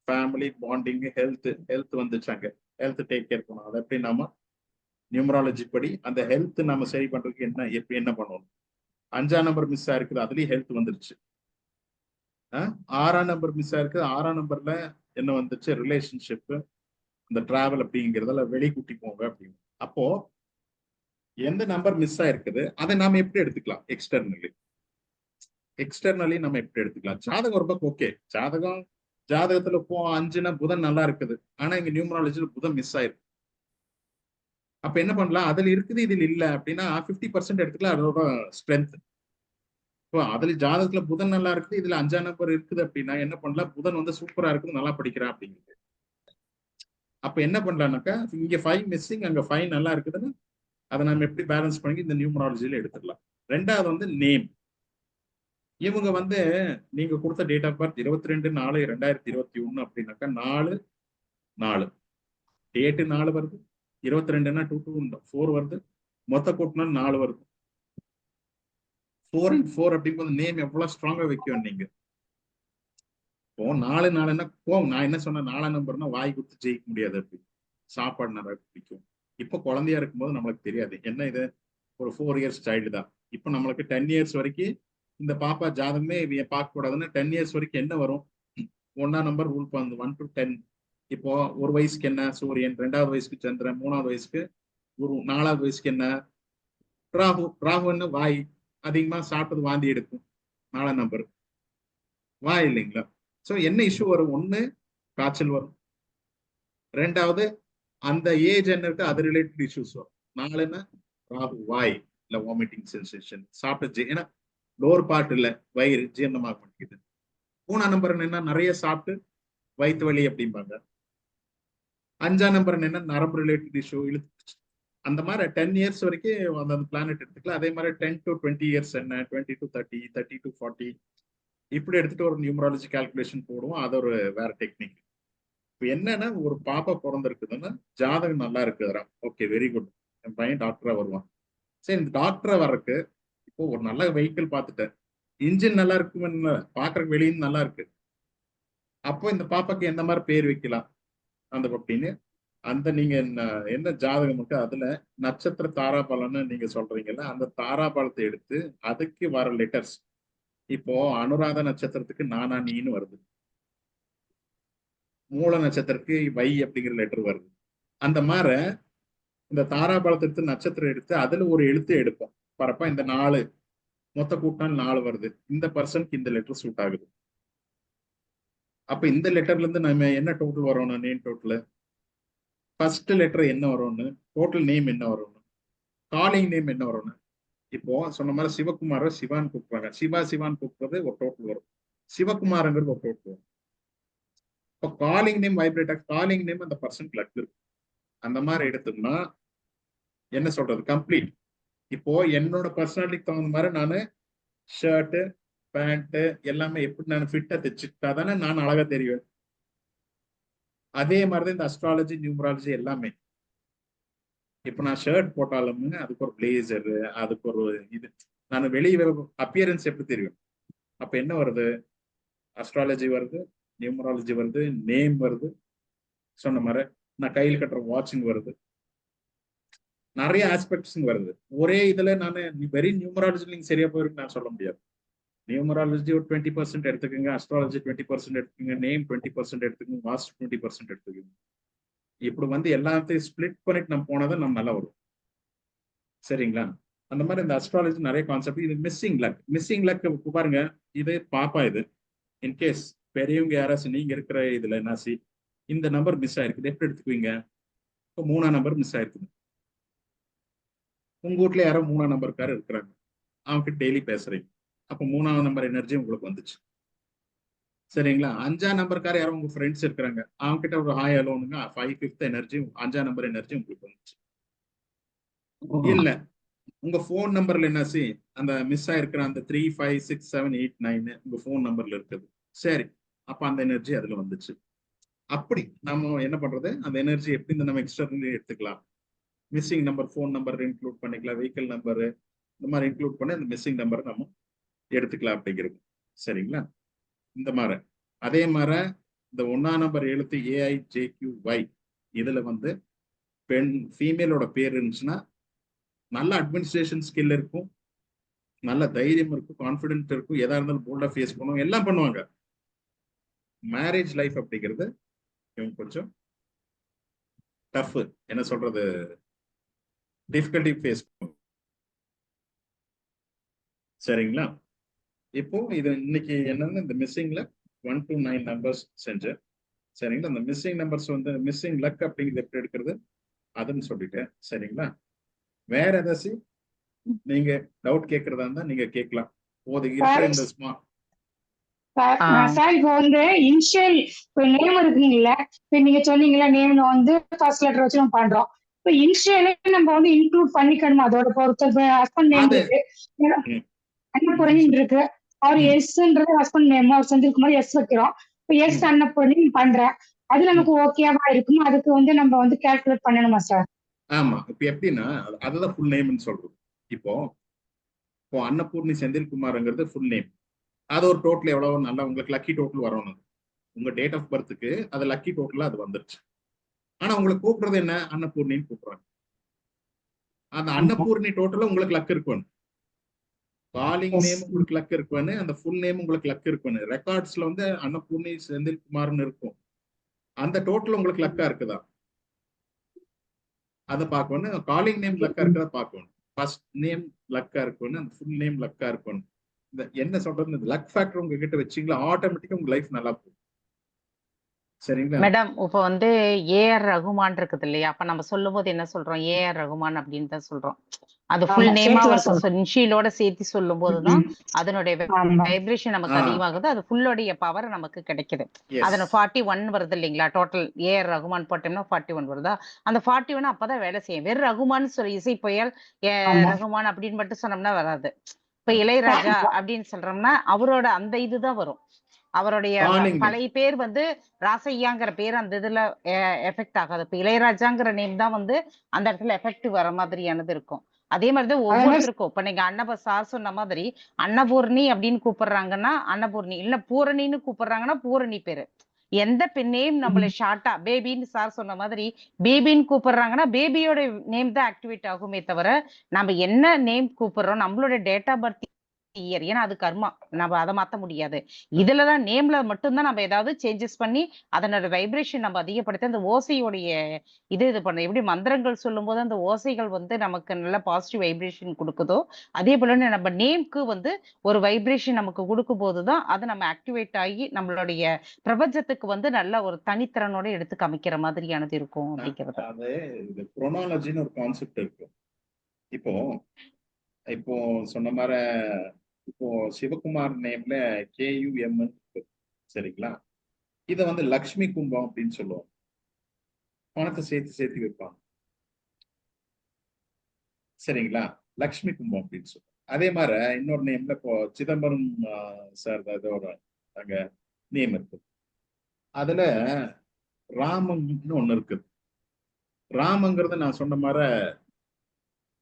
ஃபேமிலி பாண்டிங், ஹெல்த் வந்துச்சாங்க. ஹெல்த் டேக் கேர் பண்ணணும். அதை எப்படி நாம நியூமராலஜி படி அந்த ஹெல்த் நம்ம சரி பண்றதுக்கு என்ன பண்ணணும். 5ஆம் நம்பர் மிஸ் ஆயிருக்குது, அதுலயும் ஹெல்த் வந்துருச்சு. 6ஆம் நம்பர் மிஸ் ஆயிருக்கு. 6ஆம் நம்பர்ல என்ன வந்துச்சு, ரிலேஷன்ஷிப், இந்த டிராவல் அப்படிங்கிறதுல வெளி கூட்டி போங்க அப்படின்னு. அப்போ எந்த நம்பர் மிஸ் ஆயிருக்குது அதை நாம எப்படி எடுத்துக்கலாம், எக்ஸ்டர்னலி நம்ம எப்படி எடுத்துக்கலாம். ஜாதகம் ஒரு பக்கம் ஓகே, ஜாதகத்துல 5னா புதன் நல்லா இருக்குது, ஆனா இங்க நியூமராலஜில புதன் மிஸ் ஆயிருக்கு. அப்ப என்ன பண்ணலாம், அதுல இருக்குது இதுல இல்ல அப்படின்னா 50% எடுத்துக்கலாம் அதோட ஸ்ட்ரென்த். இப்போ அதுல ஜாதகத்துல புதன் நல்லா இருக்குது, இதுல 5ஆம் நம்பர் இருக்குது அப்படின்னா என்ன பண்ணலாம், புதன் சூப்பரா இருக்குது, நல்லா படிக்கிறான் அப்படிங்கிறது. அப்ப என்ன பண்ணலாம்னாக்கா இங்க 5 மிஸ்ஸிங், அங்க 5 நல்லா இருக்குதுன்னு அதை நம்ம எப்படி பேலன்ஸ் பண்ணி இந்த நியூமராலஜியில எடுத்துக்கலாம். 2வது நேம். இவங்க நீங்க கொடுத்த டேட் ஆஃப் பர்த் 22/4/2021 அப்படின்னாக்கா 4/4 டேட்டு 4 வருது, 22னா 2 வருது, மொத்த கூட்டினா 4 வருது. 4 and 4 அப்படிங்கும்போது நேம் எவ்வளவு ஸ்ட்ராங்கா வைக்கும் நீங்க. இப்போ 4/4ன்னா நான் என்ன சொன்னேன், 4ஆம் நம்பர்னா வாய் கொடுத்து ஜெயிக்க முடியாது, அப்படி சாப்பாடு நிறைய பிடிக்கும். இப்போ குழந்தையா இருக்கும்போது நம்மளுக்கு தெரியாது என்ன இது, ஒரு 4 இயர்ஸ் சைல்டு தான். இப்போ நம்மளுக்கு 10 இயர்ஸ் வரைக்கும் இந்த பாப்பா ஜாதகமே பார்க்க கூடாதுன்னா 10 இயர்ஸ் வரைக்கும் என்ன வரும், 1ஆம் நம்பர் ரூல் பண்ணு 1 to 10. இப்போ ஒரு வயசுக்கு என்ன சூரியன், 2வது வயசுக்கு சந்திரன், 3வது வயசுக்கு குரு, 4வது வயசுக்கு என்ன ராகு என்ன வாய், அதிகமா சாப்பிட்டது வாந்தி எடுக்கும் 4ஆம் நம்பர் வாய் இல்லைங்களா. சோ என்ன இஷ்யூ வரும், 1 காய்ச்சல் வரும், 2வது அந்த ஏஜ் என்ன இருக்கு அது ரிலேட்டட் இஷ்யூஸ் வரும். 4 என்ன ராகு வாய் இல்ல வாமிட்டிங் சென்சேஷன், சாப்பிட்டு ஏன்னா லோவர் பார்ட் இல்ல வயிறு ஜீரணமாக மாட்டேங்குது. 3ஆம் நம்பர் என்ன நிறைய சாப்பிட்டு வயிற்று வலி அப்படிம்பாங்க. 5ஆம் நம்பர் என்ன நரம்பு ரிலேட்டட் இஷ்யூ இழுத்து. அந்த மாதிரி 10 இயர்ஸ் வரைக்கும் அந்த பிளானட் எடுத்துக்கலாம். அதே மாதிரி 10 to 20 இயர்ஸ் என்ன, 20 to 30, 30 to 40 இப்படி எடுத்துட்டு ஒரு நியூமராலஜி கால்குலேஷன் போடுவோம். அது ஒரு வேற டெக்னிக். இப்போ என்னன்னா ஒரு பாப்பா பிறந்திருக்குதுன்னா ஜாதகம் நல்லா இருக்குதுரா, ஓகே வெரி குட், என் பையன் டாக்டரா வருவான். சரி, இந்த டாக்டரா வர்றதுக்கு இப்போ ஒரு நல்ல வெஹிக்கிள் பார்த்துட்டேன், இன்ஜின் நல்லா இருக்குன்னு பாக்குறதுக்கு வெளியும் நல்லா இருக்கு, அப்போ இந்த பாப்பாக்கு எந்த மாதிரி பேர் வைக்கலாம் அந்த அப்படின்னு அந்த நீங்க என்ன ஜாதகம் இருக்கு அதுல நட்சத்திர தாராபலன்னு நீங்க சொல்றீங்கல்ல, அந்த தாராபலத்தை எடுத்து அதுக்கு வர லெட்டர்ஸ். இப்போ அனுராத நட்சத்திரத்துக்கு நானா நீன்னு வருது, மூல நட்சத்திரத்துக்கு வை அப்படிங்கிற லெட்டர் வருது. அந்த மாதிரி இந்த தாராபலத்தை எடுத்து நட்சத்திரம் எடுத்து அதுல ஒரு எழுத்து எடுப்போம். பரப்பா இந்த 4 மொத்த கூட்டினால் 4 வருது, இந்த பர்சனுக்கு இந்த லெட்டர் சூட் ஆகுது. அப்ப இந்த லெட்டர்ல இருந்து நம்ம என்ன டோட்டல் வரோம்னா நேம் டோட்டல், ஃபர்ஸ்ட் லெட்டர் என்ன வரும்னு, டோட்டல் நேம் என்ன வரும்னு, காலிங் நேம் என்ன வரும்னு. இப்போ சொன்ன மாதிரி சிவகுமார சிவான் கூப்பிடுறாங்க, சிவான் கூப்பிடுறது ஒரு டோட்டல் வரும், சிவகுமாரங்கிறது ஒரு டோட்டல் வரும். இப்போ காலிங் நேம் வைப்ரேட் ஆகும், காலிங் நேம் அந்த பர்சன் லக் இருக்கு. அந்த மாதிரி எடுத்தோம்னா என்ன சொல்றது கம்ப்ளீட். இப்போ என்னோட பர்சனாலிட்டிக்கு தகுந்த மாதிரி நான் ஷர்ட்டு பேண்ட் எல்லாமே எப்படி நான் ஃபிட்டா தைச்சுட்டா தானே நான் அழகா தெரிவேன். அதே மாதிரிதான் இந்த அஸ்ட்ராலஜி நியூமராலஜி எல்லாமே. இப்ப நான் ஷர்ட் போட்டாலும் அதுக்கு ஒரு பிளேசர், அதுக்கு ஒரு இது, நான் வெளியே அப்பியரன்ஸ் எப்படி தெரியும். அப்ப என்ன வருது, அஸ்ட்ராலஜி வருது, நியூமராலஜி வருது, நேம் வருது, சொன்ன மாதிரி நான் கையில் கட்டுற வாட்சிங் வருது, நிறைய ஆஸ்பெக்ட்ஸ் வருது. ஒரே இதுல நான் வெரி நியூமராலஜி நீங்க சரியா போயிருக்கு நான் சொல்ல முடியாது. நியூமராலஜி ஒரு 20% எடுத்துக்கோங்க, அஸ்ட்ராலஜி 20% எடுத்துக்கோங்க, நேம் 20% எடுத்துக்கோங்க, வாஸ்ட் 20% எடுத்துக்கோங்க. இப்படி எல்லாத்தையும் ஸ்பிளிட் பண்ணிட்டு நம்ம போனாதான் நம்ம நல்லா வரும். சரிங்களா? அந்த மாதிரி இந்த அஸ்ட்ராலஜி நிறைய கான்செப்ட். இது மிஸ்ஸிங் லக் பாருங்க, இது பாப்பா, இது இன்கேஸ் பெரியவங்க யாராச்சும் நீங்க இருக்கிற இதுல நாசி இந்த நம்பர் மிஸ் ஆயிருக்குது எப்படி எடுத்துக்குவீங்க. இப்போ 3ஆம் நம்பர் மிஸ் ஆயிருக்குது, உங்க வீட்டுல யாரோ 3ஆம் நம்பருக்காரு இருக்கிறாங்க, அவங்க டெய்லி பேசுறீங்க, அப்போ 3ஆவது நம்பர் எனர்ஜி உங்களுக்கு வந்துச்சு. சரிங்களா? 5ஆம் நம்பர்கார யாரும் உங்க ஃப்ரெண்ட்ஸ் இருக்கிறாங்க, அவங்க கிட்ட ஒரு ஹாய் ஹலோனுங்க, 5th எனர்ஜி 5ஆம் நம்பர் எனர்ஜி உங்களுக்கு வந்துச்சு. இல்ல உங்க போன் நம்பர்ல என்னாச்சு, அந்த மிஸ் ஆயிருக்கிற அந்த 3, 5, 6, 7, 8, 9 உங்க போன் நம்பர்ல இருக்குது. சரி, அப்ப அந்த எனர்ஜி அதுல வந்துச்சு. அப்படி நம்ம என்ன பண்றது, அந்த எனர்ஜி எப்படி நம்ம எக்ஸ்டர்னலி எடுத்துக்கலாம். Missing number, phone number include பண்ணிக்கலாம், வெஹிக்கிள் நம்பர், இந்த மாதிரி இன்க்ளூட் பண்ணி அந்த மிஸ்ஸிங் நம்பர் நம்ம எடுத்துக்கலாம் அப்படிங்கிறது. சரிங்களா? இந்த மாதிரி அதே மாதிரி இந்த 1ஆம் நம்பர் எழுத்து AIJQY இதுல வந்து பெண் ஃபீமேலோட பேர் இருந்துச்சுன்னா நல்ல அட்மினிஸ்ட்ரேஷன் ஸ்கில் இருக்கும், நல்ல தைரியம் இருக்கும், கான்பிடென்ட் இருக்கும், எதா இருந்தாலும் போல்டா ஃபேஸ் பண்ணுவாங்க, எல்லாம் பண்ணுவாங்க. மேரேஜ் லைஃப் அப்படிங்கிறது இவங்க கொஞ்சம் டஃப், என்ன சொல்றது, டிஃபிகல்ட்டி ஃபேஸ் பண்ணுவாங்க. சரிங்களா? இப்போ இது இன்னைக்கு என்னன்னா இந்த மிஸ்ஸிங்ல 1 to 9 நம்பர்ஸ் செஞ்சேன். சரிங்களா? இந்த மிஸ்ஸிங் நம்பர்ஸ் வந்து மிஸ்ஸிங் லக் அப்படிங்கிறது எப்படி எடுக்கிறது அதுன்னு சொல்லிட்டேன். சரிங்களா? வேற ஏதாச்சும் நீங்க டவுட் கேட்கறதா இருந்தா நீங்க கேட்கலாம். போது இருக்கிற இந்த சார் இப்போ வந்து இனிஷியல் நேம் இருக்குங்கல்ல, இப்போ நீங்க சொன்னீங்களா நேம் வந்து ஃபர்ஸ்ட் லெட்டர் வச்சு நம்ம பண்றோம். இப்போ இனிஷியலே நம்ம வந்து இன்க்ளூட் பண்ணிக்கணுமா? அதோட பொறுத்த ஹஸ்பண்ட் நேம் இருக்கு, அன்னபூரணி இருக்கு, அவர் எஸ்ன்றது ஹஸ்பண்ட் நேம், அவர் செஞ்சிருக்கும் எஸ் வைக்கிறோம். இப்போ எஸ் அன்னபூரணி பண்றேன், அது நமக்கு ஓகேவா இருக்குமா? அதுக்கு வந்து நம்ம வந்து கால்குலேட் பண்ணணுமா சார்? ஆமா, இப்ப எப்படின்னா அதுதான் ஃபுல் நேம்னு சொல்றோம். இப்போ அன்னபூர்ணி செந்தில்குமார்ங்கிறது ஃபுல் நேம், அது ஒரு டோட்டல் எவ்வளவு நல்லா உங்களுக்கு லக்கி டோட்டல் வரணும். உங்க டேட் ஆஃப் பர்த்துக்கு அது லக்கி டோட்டலா அது வந்துருச்சு. ஆனா உங்களுக்கு கூப்பிடுறது என்ன, அன்னபூர்ணின்னு கூப்பிடுறாங்க. அந்த அன்னபூர்ணி டோட்டலா உங்களுக்கு லக் இருக்கணும். காலிங் நேம் உங்களுக்கு லக் இருக்குன்னு, அந்த ஃபுல் நேம் உங்களுக்கு லக் இருக்குன்னு. ரெக்கார்ட்ஸ்ல வந்து அன்னபூர்ணி செந்தில்குமார்னு இருக்கும். அந்த டோட்டல் உங்களுக்கு லக்கா இருக்குதா அதை பார்க்கணும். காலிங் நேம் லக்கா இருக்கதா பார்க்கணும். ஃபர்ஸ்ட் நேம் லக்கா இருக்குன்னு, அந்த ஃபுல் நேம் லக்கா இருக்குன்னு. இந்த என்ன சொல்றது, இந்த லக் ஃபேக்டர் உங்ககிட்ட வச்சீங்களா ஆட்டோமேட்டிக்கா உங்க லைஃப் நல்லா போகும். சரிங்களா? மேடம் இப்போ வந்து ஏஆர் ரகுமான் இருக்குது இல்லையா, அப்ப நம்ம சொல்லும் போது என்ன சொல்றோம், ஏஆர் ரகுமான் அப்படின்னு தான் சொல்றோம். அது ஃபுல் நேமா அவருக்கு இன்ஷியலோட சேர்த்து சொல்லும் போதுதான் அதனுடைய வைப்ரேஷன் நமக்கு அதிகமாகுது, அது ஃபுல்லோடைய பவர் நமக்கு கிடைக்குது. அதுல 41 வருது இல்லைங்களா, டோட்டல் ஏஆர் ரகுமான் போட்டோம்னா 41 வருதா, அந்த 41 அப்பதான் வேலை செய்யும். வெறும் ரகுமான் சொல்லி இசை புயல் ரகுமான் அப்படின்னு மட்டும் சொன்னோம்னா வராது. இப்ப இளையராஜா அப்படின்னு சொல்றோம்னா அவரோட அந்த இதுதான் வரும். அவருடைய பழைய பேர் வந்து ராசையாங்கிற பேர் அந்த இதுல எஃபெக்ட் ஆகாது. இப்ப இளையராஜாங்கிற நேம் தான் வந்து அந்த இடத்துல எஃபெக்ட் வர மாதிரியானது இருக்கும். அதே மாதிரிதான் ஒவ்வொருத்தருக்கும். இப்ப நீங்க சார் சொன்ன மாதிரி அன்னபூர்ணி அப்படின்னு கூப்பிடுறாங்கன்னா அன்னபூர்ணி, இல்ல பூரணின்னு கூப்பிடுறாங்கன்னா பூரணி பேரு. எந்த நேம் நம்மள ஷார்ட்டா பேபின்னு சார் சொன்ன மாதிரி பேபின்னு கூப்பிடுறாங்கன்னா பேபியோட நேம் தான் ஆக்டிவேட் ஆகுமே தவிர நம்ம என்ன நேம் கூப்பிடுறோம், நம்மளோட டேட் ஆஃப் பர்த் இயர், ஏன்னா அது கர்மா, நம்ம அதை மாத்த முடியாது. இதுலதான் நேம்ல மட்டும்தான் நம்ம ஏதாவது சேஞ்சஸ் பண்ணி அதனோட வைப்ரேஷன் நம்ம அதிகப்படுத்தி அந்த ஓசையோடைய இது பண்ண. எப்படி மந்திரங்கள் சொல்லும் போது அந்த ஓசைகள் வந்து நமக்கு நல்ல பாசிட்டிவ் வைப்ரேஷன் கொடுக்குதோ, அதே போல நம்ம நேம்க்கு வந்து ஒரு வைப்ரேஷன் நமக்கு கொடுக்கும் போதுதான் அது நம்ம ஆக்டிவேட் ஆகி நம்மளுடைய பிரபஞ்சத்துக்கு வந்து நல்ல ஒரு தனித்திறனோட எடுத்து காமிக்கிற மாதிரியானது இருக்கும் அப்படிங்கிறது. அது இது குரோனாலஜின்னு ஒரு கான்செப்ட் இருக்கு. இப்போ சொன்ன மாதிரி இப்போ சிவகுமார் நேம்ல KUM இருக்கு. சரிங்களா? இத வந்து லக்ஷ்மி கும்பம் அப்படின்னு சொல்லுவாங்க. பணத்தை சேர்த்து வைப்பாங்க. சரிங்களா? லக்ஷ்மி கும்பம் அப்படின்னு சொல்லுவாங்க. அதே மாதிரி இன்னொரு நேம்ல இப்போ சிதம்பரம் சார் ஏதோ ஒரு அங்க நேம் இருக்கு. அதுல ராமன்னு ஒண்ணு இருக்குது. ராமங்கிறது நான் சொன்ன மாதிரி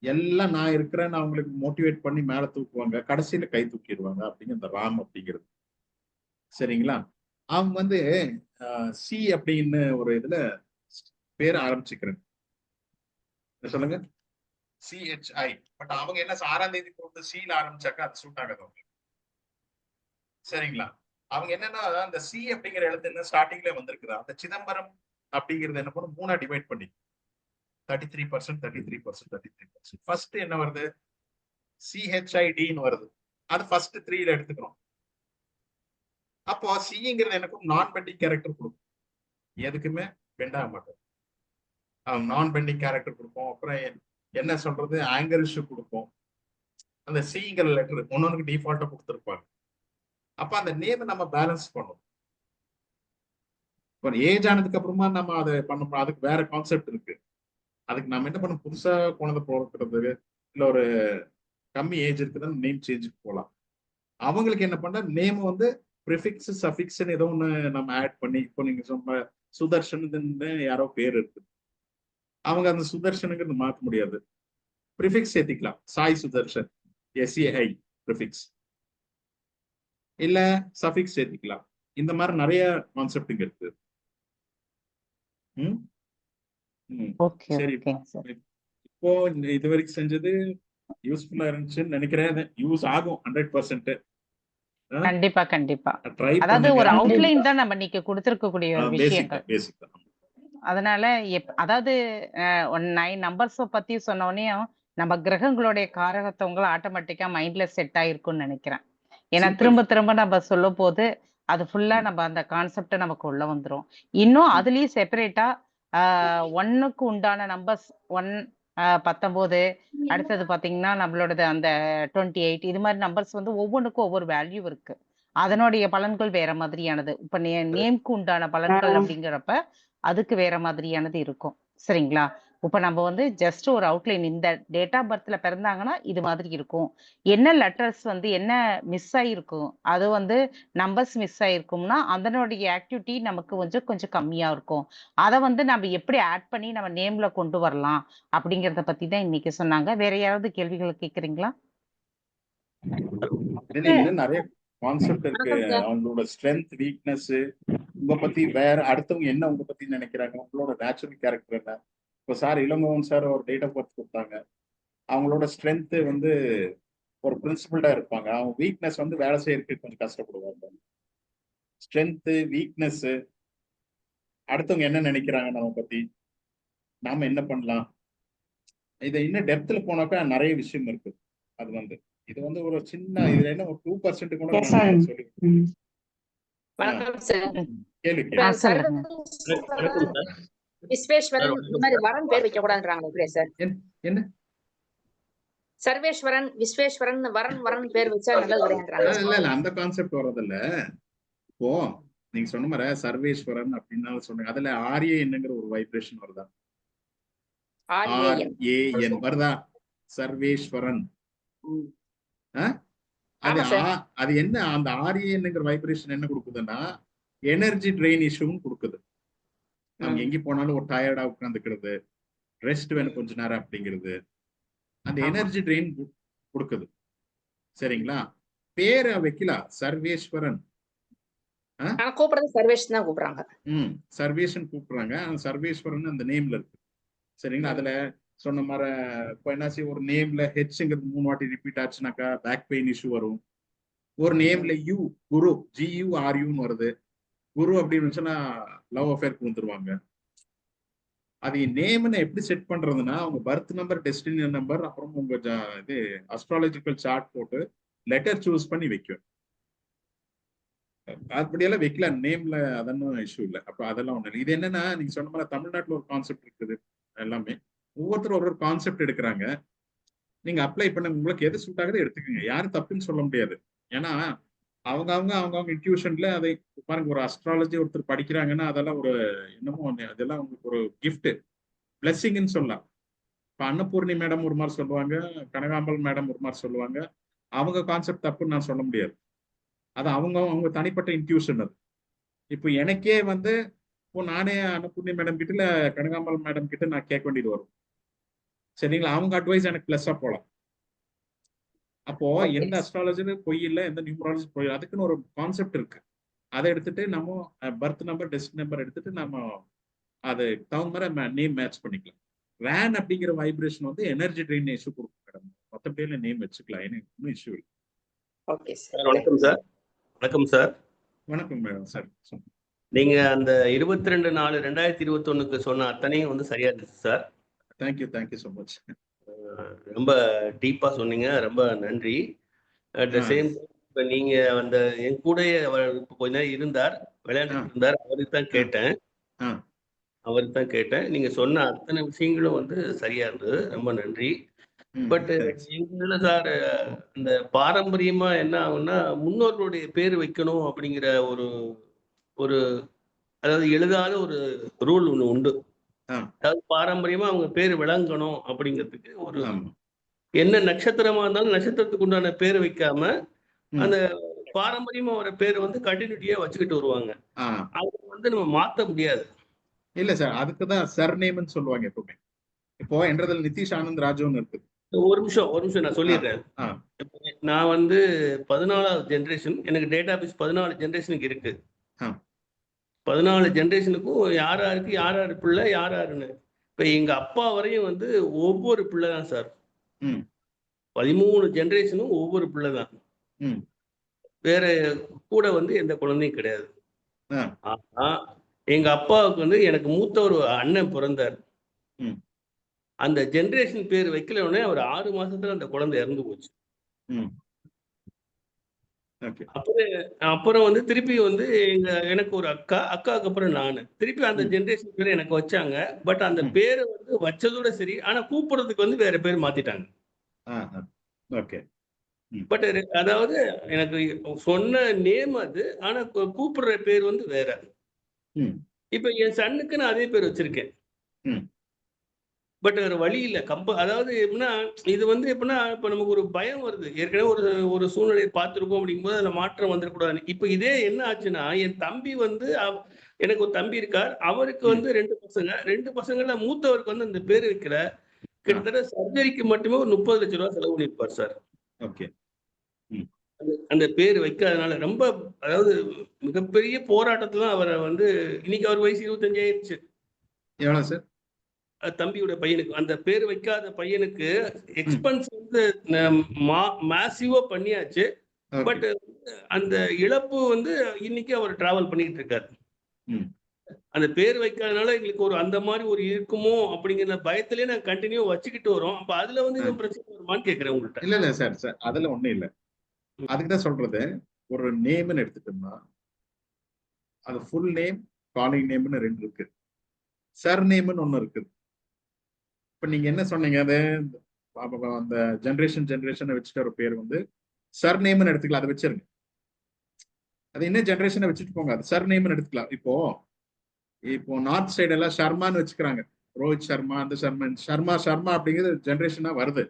எல்லாம் நான் இருக்கிறேன்னு அவங்களுக்கு மோட்டிவேட் பண்ணி மேல தூக்குவாங்க, கடைசியில கை தூக்கிடுவாங்க அப்படிங்கிற இந்த ராம் அப்படிங்கிறது. சரிங்களா? அவங்க வந்து சி அப்படின்னு ஒரு இதுல பேர் ஆரம்பிச்சுக்கிறேன், சொல்லுங்க, CHI. பட் அவங்க என்ன 6ஆம் தேதி போட்டு சீல ஆரம்பிச்சாக்கா அது சூட் ஆகாது அவங்க. சரிங்களா? அவங்க என்னன்னா அந்த சி அப்படிங்கிற எழுத்து என்ன ஸ்டார்டிங்ல வந்திருக்குதா, அந்த சிதம்பரம் அப்படிங்கிறது என்ன பண்ணும் 3ஆ டிவைட் பண்ணி 33%, 33%, 33%. ஃபர்ஸ்ட் என்ன வருது, CHIDன்னு வருது. அது ஃபர்ஸ்ட் 3ல எடுத்துக்கிறோம். அப்போ சிங்கிறது எனக்கும் நான் பெண்டிங் கேரக்டர் கொடுக்கும், எதுக்குமே பெண்ட் ஆக மாட்டோம். நான் பெண்டிங் கேரக்டர் கொடுப்போம். அப்புறம் என்ன சொல்றது, ஆங்கர் இஷ்யூ கொடுப்போம். அந்த சிங்கிற லெட்டர் ஒன்னொன்னுக்கு டிஃபால்ட்டா கொடுத்துருப்பாங்க. அப்ப அந்த நேம் நம்ம பேலன்ஸ் பண்ணணும். இப்போ ஏஜ் ஆனதுக்கு அப்புறமா நம்ம அதை பண்ண அதுக்கு வேற கான்செப்ட் இருக்கு. அதுக்கு நம்ம என்ன பண்ண புதுசா குழந்தை பிறக்கிறது இல்ல ஒரு கம்மி ஏஜ் இருக்குதுன்னு நேம் சேஞ்சுக்கு போகலாம். அவங்களுக்கு என்ன பண்ண நேம் வந்து ப்ரிஃபிக்ஸ் சஃபிக்ஸ்ன்னு ஏதோ ஒன்று நம்ம ஆட் பண்ணி, இப்போ நீங்க சொன்ன சுதர்ஷன் யாரோ பேர் இருக்கு, அவங்க அந்த சுதர்ஷனுங்கிறது மாற்ற முடியாது. ப்ரிஃபிக்ஸ் சேர்த்திக்கலாம், சாய் சுதர்ஷன் SAI ப்ரிஃபிக்ஸ், இல்ல சஃபிக்ஸ் சேர்த்திக்கலாம். இந்த மாதிரி நிறைய கான்செப்ட் இருக்கு. சரி, இப்போ இது வரைக்கும் செஞ்சது யூஸ்ஃபுல்லா இருந்துச்சுன்னு நினைக்கிறேன். யூஸ் ஆகும் 100%. கண்டிப்பா கண்டிப்பா. ட்ரை அதாவது ஒரு பண்ணுங்க. அவுட்லைன் தான் நம்ம இன்னைக்கு கொடுத்திருக்கக்கூடிய ஒரு விஷயங்கள். பேசிக். அதனால அதாவது 9 நம்பர்ஸ பத்தி சொன்னோடனேயும் நம்ம கிரகங்களுடைய காரகத்துவங்கள் ஆட்டோமேட்டிக்கா மைண்ட்ல செட் ஆயிருக்கும்னு நினைக்கிறேன். ஏன்னா திரும்ப திரும்ப நம்ம சொல்லும் போது அது ஃபுல்லா நம்ம அந்த கான்செப்ட் நமக்கு உள்ள வந்துரும். இன்னும் அதுலயும் செப்பரேட்டா 1க்கு உண்டான நம்பர்ஸ் 1 19, அடுத்தது பாத்தீங்கன்னா நம்மளோடது அந்த 28, இது மாதிரி நம்பர்ஸ் வந்து ஒவ்வொன்றுக்கும் ஒவ்வொரு வேல்யூ இருக்கு. அதனுடைய பலன்கள் வேற மாதிரியானது. இப்ப நேம்க்கு உண்டான பலன்கள் அப்படிங்கிறப்ப அதுக்கு வேற மாதிரியானது இருக்கும். சரிங்களா? இப்ப நம்ம வந்து ஜஸ்ட் ஒரு அவுட்லைன், இந்த டேட் ஆஃப் பர்த்ல பிறந்தாங்கன்னா இது மாதிரி இருக்கும், என்ன லெட்டர்ஸ் வந்து என்ன மிஸ் ஆயிருக்கும், அது வந்து நம்பர்ஸ் மிஸ் ஆயிருக்கும்னா அதனுடைய ஆக்டிவிட்டி நமக்கு கொஞ்சம் கம்மியா இருக்கும். அதை வந்து நம்ம எப்படி ஆட் பண்ணி நம்ம நேம்ல கொண்டு வரலாம் அப்படிங்கறத பத்தி தான் இன்னைக்கு சொன்னாங்க. வேற யாராவது கேள்விகள் கேக்குறீங்களா? இன்னும் நிறைய கான்செப்ட் இருக்கு. அவங்களோட ஸ்ட்ரென்த், வீக்னஸ், உங்க பத்தி வேற அடுத்தவங்க என்ன உங்க பத்தி நினைக்கிறாங்க, உங்களோட நேச்சுரல் கேரக்டர் என்ன. இப்போ சார் இளங்கோவன் சார் ஒரு டேட் ஆஃப் பர்த் கொடுத்தாங்க. அவங்களோட ஸ்ட்ரென்த் வந்து ஒரு பிரின்சிபிள்டா இருப்பாங்க, அவங்க வீக்னஸ் வந்து வேலை செய்யறதுக்கு கொஞ்சம் கஷ்டப்படுவாங்க. ஸ்ட்ரென்த், வீக்னஸ், அடுத்தவங்க என்ன நினைக்கிறாங்க நம்ம பத்தி, நாம என்ன பண்ணலாம், இதை இன்னும் டெப்த்ல போனாக்கா நிறைய விஷயம் இருக்கு. அது வந்து இது வந்து ஒரு சின்ன இதுல என்ன ஒரு 2% கூட சொல்லி வணக்கம் சார். கேள்வி விஸ்வேஸ்வரன் இந்த மாதிரி வரன் பேர் வைக்க கூடாதுன்றாங்க சார். என்ன சர்வேஸ்வரன், விஸ்வேஸ்வரன், வரன் பேர் வச்சா நல்லது கிடையாதுன்றாங்க. இல்ல அந்த கான்செப்ட் வரதில்ல. இப்போ நீங்க சொன்ன மாதிரி சர்வேஸ்வரன் அப்படின்னா சொன்னீங்க, அதுல ஆர்ஏ என்னங்கிற ஒரு வைப்ரேஷன் வருதா? RAN வருதா? சர்வேஸ்வரன். அது என்ன அந்த RANங்கிற வைப்ரேஷன் என்ன கொடுக்குதுன்னா எனர்ஜி ட்ரெயின் இஷ்யூன்னு கொடுக்குது. நம்ம எங்க போனாலும் ஒரு டயர்டா உட்காந்துக்கிறது, ரெஸ்ட் வேணும் கொஞ்ச நேரம் அப்படிங்கிறது, அந்த எனர்ஜி ட்ரெயின் கொடுக்குது. சரிங்களா? பேரை வைக்கலாம் சர்வேஸ்வரன், கூப்பிடுறது சர்வேஷ் தான் கூப்பிடுறாங்க. சர்வேஷன் கூப்பிடுறாங்க. சர்வேஸ்வரன் அந்த நேம்ல இருக்கு. சரிங்களா? அதுல சொன்ன மாதிரி இப்போ என்ன ஒரு நேம்ல ஹெச்ங்கிறது 3 வாட்டி ரிப்பீட் ஆச்சுனாக்கா பேக் பெயின் இஷ்யூ வரும். ஒரு நேம்ல யூ, குரு, GURUன்னு வருது, குரு அப்படின்னு சொன்னா லவ் அஃபேர் வந்துருவாங்க. அது நேம்னு எப்படி செட் பண்றதுன்னா அவங்க பர்த் நம்பர், டெஸ்டினி நம்பர், அப்புறம் உங்க இது அஸ்ட்ராலஜிக்கல் சார்ட் போட்டு லெட்டர் சூஸ் பண்ணி வைக்கும். அப்படியெல்லாம் வைக்கலாம் நேம்ல, அதெல்லாம் இஷ்யூ இல்லை. அப்ப அதெல்லாம் ஒண்ணு இல்லை. இது என்னன்னா நீங்க சொன்ன மாதிரி தமிழ்நாட்டுல ஒரு கான்செப்ட் இருக்குது. எல்லாமே ஒவ்வொருத்தரும் ஒரு கான்செப்ட் எடுக்கிறாங்க. நீங்க அப்ளை பண்ண உங்களுக்கு எது சூட் ஆகுது எடுத்துக்கோங்க. யாரும் தப்புன்னு சொல்ல முடியாது. ஏன்னா அவங்க இன்ட்யூஷன்ல அதை பாருங்க. ஒரு அஸ்ட்ராலஜி ஒருத்தர் படிக்கிறாங்கன்னா அதெல்லாம் ஒரு என்னமோ அதெல்லாம் உங்களுக்கு ஒரு கிஃப்ட், பிளெஸிங்னு சொல்லலாம். இப்போ அன்னபூர்ணி மேடம் ஒரு மாதிரி சொல்லுவாங்க, கனகாம்பல் மேடம் ஒரு மாதிரி சொல்லுவாங்க. அவங்க கான்செப்ட் தப்புன்னு நான் சொல்ல முடியாது. அது அவங்க தனிப்பட்ட இன்ட்யூஷன். அது இப்போ எனக்கே வந்து இப்போ நானே அன்னபூர்ணி மேடம் கிட்ட இல்ல கனகாம்பல் மேடம் கிட்ட நான் கேட்க வேண்டியது வரும். சரிங்களா? அவங்க அட்வைஸ் எனக்கு பிளஸ்ஸா போலாம். அப்போ எந்த அஸ்ட்ராலஜி பொய் இல்லை, எந்த நியூமராலஜி பொய், அதுக்குன்னு ஒரு கான்செப்ட் இருக்கு. அதை எடுத்துட்டு நம்ம பர்த் நம்பர், டெஸ்ட் நம்பர் எடுத்துட்டு நம்ம அது தகுந்த மாதிரி நேம் மேட்ச் பண்ணிக்கலாம். ரேன் அப்படிங்கிற வைப்ரேஷன் வந்து எனர்ஜி ட்ரெயின் இஷ்யூ கொடுக்கும் மேடம். மற்றபடியில நேம் வச்சுக்கலாம், எனக்கு ஒன்றும் இஷ்யூ இல்லை. Okay sir. வணக்கம் சார். வணக்கம் சார். வணக்கம் மேடம். சார் நீங்க அந்த 22/4/2021 சொன்ன அத்தனையும் வந்து சரியா இருந்துச்சு சார். Thank you so much. ரொம்ப டீப்பா சொன்னீங்க, ரொம்ப நன்றி. அட் த சேம் இப்போ நீங்க அந்த என் கூட கொஞ்ச நேரம் இருந்தார், விளையாண்டுட்டு இருந்தார், அவருக்கு தான் கேட்டேன். நீங்க சொன்ன அத்தனை விஷயங்களும் வந்து சரியா இருந்தது. ரொம்ப நன்றி. பட் எங்க சார் இந்த பாரம்பரியமா என்ன ஆகும்னா முன்னோர்களுடைய பேர் வைக்கணும் அப்படிங்கிற ஒரு ஒரு அதாவது எழுதாத ஒரு ரூல் ஒண்ணு உண்டு. அதாவது பாரம்பரியமா அவங்க பேர் விளங்கணும் அப்படிங்கிறதுக்கு ஒரு என்ன நட்சத்திரமா இருந்தாலும் நட்சத்திரத்துக்கு உண்டான பேர் வைக்காம அந்த பாரம்பரியமா வர பேர் வந்து கண்டினியூட்டியா வச்சுக்கிட்டு வருவாங்க. அது வந்து நம்ம மாத்த முடியாது. இல்ல சார், அதுக்குதான் சர்நேம்னு சொல்லுவாங்க எப்பவுமே. இப்போ என்றதில் நிதிஷ் ஆனந்த் ராஜுன்னு இருக்குது. ஒரு நிமிஷம் நான் சொல்லிடுறேன். நான் வந்து 14வது ஜெனரேஷன். எனக்கு டேட்டாபேஸ் 14 ஜெனரேஷனுக்கு இருக்கு. 14 ஜெனரேஷனுக்கும் யாருக்கு யார் பிள்ளை யாருன்னு. இப்ப எங்க அப்பா வரையும் வந்து ஒவ்வொரு பிள்ளை தான் சார். 13 ஜெனரேஷனும் ஒவ்வொரு பிள்ளை தான். வேற கூட வந்து எந்த குழந்தையும் கிடையாது. ஆனா எங்க அப்பாவுக்கு வந்து எனக்கு மூத்த ஒரு அண்ணன் பிறந்தார். அந்த ஜெனரேஷன் பேர் வைக்கல உடனே அவர் 6 மாசத்துல அந்த குழந்தை இறந்து போச்சு. அப்புறம் வந்து திருப்பி வந்து எனக்கு ஒரு அக்காவுக்கு அப்புறம் நானு திருப்பி அந்த ஜெனரேஷன் பேரை எனக்கு வச்சாங்க. பட் அந்த பேரை வந்து வச்சதோட சரி, ஆனா கூப்பிடுறதுக்கு வந்து வேற பேர் மாத்திட்டாங்க. பட் அதாவது எனக்கு சொன்ன நேம் அது, ஆனா கூப்பிடுற பேர் வந்து வேற. இப்ப என் சன்னுக்கு நான் அதே பேர் வச்சிருக்கேன். பட் வேற வழி இல்லை. அதாவது எப்படின்னா இது வந்து எப்படின்னா இப்ப நமக்கு ஒரு பயம் வருது. ஏற்கனவே ஒரு சூழ்நிலையை பார்த்துருக்கோம் அப்படிங்கும்போது அதுல மாற்றம் வந்துடக்கூடாது. இப்ப இதே என்ன ஆச்சுன்னா, என் தம்பி வந்து எனக்கு ஒரு தம்பி இருக்கார். அவருக்கு வந்து 2 பசங்க. 2 பசங்கள்ல மூத்தவருக்கு வந்து அந்த பேர் வைக்கிற கிட்டத்தட்ட சர்ஜரிக்கு மட்டுமே ஒரு 30 லட்சம் ரூபாய் செலவு பண்ணிருப்பார் சார். அந்த பேர் வைக்காதனால ரொம்ப அதாவது மிகப்பெரிய போராட்டத்துல அவரை வந்து இன்னைக்கு அவர் வயசு 25 ஆயிடுச்சு. எவ்வளவு சார்? தம்பியோட பையனுக்கு அந்த பேர் வைக்காத பையனுக்கு எக்ஸ்பென்ஸ் வந்து மேசிவா பண்ணியாச்சு. பட் அந்த இழப்பு வந்து இன்னைக்கு அவர் டிராவல் பண்ணிட்டு இருக்காரு. அந்த பேர் வைக்காதனால எங்களுக்கு ஒரு அந்த மாதிரி ஒரு இருக்குமோ அப்படிங்கிற பயத்திலேயே நாங்க கண்டினியூ வச்சுக்கிட்டு வரோம். அப்ப அதுல வந்து இது பிரச்சனை வருமான்னு கேக்குறேன் உங்கள்கிட்ட. இல்ல சார் அதுல ஒண்ணும் இல்ல. அதுக்குதான் சொல்றது, ஒரு நேம்னு எடுத்துட்டோம்னா அது ஃபுல் நேம், காலிங் நேம்னு 2 இருக்கு. சர் நேம்னு ஒண்ணு இருக்குது. இப்ப நீங்க என்ன சொன்னீங்க, அது அந்த ஜெனரேஷன் வச்சுட்டு ஒரு பேர் வந்து சர் நேம்னு எடுத்துக்கலாம். அதை வச்சிருங்க. அது என்ன ஜெனரேஷனை வச்சுட்டு போங்க, அது சர் நேம்னு எடுத்துக்கலாம். இப்போ நார்த் சைடு எல்லாம் ஷர்மான்னு வச்சுக்கிறாங்க. ரோஹித் சர்மா, அந்த சர்மா அப்படிங்கிறது ஜெனரேஷனா வருது.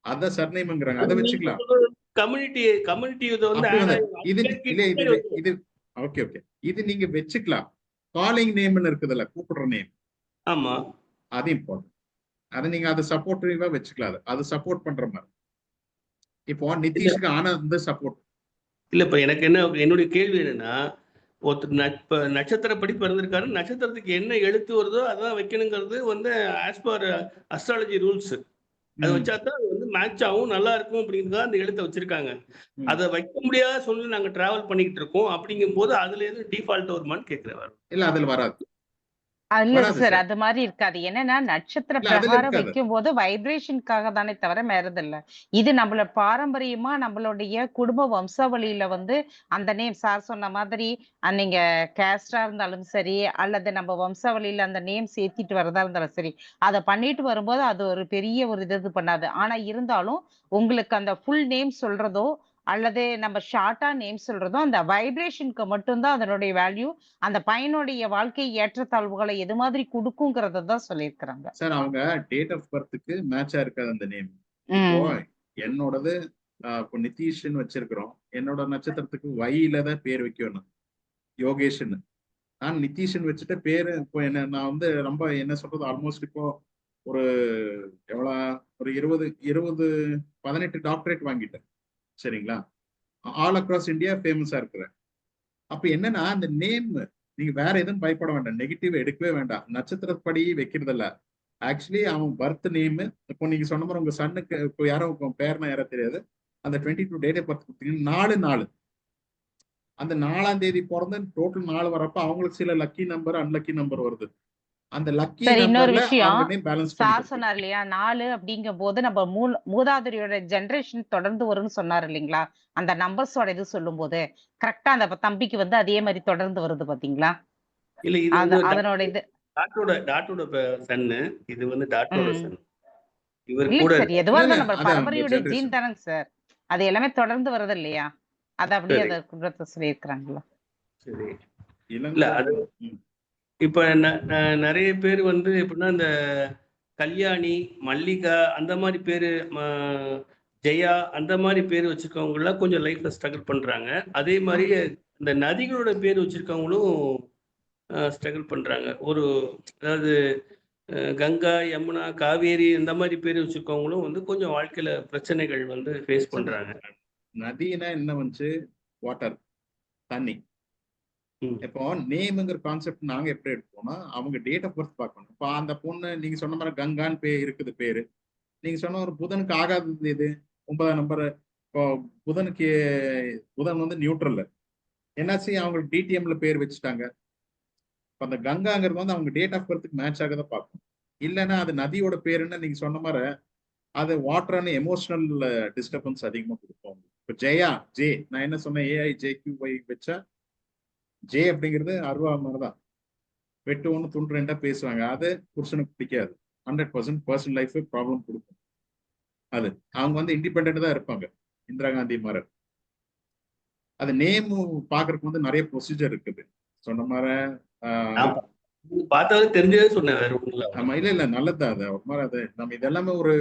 அத சர்நேம்ங்கறாங்க. அதை வச்சுக்கலாம். கம்யூனிட்டி இது வந்து இது ஓகே. இது நீங்க வச்சுக்கலாம். காலிங் நேம்னு இருக்குதுல்ல, கூப்பிடுற நேம். ஆமா, அது இம்பார்ட்டன்ட். அதை நீங்க அதை சப்போர்ட்டிவா வச்சுக்கலாம். அது சப்போர்ட் பண்ற மாதிரி. இப்போ நிதிஷ்க்கு ஆனந்த் சப்போர்ட் இல்ல. இப்ப எனக்கு என்னுடைய கேள்வி என்னன்னா, ஒருத்தர் நட்சத்திரப்படி பிறந்திருக்காரு, நட்சத்திரத்துக்கு என்ன எழுத்து வருதோ அதான் வைக்கணுங்கிறது வந்து ஆஸ் பர் அஸ்ட்ராலஜி ரூல்ஸ். அதை வச்சாதான் அது வந்து மேட்ச் ஆகும், நல்லா இருக்கும் அப்படிங்கிறதுக்காக அந்த எழுத்தை வச்சிருக்காங்க. அதை வைக்க முடியாத சொல்லி நாங்க டிராவல் பண்ணிக்கிட்டு இருக்கோம். அப்படிங்கும் போது அதுல எதுவும் டிஃபால்ட் வருமானு கேட்கிறேன். இல்ல, அதுல வராது. இல்ல சார், அது மாதிரி இருக்காது. என்னன்னா நட்சத்திர பிரகாரம் வைக்கும் போது வைப்ரேஷனுக்காக தானே தவிர வேறது இல்ல. இது நம்மள பாரம்பரியமா நம்மளுடைய குடும்ப வம்சாவளியில வந்து அந்த நேம் சார் சொன்ன மாதிரி நீங்க கேஸ்டா இருந்தாலும் சரி, அல்லது நம்ம வம்சாவளியில அந்த நேம் சேர்த்திட்டு வரதா இருந்தாலும் சரி, அதை பண்ணிட்டு வரும்போது அது ஒரு பெரிய ஒரு இது பண்ணாது. ஆனா இருந்தாலும் உங்களுக்கு அந்த ஃபுல் நேம் சொல்றதோ அல்லது நம்ம ஷார்ட்டா நேம் சொல்றதோ அந்த வைப்ரேஷனுக்கு மட்டும்தான் அதனுடைய வேல்யூ, அந்த பையனுடைய வாழ்க்கை ஏற்றத்தாழ்வுகளை எது மாதிரி கொடுக்குங்கிறத தான் சொல்லியிருக்கிறாங்க சார். அவங்க டேட் ஆஃப் பர்த்துக்கு மேட்சா இருக்காது அந்த நேம். இப்போ என்னோடது இப்போ நிதிஷ்னு வச்சிருக்கிறோம். என்னோட நட்சத்திரத்துக்கு வையில தான் பேர் வைக்கணும், யோகேஷ்னு. நான் நிதிஷ்னு வச்சுட்டு பேரு இப்போ நான் வந்து ரொம்ப என்ன சொல்றது, ஆல்மோஸ்ட் இப்போ ஒரு ஒரு 18 டாக்டரேட் வாங்கிட்டேன். சரிங்களா? ஆல் அக்ராஸ் இந்தியா ஃபேமஸா இருக்கிறேன். அப்ப என்னன்னா அந்த நேம் நீங்க வேற எதுவும் பயப்பட வேண்டாம், நெகட்டிவ் எடுக்கவே வேண்டாம். நட்சத்திரப்படி வைக்கிறது இல்ல, ஆக்சுவலி அவன் பர்த் நேம். இப்போ நீங்க சொன்ன மாதிரி உங்க சன்னுக்கு இப்போ யாரோ பேர்னா யாரோ தெரியாது, அந்த 22 டேட் ஆஃப் பர்த் கொடுத்தீங்கன்னா 4 அந்த 4ஆம் தேதி பிறந்த டோட்டல் 4 வரப்ப அவங்களுக்கு சில லக்கி நம்பர், அன்லக்கி நம்பர் வருது. அந்த லக்கி இன்னொரு நம்பர்ல விஷயம் அவங்க நேம் பேலன்ஸ் சார் சொன்னார் இல்லையா, 4 அப்படிங்கும் போது நம்ம மூதாதையோட ஜெனரேஷன் தொடர்ந்து வரும்னு சொன்னார் இல்லைங்களா, அந்த நம்பர்ஸோட இது சொல்லும் போது கரெக்டா அந்த தம்பிக்கு வந்து அதே மாதிரி தொடர்ந்து வருது பாத்தீங்களா? இல்ல, இது அதனோட இது டாட்டோட சன்னு, இது வந்து டாட்டோட சன். இவர் இல்லைங்க கூட சார், எதுவா இல்ல, இல்ல, இருந்தாலும் நம்ம அதான் பரம்பரையுடைய generation. ஜீன் தானங்க சார். அது எல்லாமே தொடர்ந்து வருது இல்லையா? அது அப்படியே சரி அதை குடும்பத்தை சொல்லியிருக்கிறாங்களா? சரி இல்ல இளங்கோ அது ம். இப்ப நிறைய பேர் வந்து எப்படின்னா இந்த கல்யாணி, மல்லிகா அந்த மாதிரி பேரு, ஜெயா அந்த மாதிரி பேர் வச்சிருக்கவங்கலாம் கொஞ்சம் லைஃப்ல ஸ்ட்ரகிள் பண்றாங்க. அதே மாதிரி இந்த நதிகளோட பேர் வச்சிருக்கவங்களும் ஸ்ட்ரகிள் பண்றாங்க. அதாவது கங்கா, யமுனா, காவேரி இந்த மாதிரி பேர் வச்சிருக்கவங்களும் வந்து கொஞ்சம் வாழ்க்கையில பிரச்சனைகள் வந்து ஃபேஸ் பண்றாங்க. நதினா என்ன வந்துச்சு? வாட்டர், தண்ணி. ம். இப்போ நேம்ங்கிற கான்செப்ட் நாங்க எப்படி எடுப்போம்னா, அவங்க டேட் ஆஃப் பர்த் பார்க்கணும். இப்போ அந்த பொண்ணு நீங்க சொன்ன மாதிரி கங்கான்னு இருக்குது பேரு. நீங்க சொன்ன ஒரு புதனுக்கு ஆகாதது எது? 9ஆம் நம்பர். இப்போ புதன் வந்து நியூட்ரல். என்னாச்சு, அவங்களுக்கு டிடிஎம்ல பேர் வச்சுட்டாங்க. இப்போ அந்த கங்காங்கிறது வந்து அவங்க டேட் ஆஃப் பர்த்துக்கு மேட்ச் ஆகதான் பார்க்கணும். இல்லைன்னா அது நதியோட பேருன்னு நீங்க சொன்ன மாதிரி அது வாட்டரான எமோஷனல் டிஸ்டர்பன்ஸ் அதிகமாக கொடுப்போம். இப்போ ஜெயா, ஜே, நான் என்ன சொன்னேன், ஏஐ ஜேக்யூஒய் வச்சா ஜே அப்படிங்கிறது அருவா மாதிரிதான். வெட்டு ஒன்று துண்டு ரெண்டா பேசுவாங்க. அது புருஷனுக்கு பிடிக்காது. 100% பர்சனல் லைஃப் ப்ராப்ளம் கொடுக்கும். அது அவங்க வந்து இண்டிபெண்டா தான் இருப்பாங்க. இந்திரா காந்தி மாதிரி. அது நேம் பாக்குறதுக்கு வந்து நிறைய ப்ரொசீஜர் இருக்குது. சொன்ன மாதிரி பார்த்தாலும் தெரிஞ்சதே சொன்னேன், வேற ஒண்ணும் இல்ல. ஆமா, இல்ல இல்ல, நல்லதுதான். அது ஒரு மாதிரி அது நம்ம இதெல்லாமே ஒரு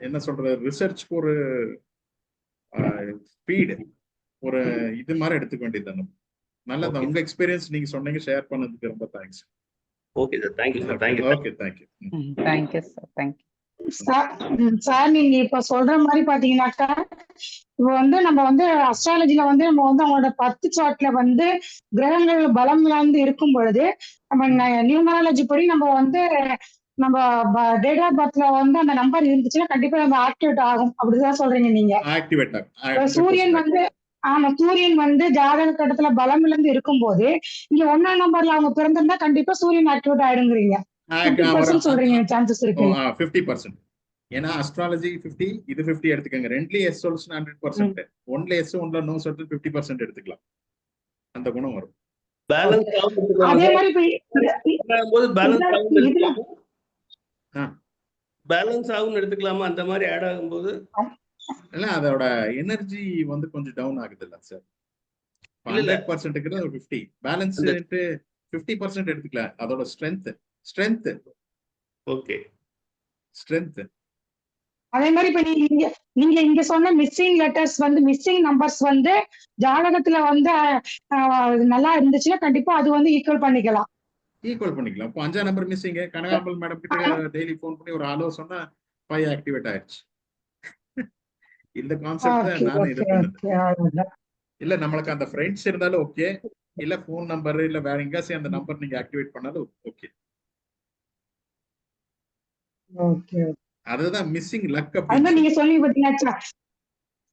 என்ன சொல்றது, ரிசர்ச்க்கு ஒரு ஸ்பீடு, ஒரு இது மாதிரி எடுத்துக்க வேண்டியது நம்ம. நல்லது. உங்க எக்ஸ்பீரியன்ஸ் நீங்க சொன்னீங்க, ஷேர் பண்ணதுக்கு ரொம்ப thanks. Okay sir, thank you sir, thank you. Okay, thank you. Thank you sir, thank you. Sir நீங்க இப்ப சொல்ற மாதிரி பாத்தீங்கன்னாக்கா, இப்ப வந்து நம்ம வந்து அஸ்ட்ராலஜில வந்து நம்ம வந்து அவங்களோட 10 சார்ட்ல வந்து கிரகங்கள் பலம் இழந்து இருக்கும் பொழுது நம்ம நியூமராலஜி படி நம்ம வந்து நம்ம டேட் ஆஃப் பர்த்ல வந்து அந்த நம்பர் இருந்துச்சுன்னா கண்டிப்பா நம்ம ஆக்டிவேட் ஆகும். அப்படிதான் சொல்றீங்க நீங்க. ஆக்டிவேட் சூரியன் வந்து சூரியன் வந்து ஜாதக கட்டத்துல பலம் இழந்து இருக்கும் போது இங்க 1ஆம் நம்பர்ல அவங்க பிறந்திருந்தா கண்டிப்பா சூரியன் ஆக்டிவேட் ஆயிடுங்கிறீங்க. 50% சொல்றீங்க சான்சஸ் இருக்கு. 50%. ஏன்னா அஸ்ட்ராலஜி 50, இது 50 எடுத்துக்கங்க. ரெண்டுலயும் எஸ் சொல்லுச்சுன்னா 100%. ஒன்ல எஸ் ஒன்ல நோ சொல்லிட்டு 50% எடுத்துக்கலாம். அந்த குணம் வரும். அதே மாதிரி பேலன்ஸ் ஆகும் எடுத்துக்கலாமா? அந்த மாதிரி ஆட் ஆகும்போது இல்ல, அதோட எனர்ஜி வந்து கொஞ்சம் டவுன் ஆகுது இல்ல சார். 100%க்கு 50 பேலன்ஸ் 50% எடுத்துக்கலாம். அதோட ஸ்ட்ரென்த். Okay, strength. அதே மாதிரி இப்ப நீங்க இங்க சொன்ன மிஸ்ஸிங் லெட்டர்ஸ் வந்து மிஸ்ஸிங் நம்பர்ஸ் வந்து ஜாதகத்துல வந்து நல்லா இருந்துச்சுன்னா கண்டிப்பா அது வந்து ஈக்குவல் பண்ணிக்கலாம். இப்போ 5ஆம் நம்பர் மிஸ்ஸிங். கனகாம்பல் மேடம் கிட்ட டெய்லி போன் பண்ணி ஒரு ஹலோ சொன்னா 5 ஆக்டிவேட் ஆயிடுச்சு. இந்த கான்செப்ட் தான் நான் இது பண்ணது. இல்ல, நம்மளுக்கு அந்த ஃப்ரெண்ட்ஸ் இருந்தாலும் ஓகே, இல்ல போன் நம்பர் இல்ல வேற எங்காச்சும் அந்த நம்பர் நீங்க ஆக்டிவேட் பண்ணாலும் ஓகே. ஓகே, அதுதான் மிஸ்ஸிங் லக். அதான் நீங்க சொன்னீங்க பாத்தீங்கன்னா,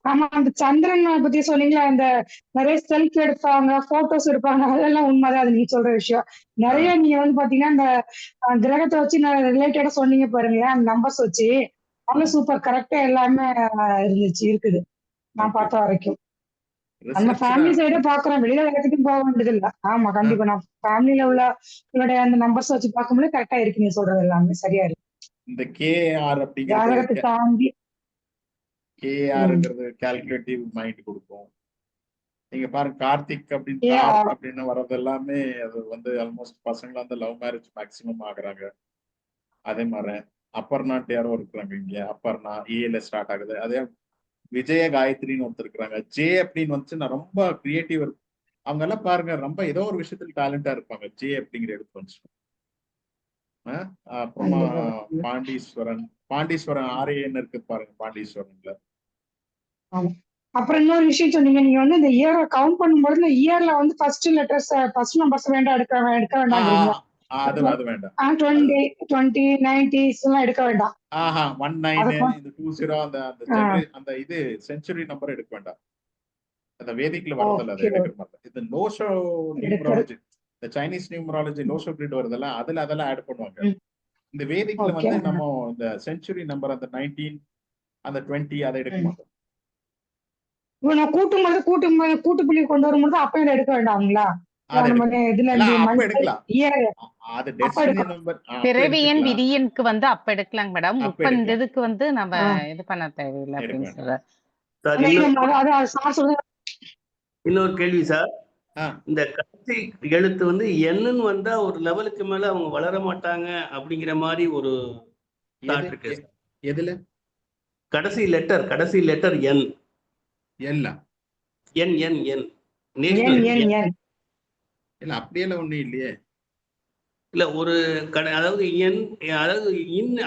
ஆமா, அந்த சந்திரன் பத்தி சொன்னீங்களா, அந்த நிறைய செல்ஃபி எடுப்பாங்க, போட்டோஸ் எடுப்பாங்க, அதெல்லாம் உண்மைதான். அது நீங்க சொல்ற விஷயம். நிறைய நீங்க வந்து பாத்தீங்கன்னா இந்த கிரகத்தை வச்சு ரிலேட்டடா சொன்னீங்க பாருங்க, அந்த நம்பர்ஸ் வச்சு அவ்வளவு சூப்பர் கரெக்டா எல்லாமே இருக்குது. நான் பார்த்த வரைக்கும் நம்ம ஃபேமிலி சைட பாக்குறோம், வெளியில வேலைக்கும் போக வேண்டியது இல்ல. ஆமா, கண்டிப்பா நான் ஃபேமிலியில உள்ள அந்த நம்பர்ஸ் வச்சு பார்க்கும்போது கரெக்டா இருக்கு. நீங்க சொல்றது எல்லாமே சரியா இருக்கு. இந்த KR அப்படிங்கிறது ஜாதகத்தை தாண்டி KRங்கிறது கால்குலேட்டிவ் மைண்ட் கொடுக்கும். நீங்க பாருங்க, கார்த்திக் அப்படின்னு வர்றது எல்லாமே அது வந்து ஆல்மோஸ்ட் பசங்க வந்து லவ் மேரேஜ் மேக்சிமம் ஆகுறாங்க. அதே மாதிரி அப்பர்னாட்டு யாரோ இருக்கிறாங்க இங்க. அப்பர்னா ஏல ஸ்டார்ட் ஆகுது. அதே விஜய காயத்ரின்னு ஒருத்தர் இருக்கிறாங்க. ஜே அப்படின்னு வந்து நான் ரொம்ப கிரியேட்டிவ். அவங்க எல்லாம் பாருங்க, ரொம்ப ஏதோ ஒரு விஷயத்துல டேலண்டா இருப்பாங்க. ஜே அப்படிங்கிற எடுத்து வந்து. அப்புறமா பாண்டீஸ்வரன் ஆரியன் இருக்கு பாருங்க, பாண்டீஸ்வரன்ல. அப்புறம் இன்னொரு விஷயம் சொன்னீங்க, நீங்க வந்து இந்த இயர் கவுண்ட் பண்ணும்போது இந்த இயர்ல வந்து ஃபர்ஸ்ட் லெட்டர்ஸ் ஃபர்ஸ்ட் நம்பர்ஸ் எடுக்க வேண்டாம். அது வேண்டாம். 20 20 90s எல்லாம் எடுக்க வேண்டாம். 19 இந்த 20 அந்த இது செஞ்சுரி நம்பர் எடுக்க வேண்டாம். அந்த வேதிக்ல வரதில்ல, அதை எடுக்கிற மாதிரி. இது லோஷோ நியூமராலஜி, இந்த சைனீஸ் நியூமராலஜி லோஷோ கிரிட் வருதுல்ல, அதெல்லாம் ஆட் பண்ணுவாங்க. இந்த வேதிக்ல வந்து நம்ம இந்த செஞ்சுரி நம்பர் அந்த 19 அந்த 20 அதை எடுக்க மாட்டோம். கூட்டு புள்ளி கொண்டு வரும்போது அப்பயும் எடுக்க வேண்டாங்களா? அது நம்ம எடுக்கலாம். இதுல எல்லாம் இருந்து அப்ப month, எடுக்கலாம். year அது அப்ப டெஸ்டினி எடுக்கலாம். நம்பர் பிறவி எண் விதி எண்க்கு வந்து அப்ப எடுக்கலாங்க மேடம். அப்ப இப்ப இந்த எடுக்கலாம். இதுக்கு வந்து நம்ம ஆ. இது பண்ண தேவையில்லை எடுக்க அப்படின்னு வேண்டாம். சொல்றாரு. சார் அதான் இன்னொரு நம்ம அதான் சார் சொல்றது. இன்னொரு கேள்வி சார். ஆ. இந்த கடைசி எழுத்து வந்து என்னன்னு வந்தா ஒரு லெவலுக்கு மேல அவங்க வளர மாட்டாங்க அப்படிங்கிற மாதிரி ஒரு தாட் இருக்கு சார். எதுல கடைசி லெட்டர் என் எல்லாம் என் என் என் ஏன் நேஷனல் ஏன் ஏன் இல்ல அப்படியெல்லாம் ஒண்ணும் இல்லையே. இல்ல ஒரு அதாவது என் அதாவது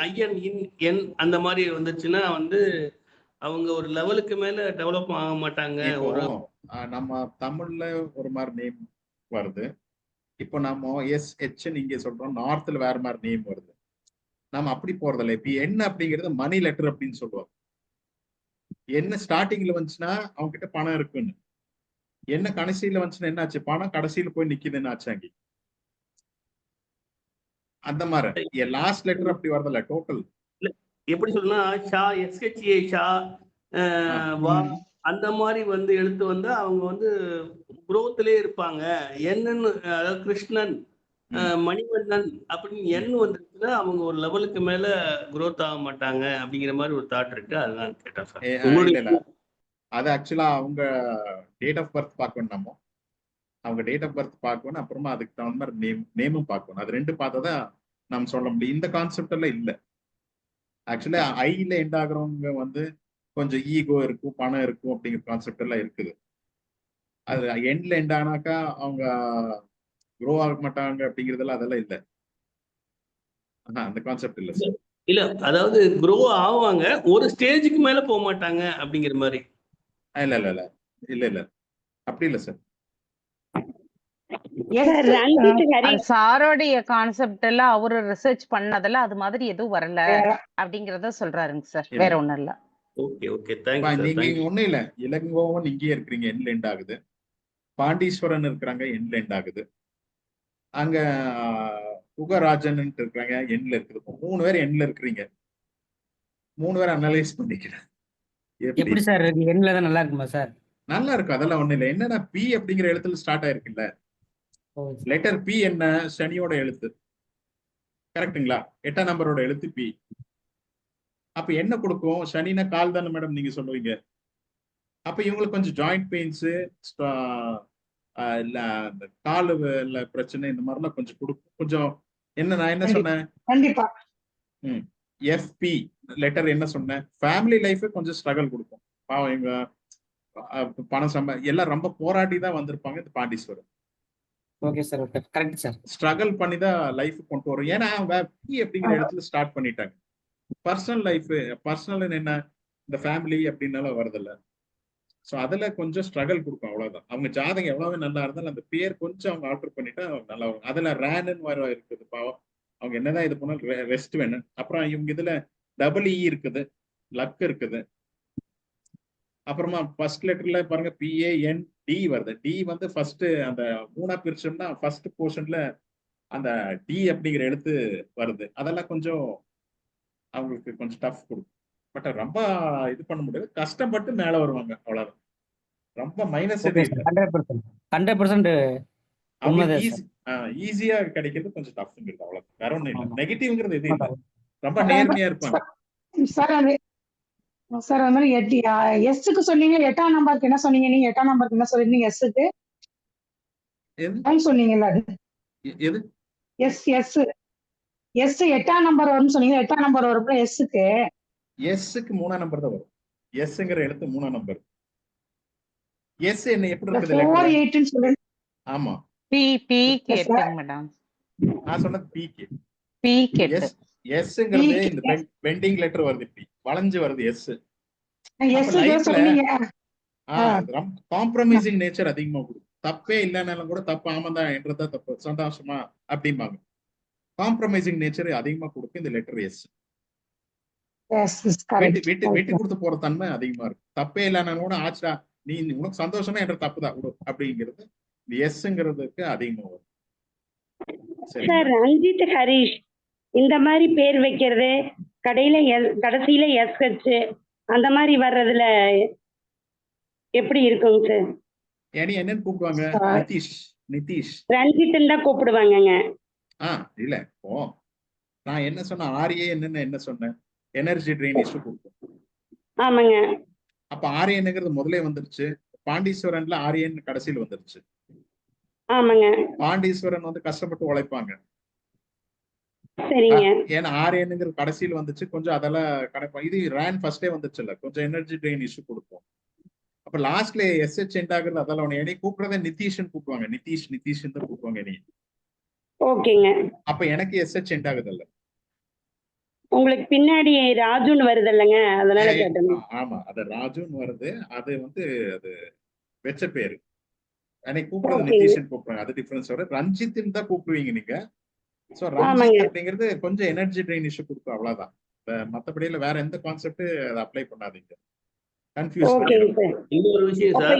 ஐயன் என் அந்த மாதிரி வந்துச்சுன்னா வந்து அவங்க ஒரு லெவலுக்கு மேல டெவலப் ஆக மாட்டாங்க. இப்போ ஒரு நம்ம தமிழ்ல ஒரு மாதிரி நேம் வருது. இப்போ நம்ம SH இங்க சொல்றோம், நார்த்ல வேற மாதிரி நேம் வருது. நம்ம அப்படி போறதில்ல. இப்ப என்ன அப்படிங்கிறது மணி லெட்டர் அப்படின்னு சொல்லுவாங்க. என்ன ஸ்டார்டிங்ல வந்துச்சுன்னா அவங்க கிட்ட பணம் இருக்குன்னு, என்ன கடைசியில வந்துச்சுன்னா என்ன ஆச்சு, பணம் கடைசியில போய் நிக்குதுன்னு ஆச்சாங்க. அந்த மாதிரி லாஸ்ட் லெட்டர் அப்படி வரதில்ல, டோட்டல். எப்படி சொல்லணும்னா ஷா SHA ஷா வா அந்த மாதிரி வந்து எழுத்து வந்தா அவங்க வந்து குரோத்லயே இருப்பாங்க. என்னன்னு அதாவது கிருஷ்ணன் மணிவண்ணன் அப்படின்னு எண்ணு வந்துருச்சுன்னா அவங்க ஒரு லெவலுக்கு மேல குரோத் ஆக மாட்டாங்க அப்படிங்கிற மாதிரி ஒரு தாட் இருக்கு. அதுதான் கேட்டேன் சார். இல்ல அது ஆக்சுவலா அவங்க டேட் ஆஃப் பர்த் பார்க்கணும். நம்ம அவங்க டேட் ஆஃப் பர்த் பார்க்கணும், அப்புறமா அதுக்கு தகுந்த மாதிரி நேமும் பார்க்கணும். அது ரெண்டு பார்த்தா நம்ம சொல்ல முடியும். இந்த கான்செப்ட் எல்லாம் இல்ல. ஆக்சுவலா ஐல எண்ட் ஆகுறவங்க வந்து கொஞ்சம் ஈகோ இருக்கும், பணம் இருக்கும் அப்படிங்கிற கான்செப்ட் எல்லாம் இருக்குது. அது எண்ட்ல எண்ட் ஆனாக்கா அவங்க க்ரோ ஆக மாட்டாங்க அப்படிங்கறதெல்லாம் அதெல்லாம் இல்ல. அந்த கான்செப்ட் இல்ல சார். இல்ல அதாவது க்ரோ ஆவாங்க, ஒரு ஸ்டேஜுக்கு மேல போக மாட்டாங்க அப்படிங்கிற மாதிரி. இல்ல இல்ல இல்ல இல்ல இல்ல அப்படி இல்ல சார். சாரோடைய கான்செப்ட் எல்லாம் அவரு ரிசர்ச் பண்ணதுல அது மாதிரி எதுவும் வரல அப்படிங்கறத சொல்றாருங்க சார். வேற ஒண்ணும் இல்ல. Okay okay thank you sir. நீங்க ஒண்ணும் இல்ல, இளங்கோவன் இங்கே இருக்கிறீங்க, எண்ட்ல எண்ட் ஆகுது. பாண்டீஸ்வரன் இருக்கிறாங்க, எண்ட்ல எண்ட் ஆகுது. அங்க புகராஜன் இருக்கிறாங்க, எண்ட்ல இருக்குது. 3 பேர் எண்ட்ல இருக்கிறீங்க. 3 பேர் அனலைஸ் பண்ணிக்கிறேன். எப்படி சார் இருக்கு? எண்ட்ல தான் நல்லா இருக்குமா சார்? நல்லா இருக்கும், அதெல்லாம் ஒண்ணு இல்லை. என்னன்னா பி அப்படிங்கிற எழுத்துல ஸ்டார்ட் ஆயிருக்குல்ல, லெட்டர் பி என்ன, சனியோட எழுத்து கரெக்டுங்களா? 8ஆம் நம்பரோட எழுத்து பி. அப்ப என்ன கொடுக்கும்? சனினா கால் தானே மேடம் நீங்க சொல்லுவீங்க. அப்ப இவங்களுக்கு கொஞ்சம் ஜாயிண்ட் பெயின்ஸ், காலு பிரச்சனை இந்த மாதிரிலாம் கொஞ்சம் கொடுக்கும். கொஞ்சம் என்ன நான் என்ன சொன்னேன்? கண்டிப்பா. FP லெட்டர் என்ன சொன்னேன்? ஃபேமிலி லைஃப் கொஞ்சம் ஸ்ட்ரகிள் கொடுக்கும். பாவம் இவங்க பணம் எல்லாம் ரொம்ப போராடி தான் வந்திருப்பாங்க இந்த Pandeeswarar. Okay sir, okay correct sir. Struggle பண்ணி தான் லைஃப் கொண்டு வரும். ஏன்னா அவங்க பி அப்படிங்கிற இடத்துல ஸ்டார்ட் பண்ணிட்டாங்க. பர்சனல் லைஃப், பர்சனல் என்ன இந்த ஃபேமிலி அப்படின்னால வருதில்ல. ஸோ அதுல கொஞ்சம் ஸ்ட்ரகிள் கொடுக்கும், அவ்வளவுதான். அவங்க ஜாதகம் எவ்வளவு நல்லா இருந்தாலும் அந்த பேர் கொஞ்சம் அவங்க ஆல்டர் பண்ணிட்டா நல்லா வரும். அதுல ரேனுன்னு வர இருக்குது பாவம். அவங்க என்னதான் இது பண்ணாலும் ரெஸ்ட் வேணும். அப்புறம் இவங்க இதுல டபுள் இ இருக்குது, லக் இருக்குது. அப்புறமா ஃபர்ஸ்ட் லெட்டர்ல பாருங்க PAND வருது. டி வந்து ஃபர்ஸ்ட் அந்த 3ஆ பிரிச்சோம்னா ஃபர்ஸ்ட் போர்ஷன்ல அந்த டி அப்படிங்கிற எழுத்து வருது. அதெல்லாம் கொஞ்சம் அவங்களுக்கு கொஞ்சம் டஃப் கொடுக்கும். பட் ரொம்ப இது பண்ண முடியாது, கஷ்டப்பட்டு மேல வருவாங்க, அவ்வளவுதான். ரொம்ப மைனஸ் எதுவும் இல்லை. 100% ஈஸியா கிடைக்கிறது கொஞ்சம் டஃப்ங்கிறது, அவ்வளவு. வேற ஒண்ணும் இல்லை, நெகட்டிவ்ங்கிறது எதுவும் இல்லை. ரொம்ப நேர்மையா இருப்பாங்க சார். அது மாதிரி எஸ்க்கு சொன்னீங்க, 8ஆம் நம்பருக்கு என்ன சொன்னீங்க நீங்க? 8ஆம் நம்பருக்கு என்ன சொல்லிருந்தீங்க? எஸ்க்கு சொன்னீங்கல்ல, அது எது? எஸ் 8ஆம் நம்பர் வரும்னு சொன்னீங்க. 8ஆம் நம்பர் வரும் எஸ்க்கு. எஸ்க்கு 3ஆம் நம்பர் தான் வரும். எஸ்ங்கிற எழுத்து 3ஆம் நம்பர். எஸ் என்ன எப்படி இருக்குது? 4-8 சொல்லுங்க. ஆமா, பி கேட்டுங்க மேடம். நான் சொன்னது பி கே. கேட்டு எஸ்ங்கிறது இந்த பெண்டிங் லெட்டர் வருது, இப்படி வளைஞ்சு வருது எஸ். காம்ப்ரமைசிங் நேச்சர் அதிகமா கொடுக்கும். தப்பே இல்லைன்னாலும் கூட தப்பு ஆமாதான் என்றதா தப்பு, சந்தோஷமா அப்படிம்பாங்க. காம்ப்ரமைசிங் நேச்சர் அதிகமா கொடுக்கும் இந்த லெட்டர் எஸ். விட்டு கொடுத்து போற தன்மை அதிகமா இருக்கும். தப்பே இல்லைன்னா கூட ஆச்சா நீ உனக்கு சந்தோஷமா என்ற தப்பு தான் அப்படிங்கிறது எஸ்ங்கிறதுக்கு அதிகமா வரும். சார் ரஞ்சித் ஹரிஷ் இந்த மாதிரி பேர் வைக்கிறது, கடைசியில SH அந்த மாதிரி வர்றதுல எப்படி இருக்குங்க சார்? என்னன்னு கூப்பிடுவாங்க? நிதிஷ் நிதிஷ். ரஞ்சித்ன்னு தான் கூப்பிடுவாங்கங்க. இல்ல இப்போ நான் என்ன சொன்ன ஆர்ஏன்னு என்ன சொன்னேன், எனர்ஜி ட்ரைனேஜ் கொடுக்கும். ஆமாங்க. அப்ப ஆர்ஏன்ங்கிறது முதலே வந்துருச்சு. பாண்டீஸ்வரன்ல ஆர்ஏன் கடைசியில் வந்துருச்சு. ஆமாங்க. பாண்டீஸ்வரன் வந்து கஷ்டப்பட்டு உழைப்பாங்க. சரிங்க. ஏன்னா ஆர்ஏன்ங்கிறது கடைசியில் வந்துச்சு. கொஞ்சம் அதெல்லாம் கணக்கு இது ரேன் ஃபர்ஸ்டே வந்துச்சுல்ல, கொஞ்சம் எனர்ஜி ட்ரெயின் இஷ்யூ கொடுக்கும். அப்ப லாஸ்ட்ல எஸ்ஹெச் எண்ட் ஆகுறது அதெல்லாம் உடனே என்னை கூப்பிடுறதே நிதிஷ்னு கூப்பிடுவாங்க. நிதிஷ் நிதிஷ்னு தான் கூப்பிடுவாங்க என்னை. ஓகேங்க. அப்ப எனக்கு எஸ்ஹெச் எண்ட் ஆகுதுல்ல. உங்களுக்கு பின்னாடி ராஜுன்னு வருது இல்லைங்க, அதனால கேட்டேன். ஆமா, அது ராஜுன்னு வருது. அது வந்து அது வெச்ச பேரு. என்னை கூப்பிடுறது நிதிஷ்னு கூப்பிடுறாங்க. அது டிஃபரன்ஸ் வரும். ரஞ்சித்னு தான் கூப்பிடுவீங்க நீங்க. சோ ரஞ்சித் அப்படிங்கிறது கொஞ்சம் எனர்ஜி ட்ரெயின் இஷ்யூ கொடுக்கும், அவ்வளவுதான். மத்தபடியில வேற எந்த கான்செப்ட் அதை அப்ளை பண்ணாதீங்க. கன்ஃபியூஸ் பண்ணிடுங்க. இன்னொரு விஷயம் சார்,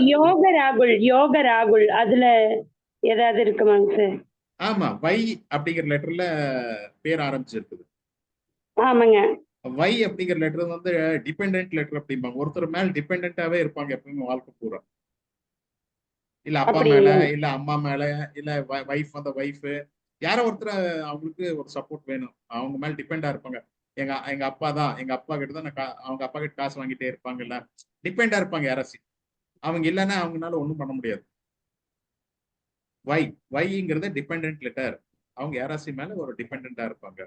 யோக ராகுல் அதுல ஏதாவது இருக்குமாங்க சார்? ஆமா, வை அப்படிங்கிற லெட்டர்ல பேர் ஆரம்பிச்சிருக்குது. ஆமாங்க. வை அப்படிங்கிற லெட்டர் வந்து டிபெண்டன்ட் லெட்டர் அப்படிம்பாங்க. ஒருத்தர் மேல டிபெண்டன்டாவே இருப்பாங்க எப்பவுமே வாழ்க்கை பூரா. இல்ல அப்பா மேல, இல்ல அம்மா மேல, இல்ல வைஃப் அந்த வைஃப் யாரோ ஒருத்தர் அவங்களுக்கு ஒரு சப்போர்ட் வேணும். அவங்க மேல டிபெண்டா இருப்பாங்க. எங்க அப்பா தான், எங்க அப்பா கிட்ட தான் அவங்க அப்பா கிட்ட காசு வாங்கிட்டே இருப்பாங்கல்ல, டிபெண்டா இருப்பாங்க யாராச்சும். அவங்க இல்லைன்னா அவங்களால ஒண்ணும் பண்ண முடியாது. வைங்கிறது டிபெண்டன்ட் லெட்டர். அவங்க யாராச்சும் மேல ஒரு டிபெண்டா இருப்பாங்க.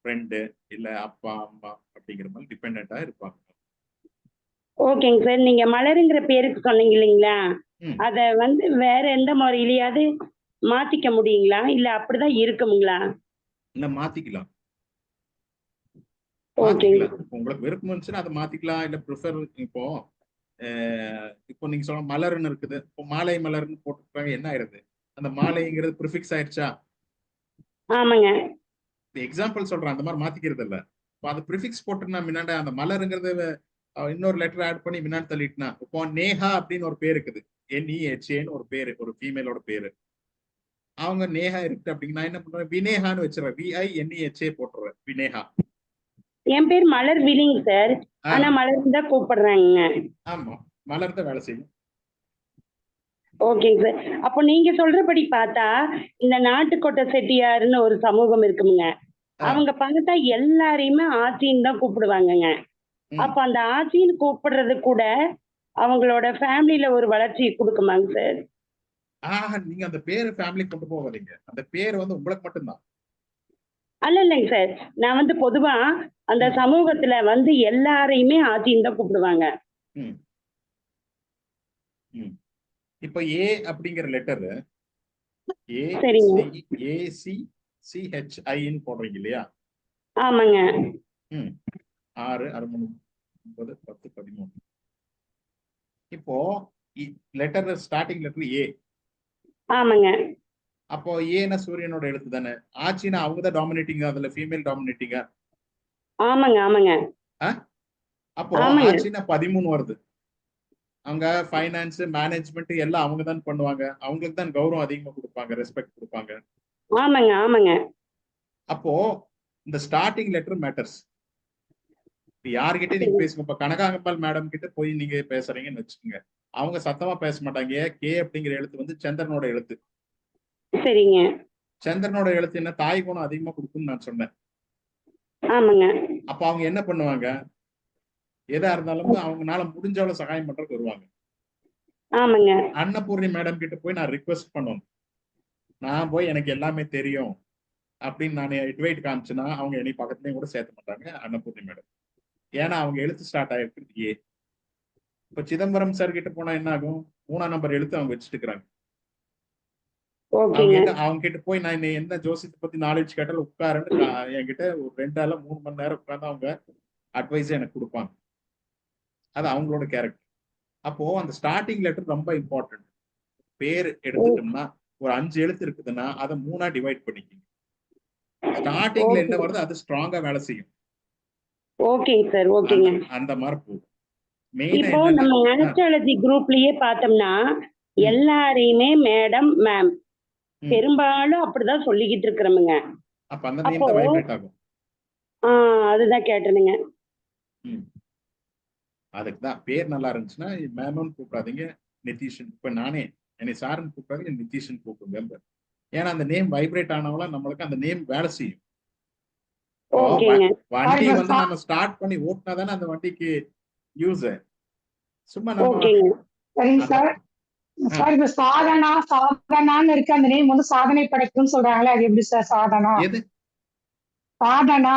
ஃப்ரெண்டு இல்ல அப்பா அம்மா அப்படிங்கிற மாதிரி டிபெண்டா இருப்பாங்க. ஓகேங்க சார். நீங்க மலருங்கிற பேருக்கு சொன்னீங்க இல்லைங்களா, அத வந்து வேற எந்த முறையிலயாவது மாத்திக்க முடியுங்களா, இல்ல அப்படிதான் இருக்குங்களா? இல்ல மாத்திக்கலாம். உங்களுக்கு விருப்பம் இருந்துச்சுன்னா அதை மாத்திக்கலாம். இல்ல ப்ரிஃபர் இப்போ நீங்க சொல்ல மலர்னு இருக்குது, இப்போ மாலை மலர்னு போட்டுருக்காங்க, என்ன ஆயிருது? அந்த மாலைங்கிறது ப்ரிஃபிக்ஸ் ஆயிடுச்சா? ஆமாங்க. எக்ஸாம்பிள் சொல்றேன், அந்த மாதிரி மாத்திக்கிறது இல்ல. இப்போ அந்த ப்ரிஃபிக்ஸ் போட்டுனா முன்னாடி அந்த மலருங்கிறது இன்னொரு லெட்டர் ஆட் பண்ணி முன்னாடி தள்ளிட்டுனா, இப்போ நேஹா அப்படின்னு ஒரு பேர் இருக்குது, NEHAன்னு ஒரு பேரு, ஒரு ஃபீமேலோட பேரு. அவங்க நேஹா இருக்கு அப்படின்னா நான் என்ன பண்றேன், வினேகான்னு வச்சிருவேன். VINEHA போட்டுருவேன், வினேகா. என் பேர் மலர் விலிங் சார், ஆனா மலர் தான் கூப்பிடுறாங்க. ஆமா, மலர் தான் வேலை செய்யும். ஓகேங்க சார். அப்போ நீங்க சொல்றபடி பார்த்தா இந்த நாட்டுக்கோட்டை செட்டியாருன்னு ஒரு சமூகம் இருக்குங்க, அவங்க பார்த்தா எல்லாரையுமே ஆச்சின்னு தான் கூப்பிடுவாங்கங்க. அப்ப அந்த ஆச்சின்னு கூப்பிடுறது கூட அவங்களோட ஃபேமிலியில ஒரு வளர்ச்சி கொடுக்குமாங்க சார்? நீங்க அந்த பேரு ஃபேமிலி கொண்டு போகாதீங்க. அந்த பேர் வந்து உங்களுக்கு மட்டும்தான். இல்லைங்க சார், நான் வந்து பொதுவா அந்த சமூகத்துல வந்து எல்லாரையுமே ஆச்சின்னு தான் கூப்பிடுவாங்க. இப்ப ஏ அப்படிங்கிற லெட்டர் ACCHIன்னு போடுறீங்க இல்லையா? ஆமாங்க. 6, 6, 9, 10, 13. இப்போ லெட்டர் ஸ்டார்டிங் லெட்டர் ஏ. ஆமாங்க. அப்போ ஏன்னா சூரியனோட எழுத்து தானே. ஆச்சின்னா அவங்க தான் டாமினேட்டிங், அதுல ஃபீமேல் டாமினேட்டிங்கா? ஆமாங்க. ஆமாங்க. அப்போ ஆச்சின்னா 13 வருது. அவங்க ஃபைனான்ஸ் மேனேஜ்மெண்ட் எல்லாம் அவங்க தான் பண்ணுவாங்க. அவங்களுக்கு தான் கௌரவம் அதிகமா கொடுப்பாங்க, ரெஸ்பெக்ட் கொடுப்பாங்க. ஆமாங்க. ஆமாங்க. அப்போ இந்த ஸ்டார்டிங் லெட்டர் மேட்டர்ஸ். யார்கிட்ட நீங்க பேசுங்க, இப்ப கனகாம்பல் மேடம் கிட்ட போய் நீங்க பேசுறீங்கன்னு வச்சுக்கோங்க, அவங்க சத்தமா பேச மாட்டாங்க. கே அப்படிங்கிற எழுத்து வந்து சந்திரனோட எழுத்து. சரிங்க. சந்திரனோட எழுத்து என்ன, தாய் குணம் அதிகமா கொடுக்கும்னு நான் சொன்னேன். ஆமாங்க. அப்ப அவங்க என்ன பண்ணுவாங்க, எதா இருந்தாலும் அவங்கனால முடிஞ்ச அளவு சகாயம் பண்றதுக்கு வருவாங்க. ஆமாங்க. அன்னபூர்ணி மேடம் கிட்ட போய் நான் ரிக்வெஸ்ட் பண்ணுவேன். நான் போய் எனக்கு எல்லாமே தெரியும் அப்படின்னு நான் இட்வைட் காமிச்சுன்னா அவங்க என்னை பக்கத்துலயும் கூட சேர்த்த மாட்டாங்க அன்னபூர்ணி மேடம். ஏன்னா அவங்க எழுத்து ஸ்டார்ட் ஆயிருக்கு ஏ. இப்ப சிதம்பரம் சார் கிட்ட போனா என்ன ஆகும், 3ஆம் நம்பர் எழுத்து அவங்க வச்சுட்டு இருக்காங்க. அவங்க கிட்ட போய் நான் என்ன ஜோசியத்தை பத்தி நாலேஜ் கேட்டாலும் உட்காருன்னு என்கிட்ட ஒரு 2 3 மணி நேரம் உட்கார்ந்து அவங்க அட்வைஸ் எனக்கு கொடுப்பாங்க. அது அவங்களோட கேரக்டர். அப்போ அந்த ஸ்டார்டிங் லெட்டர் ரொம்ப இம்பார்ட்டன்ட். பேர் எடுத்துட்டோம்னா ஒரு 5 எழுத்து இருக்குதுன்னா அதை 3ஆ டிவைட் பண்ணிக்கிங்க. ஸ்டார்டிங்ல என்ன வருது அது ஸ்ட்ராங்கா வேலை செய்யும். ஓகேங்க சார். ஓகேங்க. அந்த மாதிரி போகும். இப்போ நம்ம ஆஸ்ட்ராலஜி குரூப்லயே பார்த்தோம்னா எல்லாரையுமே மேடம் மேம் பெரும்பாலும் அப்படிதான் சொல்லிக்கிட்டு இருக்கிறோமுங்க. அப்ப அந்த நேம் தான் வைப்ரேட் ஆகும். அதுதான் கேட்டனுங்க. அதுக்கு தான் பேர் நல்லா இருந்துச்சுன்னா மேம்னு கூப்பிடாதீங்க, நிதிஷ். இப்ப நானே என்னை சார்னு கூப்பிடாது, நிதிஷ்னு கூப்பிடுங்க. ஏன்னா அந்த நேம் வைப்ரேட் ஆனவங்கள நம்மளுக்கு அந்த நேம் வேலை செய்யும். ஓகேங்க. வண்டி வந்து நம்ம ஸ்டார்ட் பண்ணி ஓட்டினா தானே அந்த வண்டிக்கு யூஸ். சும்மா நம்ம ஓகேங்க. சரிங்க சார். சார் இப்ப சாதனான்னு இருக்கு, அந்த நேம் வந்து சாதனை படைக்கும்னு சொல்றாங்களே, அது எப்படி சார் சாதனா? எது சாதனா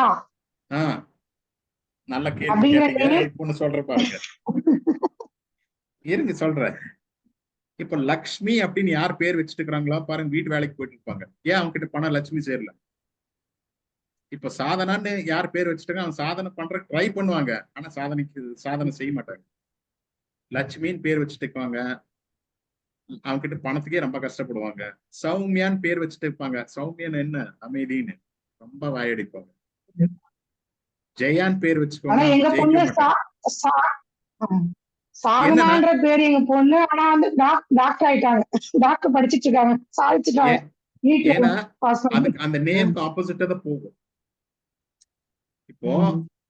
நல்ல கேள்வி அப்படிங்கிற கேட்டீங்க. இப்ப ஒண்ணு சொல்றேன் பாருங்க, இருங்க சொல்றேன். இப்ப லக்ஷ்மி அப்படின்னு யார் பேர் வச்சுட்டு இருக்கிறாங்களா பாருங்க, வீட்டு வேலைக்கு போயிட்டு இருப்பாங்க. ஏன் அவங்க கிட்ட பணம் லட்சுமி சேரல? இப்ப சாதனான்னு யார் பேர் வச்சுட்டாங்க, அவன் சாதனை பண்ற ட்ரை பண்ணுவாங்க, ஆனா சாதனை செய்ய மாட்டாங்க. லட்சுமின்னு பேர் வச்சுட்டு இருப்பாங்க, அவங்க கிட்ட பணத்துக்கே ரொம்ப கஷ்டப்படுவாங்க. சௌமியான்னு பேர் வச்சுட்டு இருப்பாங்க, சௌமியன் என்ன அமைதின்னு ரொம்ப வாயடிப்பாங்க. ஜெயான் பேர் வச்சுக்கோங்க, எங்க பொண்ணு சாதனான்ற பேர் எங்க பொண்ணு, ஆனா வந்து டாக்டர் ஆயிட்டாங்க, டாக்டர் படிச்சிட்டு இருக்காங்க, சாதிச்சுட்டாங்க. ஏன்னா அதுக்கு அந்த நேம்க்கு ஆப்போசிட்டா தான் போகும். இப்போ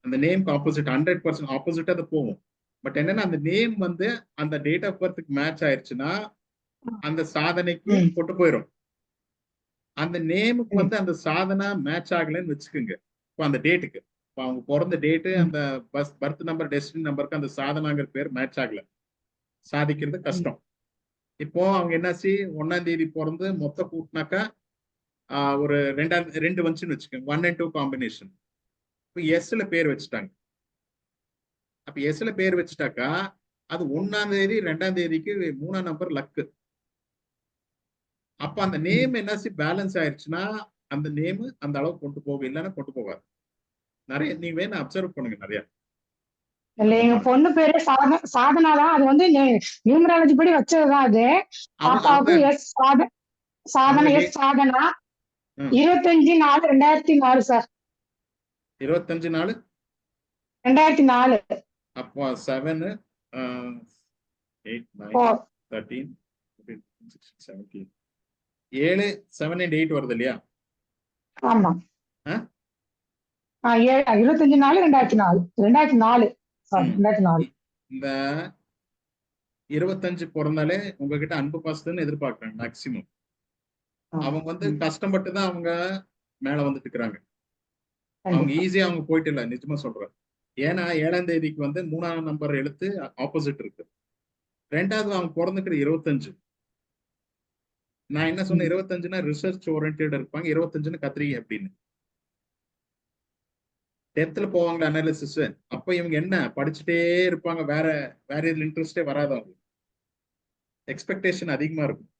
அந்த நேம்க்கு ஆப்போசிட் 100% ஆப்போசிட்டா தான் போகும். பட் என்னன்னா அந்த நேம் வந்து அந்த டேட் ஆஃப் பர்த்க்கு மேட்ச் ஆயிடுச்சுன்னா அந்த சாதனைக்கு கொண்டு போயிடும். அந்த நேமுக்கு வந்து அந்த சாதனா மேட்ச் ஆகலன்னு வச்சுக்கோங்க, இப்போ அந்த டேட்டுக்கு, இப்போ அவங்க பிறந்த டேட்டு, அந்த பர்த் நம்பர், டெஸ்டினி நம்பருக்கு அந்த சாதனாங்கிற பேர் மேட்ச் ஆகல, சாதிக்கிறது கஷ்டம். இப்போ அவங்க என்னாச்சு, 1ஆம் தேதி பிறந்து மொத்த கூட்டினாக்கா ஒரு 2 வந்துச்சுன்னு வச்சுக்கோங்க, 1 and 2 காம்பினேஷன். இப்போ எஸ்ல பேர் வச்சுட்டாங்க. அப்ப எஸ்ல பேர் வச்சுட்டாக்கா அது 1ஆம் தேதி 2ஆம் தேதிக்கு 3ஆம் நம்பர் லக்கு. அப்ப அந்த நேம் என்னாச்சு பேலன்ஸ் ஆயிடுச்சுன்னா அந்த நேம் அந்த அளவுக்கு கொண்டு போக, இல்லைன்னா கொண்டு போகாது. நிறைய நீங்க வேணும் அப்சர்வ் பண்ணுங்க நிறைய. இல்ல எங்க பொண்ணு பேரு சாதனாதான், அது வந்து நியூமராலஜி படி வச்சதுதான். அது பாப்பாவுக்கு சாதனா 25/4/2004 சார். 25/4/2004. அப்போ 7 8 9 13 14 16 17 7 7 and 8 வருது இல்லையா? ஆமா. 25/4/2004. இந்த 25 பிறந்தாலே உங்ககிட்ட அன்பு பாசத்துன்னு எதிர்பார்க்கறாங்க மேக்சிமம். அவங்க வந்து கஷ்டப்பட்டு தான் அவங்க மேல வந்துட்டு இருக்கிறாங்க. அவங்க ஈஸியா அவங்க போயிட்டு இல்ல, நிஜமா சொல்றேன். ஏன்னா 7ஆம் தேதிக்கு வந்து 3ஆம் நம்பர் எழுத்து ஆப்போசிட் இருக்கு. 2வது அவங்க பிறந்துக்கிற 25. நான் என்ன சொன்னேன், 25னா ரிசர்ச் ஓரியன்டட் இருப்பாங்க, 25ன்னு கத்திரிக்கை அப்படின்னு. 10th போவாங்க அனாலிசிஸ். அப்ப இவங்க என்ன படிச்சுட்டே இருப்பாங்க, வேற இதுல இன்ட்ரெஸ்டே வராது, அவங்க எக்ஸ்பெக்டேஷன் அதிகமா இருக்கும்.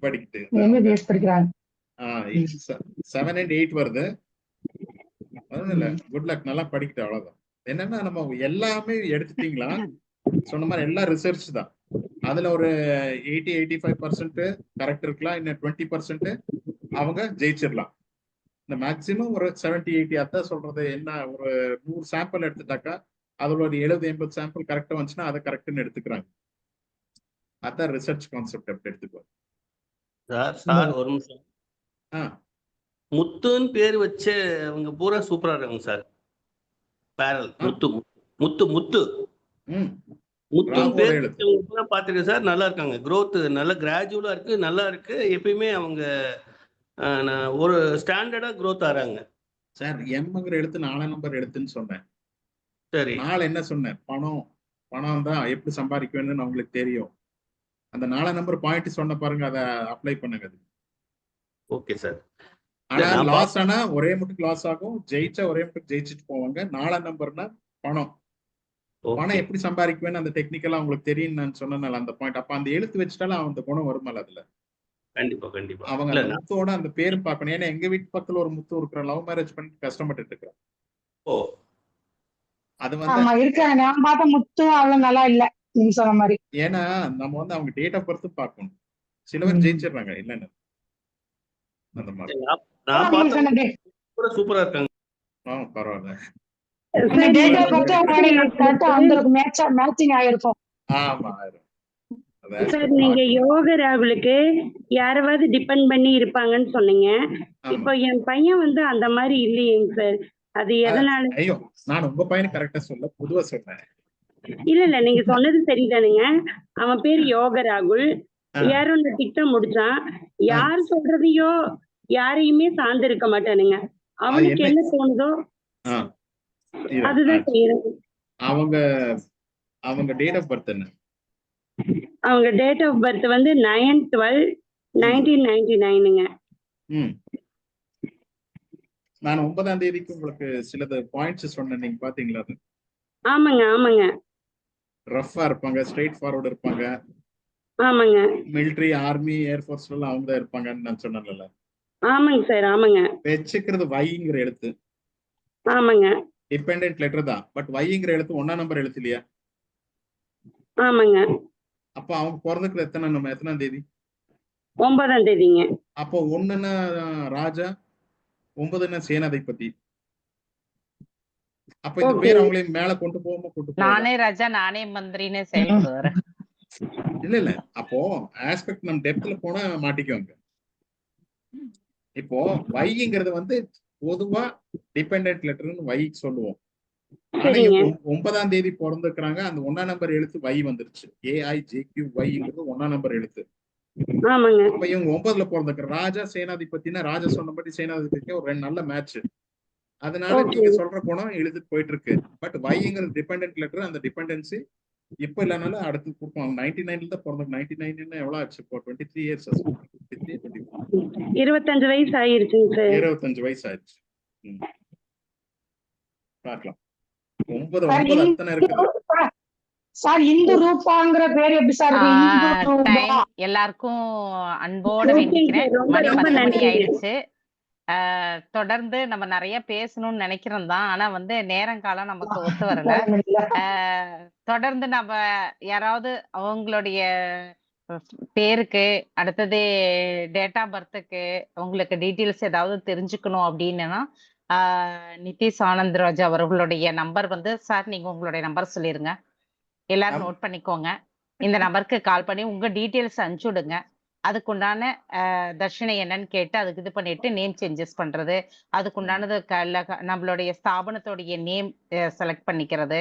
படிக்கிட்டு MBBS படிக்கிறாங்க. 7 and 8 வருது. இல்ல குட் லக், நல்லா படிக்கிட்டு, அவ்வளவுதான். என்னன்னா நம்ம எல்லாமே எடுத்துட்டீங்களா, சொன்ன மாதிரி எல்லாம் ரிசர்ச் தான். அதுல ஒரு 80-85% கரெக்ட் இருக்கலாம், இன்னும் 20% அவங்க ஜெயிச்சிடலாம். இந்த மேக்சிமம் ஒரு 70-80 அதான் சொல்றது. என்ன ஒரு 100 சாம்பிள் எடுத்துட்டாக்கா அதுல ஒரு 70-80 சாம்பிள் கரெக்டா வந்துச்சுன்னா அதை கரெக்ட்னு எடுத்துக்கிறாங்க. அதான் ரிசர்ச் கான்செப்ட். அப்படி எடுத்துக்குவாங்க. சார் ஒரு நிமிஷம். முத்துன்னு பேர் வச்சு அவங்க பூரா சூப்பரா இருக்காங்க சார். பேரல் முத்து முத்து முத்து முத்துன்னு பேர் பூரா பார்த்துருக்கேன் சார், நல்லா இருக்காங்க. growth நல்லா கிராஜுவலா இருக்கு, நல்லா இருக்கு. எப்பயுமே அவங்க ஒரு ஸ்டாண்டர்டா growth ஆறாங்க சார். எம்ங்கிற எழுத்து 4ஆம் நம்பர் எழுத்துன்னு சொன்னேன். சரி, 4 என்ன சொன்னேன், பணம் தான் எப்படி சம்பாதிக்க வேணும்னு அவங்களுக்கு தெரியும். அந்த 4ஆம் நம்பர் பாயிண்ட் சொன்ன பாருங்க, அதை அப்ளை பண்ணுங்க. Okay sir. ஆனா லாஸ் ஆனா ஒரே மட்டும் லாஸ் ஆகும், ஜெயிச்சா ஒரே மட்டும் ஜெயிச்சுட்டு போவாங்க. 4ஆம் நம்பர்னா பணம் எப்படி சம்பாதிக்குவேன்னு அந்த டெக்னிக்கலா உங்களுக்கு தெரியும் நான் சொன்னனால அந்த பாயிண்ட். அப்ப அந்த எழுத்து வச்சுட்டாலும் அந்த குணம் வருமால அதுல. கண்டிப்பா அவங்க அந்த முத்தோட அந்த பேரும் பார்க்கணும். ஏன்னா எங்க வீட்டு பக்கத்துல ஒரு முத்து இருக்கிற, லவ் மேரேஜ் பண்ணிட்டு கஷ்டப்பட்டு இருக்கிறேன். அது வந்து இருக்காங்க, நான் பார்த்த முத்தும் அவ்வளவு நல்லா இல்ல நீங்க சொன்ன மாதிரி. ஏன்னா நம்ம வந்து அவங்க டேட் ஆஃப் பர்த் பார்க்கணும். சில பேர் ஜெயிச்சிடுறாங்க, இல்லன்னு அந்த மாதிரி. நான் பார்த்தேன் சூப்பரா இருக்காங்க. பரவாயில்ல. சார் நீங்க யோக ராகுலுக்கு யாராவது டிபெண்ட் பண்ணி இருப்பாங்கன்னு சொன்னீங்க. இப்போ என் பையன் வந்து அந்த மாதிரி இல்லையேங்க சார், அது எதனால? ஐயோ, நான் உங்க பையனை கரெக்டா சொல்ல, பொதுவா சொன்னேன். இல்ல நீங்க சொன்னது சரிதானுங்க. அவன் பேரு யோக ராகுல். ஏரோநாட்டிக் தான் முடிச்சான். யார் சொல்றதையோ யாரையுமே சார்ந்து இருக்க மாட்டானுங்க. அவனுக்கு என்ன தோணுதோ அதுதான் செய்யறது. அவங்க டேட் ஆஃப் பர்த் என்ன? அவங்க டேட் ஆஃப் பர்த் வந்து 9/12/1999ங்க. நான் 9ஆம் தேதிக்கு உங்களுக்கு சிலது பாயிண்ட்ஸ் சொன்னேன், நீங்க பாத்தீங்களா? அது ஆமாங்க. ரஃபா இருப்பாங்க, ஸ்ட்ரெயிட் ஃபார்வர்ட் இருப்பாங்க. ஆமாங்க. மிலிட்டரி, ஆர்மி, ஏர்ஃபோர்ஸ்ல எல்லாம் அவங்க தான் இருப்பாங்கன்னு நான் சொன்னேன்ல. ஆமாங்க சார். ஆமாங்க. வச்சுக்கிறது வைங்கிற எழுத்து. ஆமாங்க. டிபெண்டன்ட் லெட்டர் தான், பட் வைங்கிற எழுத்து 1ஆம் நம்பர் எழுத்து இல்லையா? ஆமாங்க. அப்ப அவங்க பிறந்துக்கிறது எத்தனாம் தேதி? 9ஆம் தேதிங்க. அப்போ 1ன்னா ராஜா, 9ன்னா சேனாதிபதி. அப்ப இந்த பேர் அவங்களே மேல கொண்டு போகாம நானே ராஜா நானே மந்திரின்னு செயல்படுவாரு. இல்ல அப்போ ஆஸ்பெக்ட் நம்ம டெப்த்ல போனா மாட்டிக்குவாங்க. இப்போ வைங்கிறது வந்து பொதுவா டிபெண்டன்ட் லெட்டர்னு வை சொல்லுவோம். ஆனா 9ஆம் தேதி பிறந்திருக்கிறாங்க, அந்த 1ஆம் நம்பர் எழுத்து வை வந்துருச்சு. AIJQYங்கிறது 1ஆம் நம்பர் எழுத்து. அப்ப இவங்க 9ல பிறந்திருக்கிற ராஜா சேனாதிபதினா ராஜா சொன்னபடி சேனாதிபதிக்கு ஒரு நல்ல மேட்ச். அதனால நீங்க சொல்ற குணம் எழுதிட்டு போயிட்டு இருக்கு. பட் வைங்கிறது டிபெண்டன்ட் லெட்டர், அந்த டிபெண்டன்சி இப்ப இல்லனாலும் அடுத்து கொடுப்பாங்க. 99ல தான் பிறந்தாங்க. 99 எவ்வளவு ஆச்சு? இப்போ 23 இயர்ஸ். 25 வயசு ஆயிருச்சுங்க சார். 25 வயசு ஆயிடுச்சு. பார்க்கலாம். 9 அத்தனை இருக்குது. சார் இந்து ரூபாங்கிற பேர் எப்படி சார் இருக்கு? எல்லாருக்கும் அன்போட வேண்டிக்கிறேன். மணி 10 மணி ஆயிடுச்சு. தொடர்ந்து நம்ம நிறைய பேசணும்னு நினைக்கிறோம் தான். ஆனா வந்து நேரங்காலம் நமக்கு ஒத்து வரல. தொடர்ந்து நம்ம யாராவது அவங்களுடைய பேருக்கு அடுத்தது டேட் ஆஃப் பர்த்துக்கு உங்களுக்கு டீட்டெயில்ஸ் ஏதாவது தெரிஞ்சுக்கணும் அப்படின்னா நிதிஷ் ஆனந்த்ராஜ் அவர்களுடைய நம்பர் வந்து, சார் நீங்க உங்களுடைய நம்பர் சொல்லிருங்க, எல்லாரும் நோட் பண்ணிக்கோங்க. இந்த நம்பருக்கு கால் பண்ணி உங்க டீட்டெயில்ஸ் அனுப்பிச்சு விடுங்க. அதுக்குண்டான தர்ஷனை என்னன்னு கேட்டு அதுக்கு இது பண்ணிட்டு நேம் சேஞ்சஸ் பண்றது, அதுக்குண்டானது நம்மளுடைய ஸ்தாபனத்தோடைய நேம் செலக்ட் பண்ணிக்கிறது,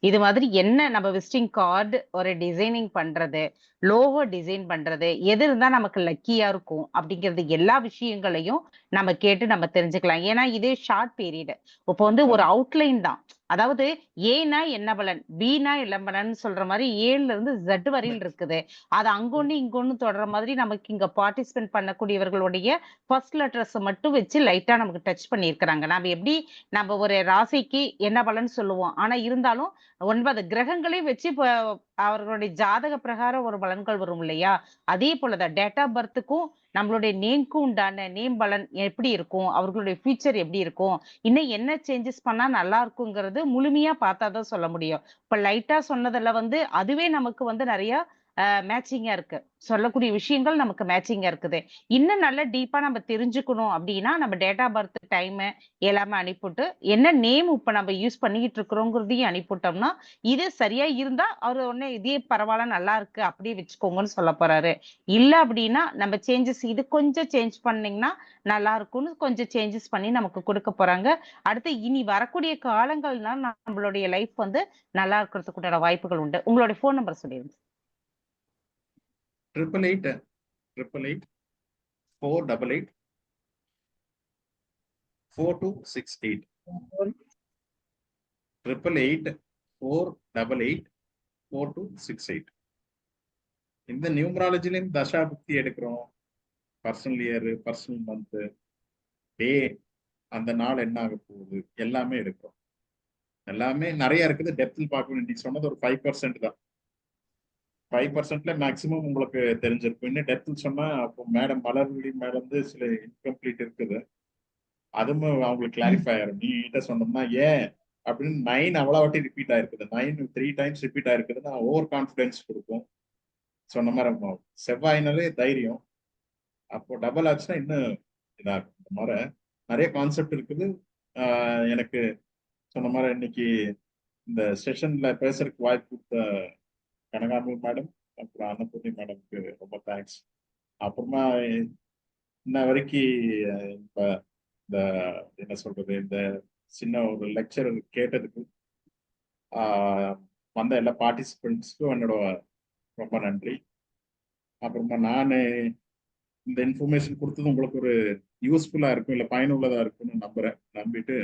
இது மாதிரி என்ன நம்ம விசிட்டிங் கார்டு ஒரு டிசைனிங் பண்றது, லோகோ டிசைன் பண்றது, எது இருந்தா நமக்கு லக்கியா இருக்கும் அப்படிங்கிறது எல்லா விஷயங்களையும் நம்ம கேட்டு நம்ம தெரிஞ்சுக்கலாம். ஏன்னா இதே ஷார்ட் பீரியட். இப்போ வந்து ஒரு அவுட்லைன் தான். அதாவது ஏனா என்ன பலன், பீனா என்ன பலன் சொல்ற மாதிரி 7ல இருந்து Z வரையில் இருக்குது. அது அங்கொன்னு இங்கொன்னு தொடர மாதிரி நமக்கு இங்க பார்ட்டிசிபேட் பண்ணக்கூடியவர்களுடைய ஃபர்ஸ்ட் லெட்டர்ஸ் மட்டும் வச்சு லைட்டா நமக்கு டச் பண்ணியிருக்கிறாங்க. நம்ம ஒரு ராசிக்கு என்ன பலன் சொல்லுவோம், ஆனா இருந்தாலும் 9 கிரகங்களையும் வச்சு அவர்களுடைய ஜாதக பிரகாரம் ஒரு பலன்கள் வரும் இல்லையா? அதே போலதான் டேட் ஆஃப் பர்த்துக்கும் நம்மளுடைய நேம்க்கும் உண்டான நேம் பலன் எப்படி இருக்கும், அவர்களுடைய ஃபியூச்சர் எப்படி இருக்கும், இன்னும் என்ன சேஞ்சஸ் பண்ணா நல்லா இருக்குங்கிறது முழுமையா பார்த்தாதான் சொல்ல முடியும். இப்ப லைட்டா சொன்னதுல வந்து அதுவே நமக்கு வந்து நிறைய மேட்சிங்கா இருக்கு. சொல்லக்கூடிய விஷயங்கள் நமக்கு மேட்சிங்கா இருக்குது. இன்னும் நல்ல டீப்பா நம்ம தெரிஞ்சுக்கணும் அப்படின்னா நம்ம டேட் ஆஃப் பர்த் டைம் எல்லாமே அனுப்பிவிட்டு என்ன நேம் இப்ப நம்ம யூஸ் பண்ணிக்கிட்டு இருக்கிறோங்கிறதையும் அனுப்பிவிட்டோம்னா இது சரியா இருந்தா அவர் உடனே இதே பரவாயில்ல நல்லா இருக்கு அப்படியே வச்சுக்கோங்கன்னு சொல்ல போறாரு. இல்ல அப்படின்னா நம்ம சேஞ்சஸ் இது கொஞ்சம் சேஞ்ச் பண்ணீங்கன்னா நல்லா இருக்கும்னு கொஞ்சம் சேஞ்சஸ் பண்ணி நமக்கு கொடுக்க போறாங்க. அடுத்து இனி வரக்கூடிய காலங்கள்னா நம்மளுடைய லைஃப் வந்து நல்லா இருக்கிறதுக்குண்டான வாய்ப்புகள் உண்டு. உங்களுடைய போன் நம்பர் சொல்லிருங்க. 888 488 4268 இந்த நியூமராலஜிலையும் தசா புக்தி எடுக்கிறோம். பர்சனல் இயர், பர்சனல் மந்த், டே, அந்த நாள் என்ன ஆக போகுது எல்லாமே எடுக்கிறோம். எல்லாமே நிறைய இருக்குது. டெப்த்ல பார்க்க வேண்டிய சொன்னது ஒரு 5% தான். 5%ல மேக்சிமம் உங்களுக்கு தெரிஞ்சிருக்கும். இன்னும் டெப்த்ல சொன்னா அப்போ மேடம் மலர்விழி மேடம் வந்து சில இன்கம்ப்ளீட் இருக்குது, அதுவும் அவங்களுக்கு கிளாரிஃபை ஆயிரும். நீட்ட சொன்னோம்னா ஏன் அப்படின்னு 9 அவ்வளோ வாட்டி ரிப்பீட் ஆயிருக்குது, 9 3 டைம்ஸ் ரிப்பீட் ஆயிருக்குதுன்னா ஓவர் கான்ஃபிடன்ஸ் கொடுக்கும். சொன்ன மாதிரி செவ்வாயினாலே தைரியம், அப்போ டபுள் ஆச்சுன்னா இன்னும் இதாகும். இந்த மாதிரி நிறைய கான்செப்ட் இருக்குது. எனக்கு சொன்ன மாதிரி இன்னைக்கு இந்த செஷன்ல பேசுறதுக்கு வாய்ப்பு கொடுத்த கனகாம்பி மேடம் அப்புறம் அன்னபூர்ணி மேடம்க்கு ரொம்ப தேங்க்ஸ். அப்புறமா இன்ன வரைக்கும் இப்ப இந்த என்ன சொல்றது, இந்த சின்ன ஒரு லெக்சர் கேட்டதுக்கு வந்த எல்லா பார்ட்டிசிபென்ட்ஸ்க்கும் என்னோட ரொம்ப நன்றி. அப்புறமா நான் இந்த இன்ஃபர்மேஷன் கொடுத்தது உங்களுக்கு ஒரு யூஸ்ஃபுல்லா இருக்கும், இல்லை பயனுள்ளதா இருக்கும்னு நம்பிட்டு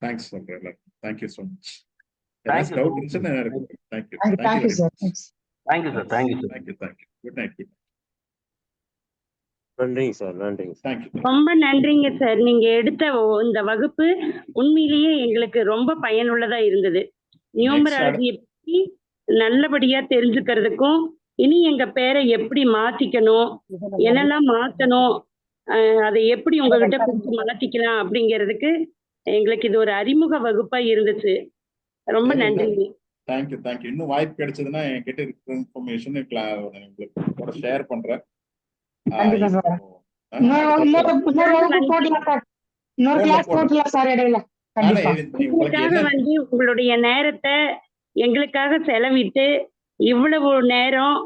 தேங்க்ஸ் சொல்றேன் எல்லாருக்கும். Thank you so much. ஏதாச்சும் டவுட் இருந்துச்சுன்னா thank you. Thank you sir. Thank you sir. Thank you sir. Thank you. Good night. நன்றிங்க சார். நன்றிங்க சார். தேங்க்யூ. ரொம்ப நன்றிங்க சார். நீங்க எடுத்த இந்த வகுப்பு உண்மையிலேயே எங்களுக்கு ரொம்ப பயனுள்ளதா இருந்தது. நியூமராலஜியை பத்தி நல்லபடியா தெரிஞ்சுக்கிறதுக்கும், இனி எங்க பேரை எப்படி மாத்திக்கணும், என்னெல்லாம் மாத்தணும், அதை எப்படி உங்ககிட்ட கொடுத்து மாத்திக்கலாம் அப்படிங்கிறதுக்கு எங்களுக்கு இது ஒரு அறிமுக வகுப்பா இருந்துச்சு. ரொம்ப நன்றிங்க. தேங்க்யூ. இன்னும் வாய்ப்பு கிடைச்சதுன்னா என்கிட்ட இருக்கிற இன்ஃபர்மேஷன் உங்களுக்கு ஷேர் பண்றேன். உங்களுடைய நேரத்தை எங்களுக்காக செலவிட்டு இவ்வளவு நேரம்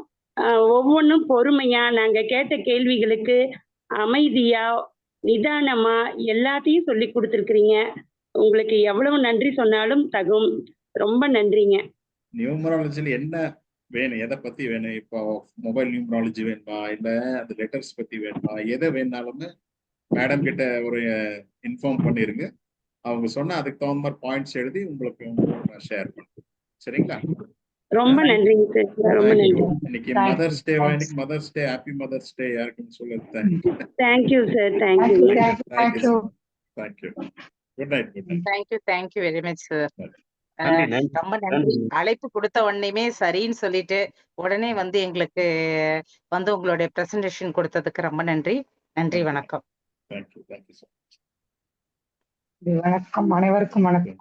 ஒவ்வொன்றும் பொறுமையா நாங்க கேட்ட கேள்விகளுக்கு அமைதியா நிதானமா எல்லாத்தையும் சொல்லி கொடுத்துருக்கிறீங்க. உங்களுக்கு எவ்வளவு நன்றி சொன்னாலும் தகும். ரொம்ப நன்றிங்க. நியூமராலஜில என்ன வேணும், எதை பத்தி வேணும், இப்போ மொபைல் நியூமராலஜி வேணுமா, இல்ல அந்த லெட்டர்ஸ் பத்தி வேணுமா, எதை வேணாலுமே மேடம் கிட்ட ஒரு இன்ஃபார்ம் பண்ணிருங்க. அவங்க சொன்னா அதுக்கு தகுந்த மாதிரி பாயிண்ட்ஸ் எழுதி உங்களுக்கு நான் ஷேர் பண்ணுறேன். சரிங்களா? ரொம்ப நன்றிங்க சார். ரொம்ப நன்றி. இன்னைக்கு மதர்ஸ் டே. இன்னைக்கு mother's day. Happy mother's day. யாருக்குன்னு சொல்லுங்க. Thank you sir. Thank you. Good night. Thank you very much sir. ரொம்ப நன்றி. அழைப்பு கொடுத்த உடனேயுமே சரின்னு சொல்லிட்டு உடனே வந்து எங்களுக்கு வந்து உங்களுடைய பிரசன்டேஷன் கொடுத்ததுக்கு ரொம்ப நன்றி. வணக்கம். தேங்க்யூ. வணக்கம். அனைவருக்கும் வணக்கம்.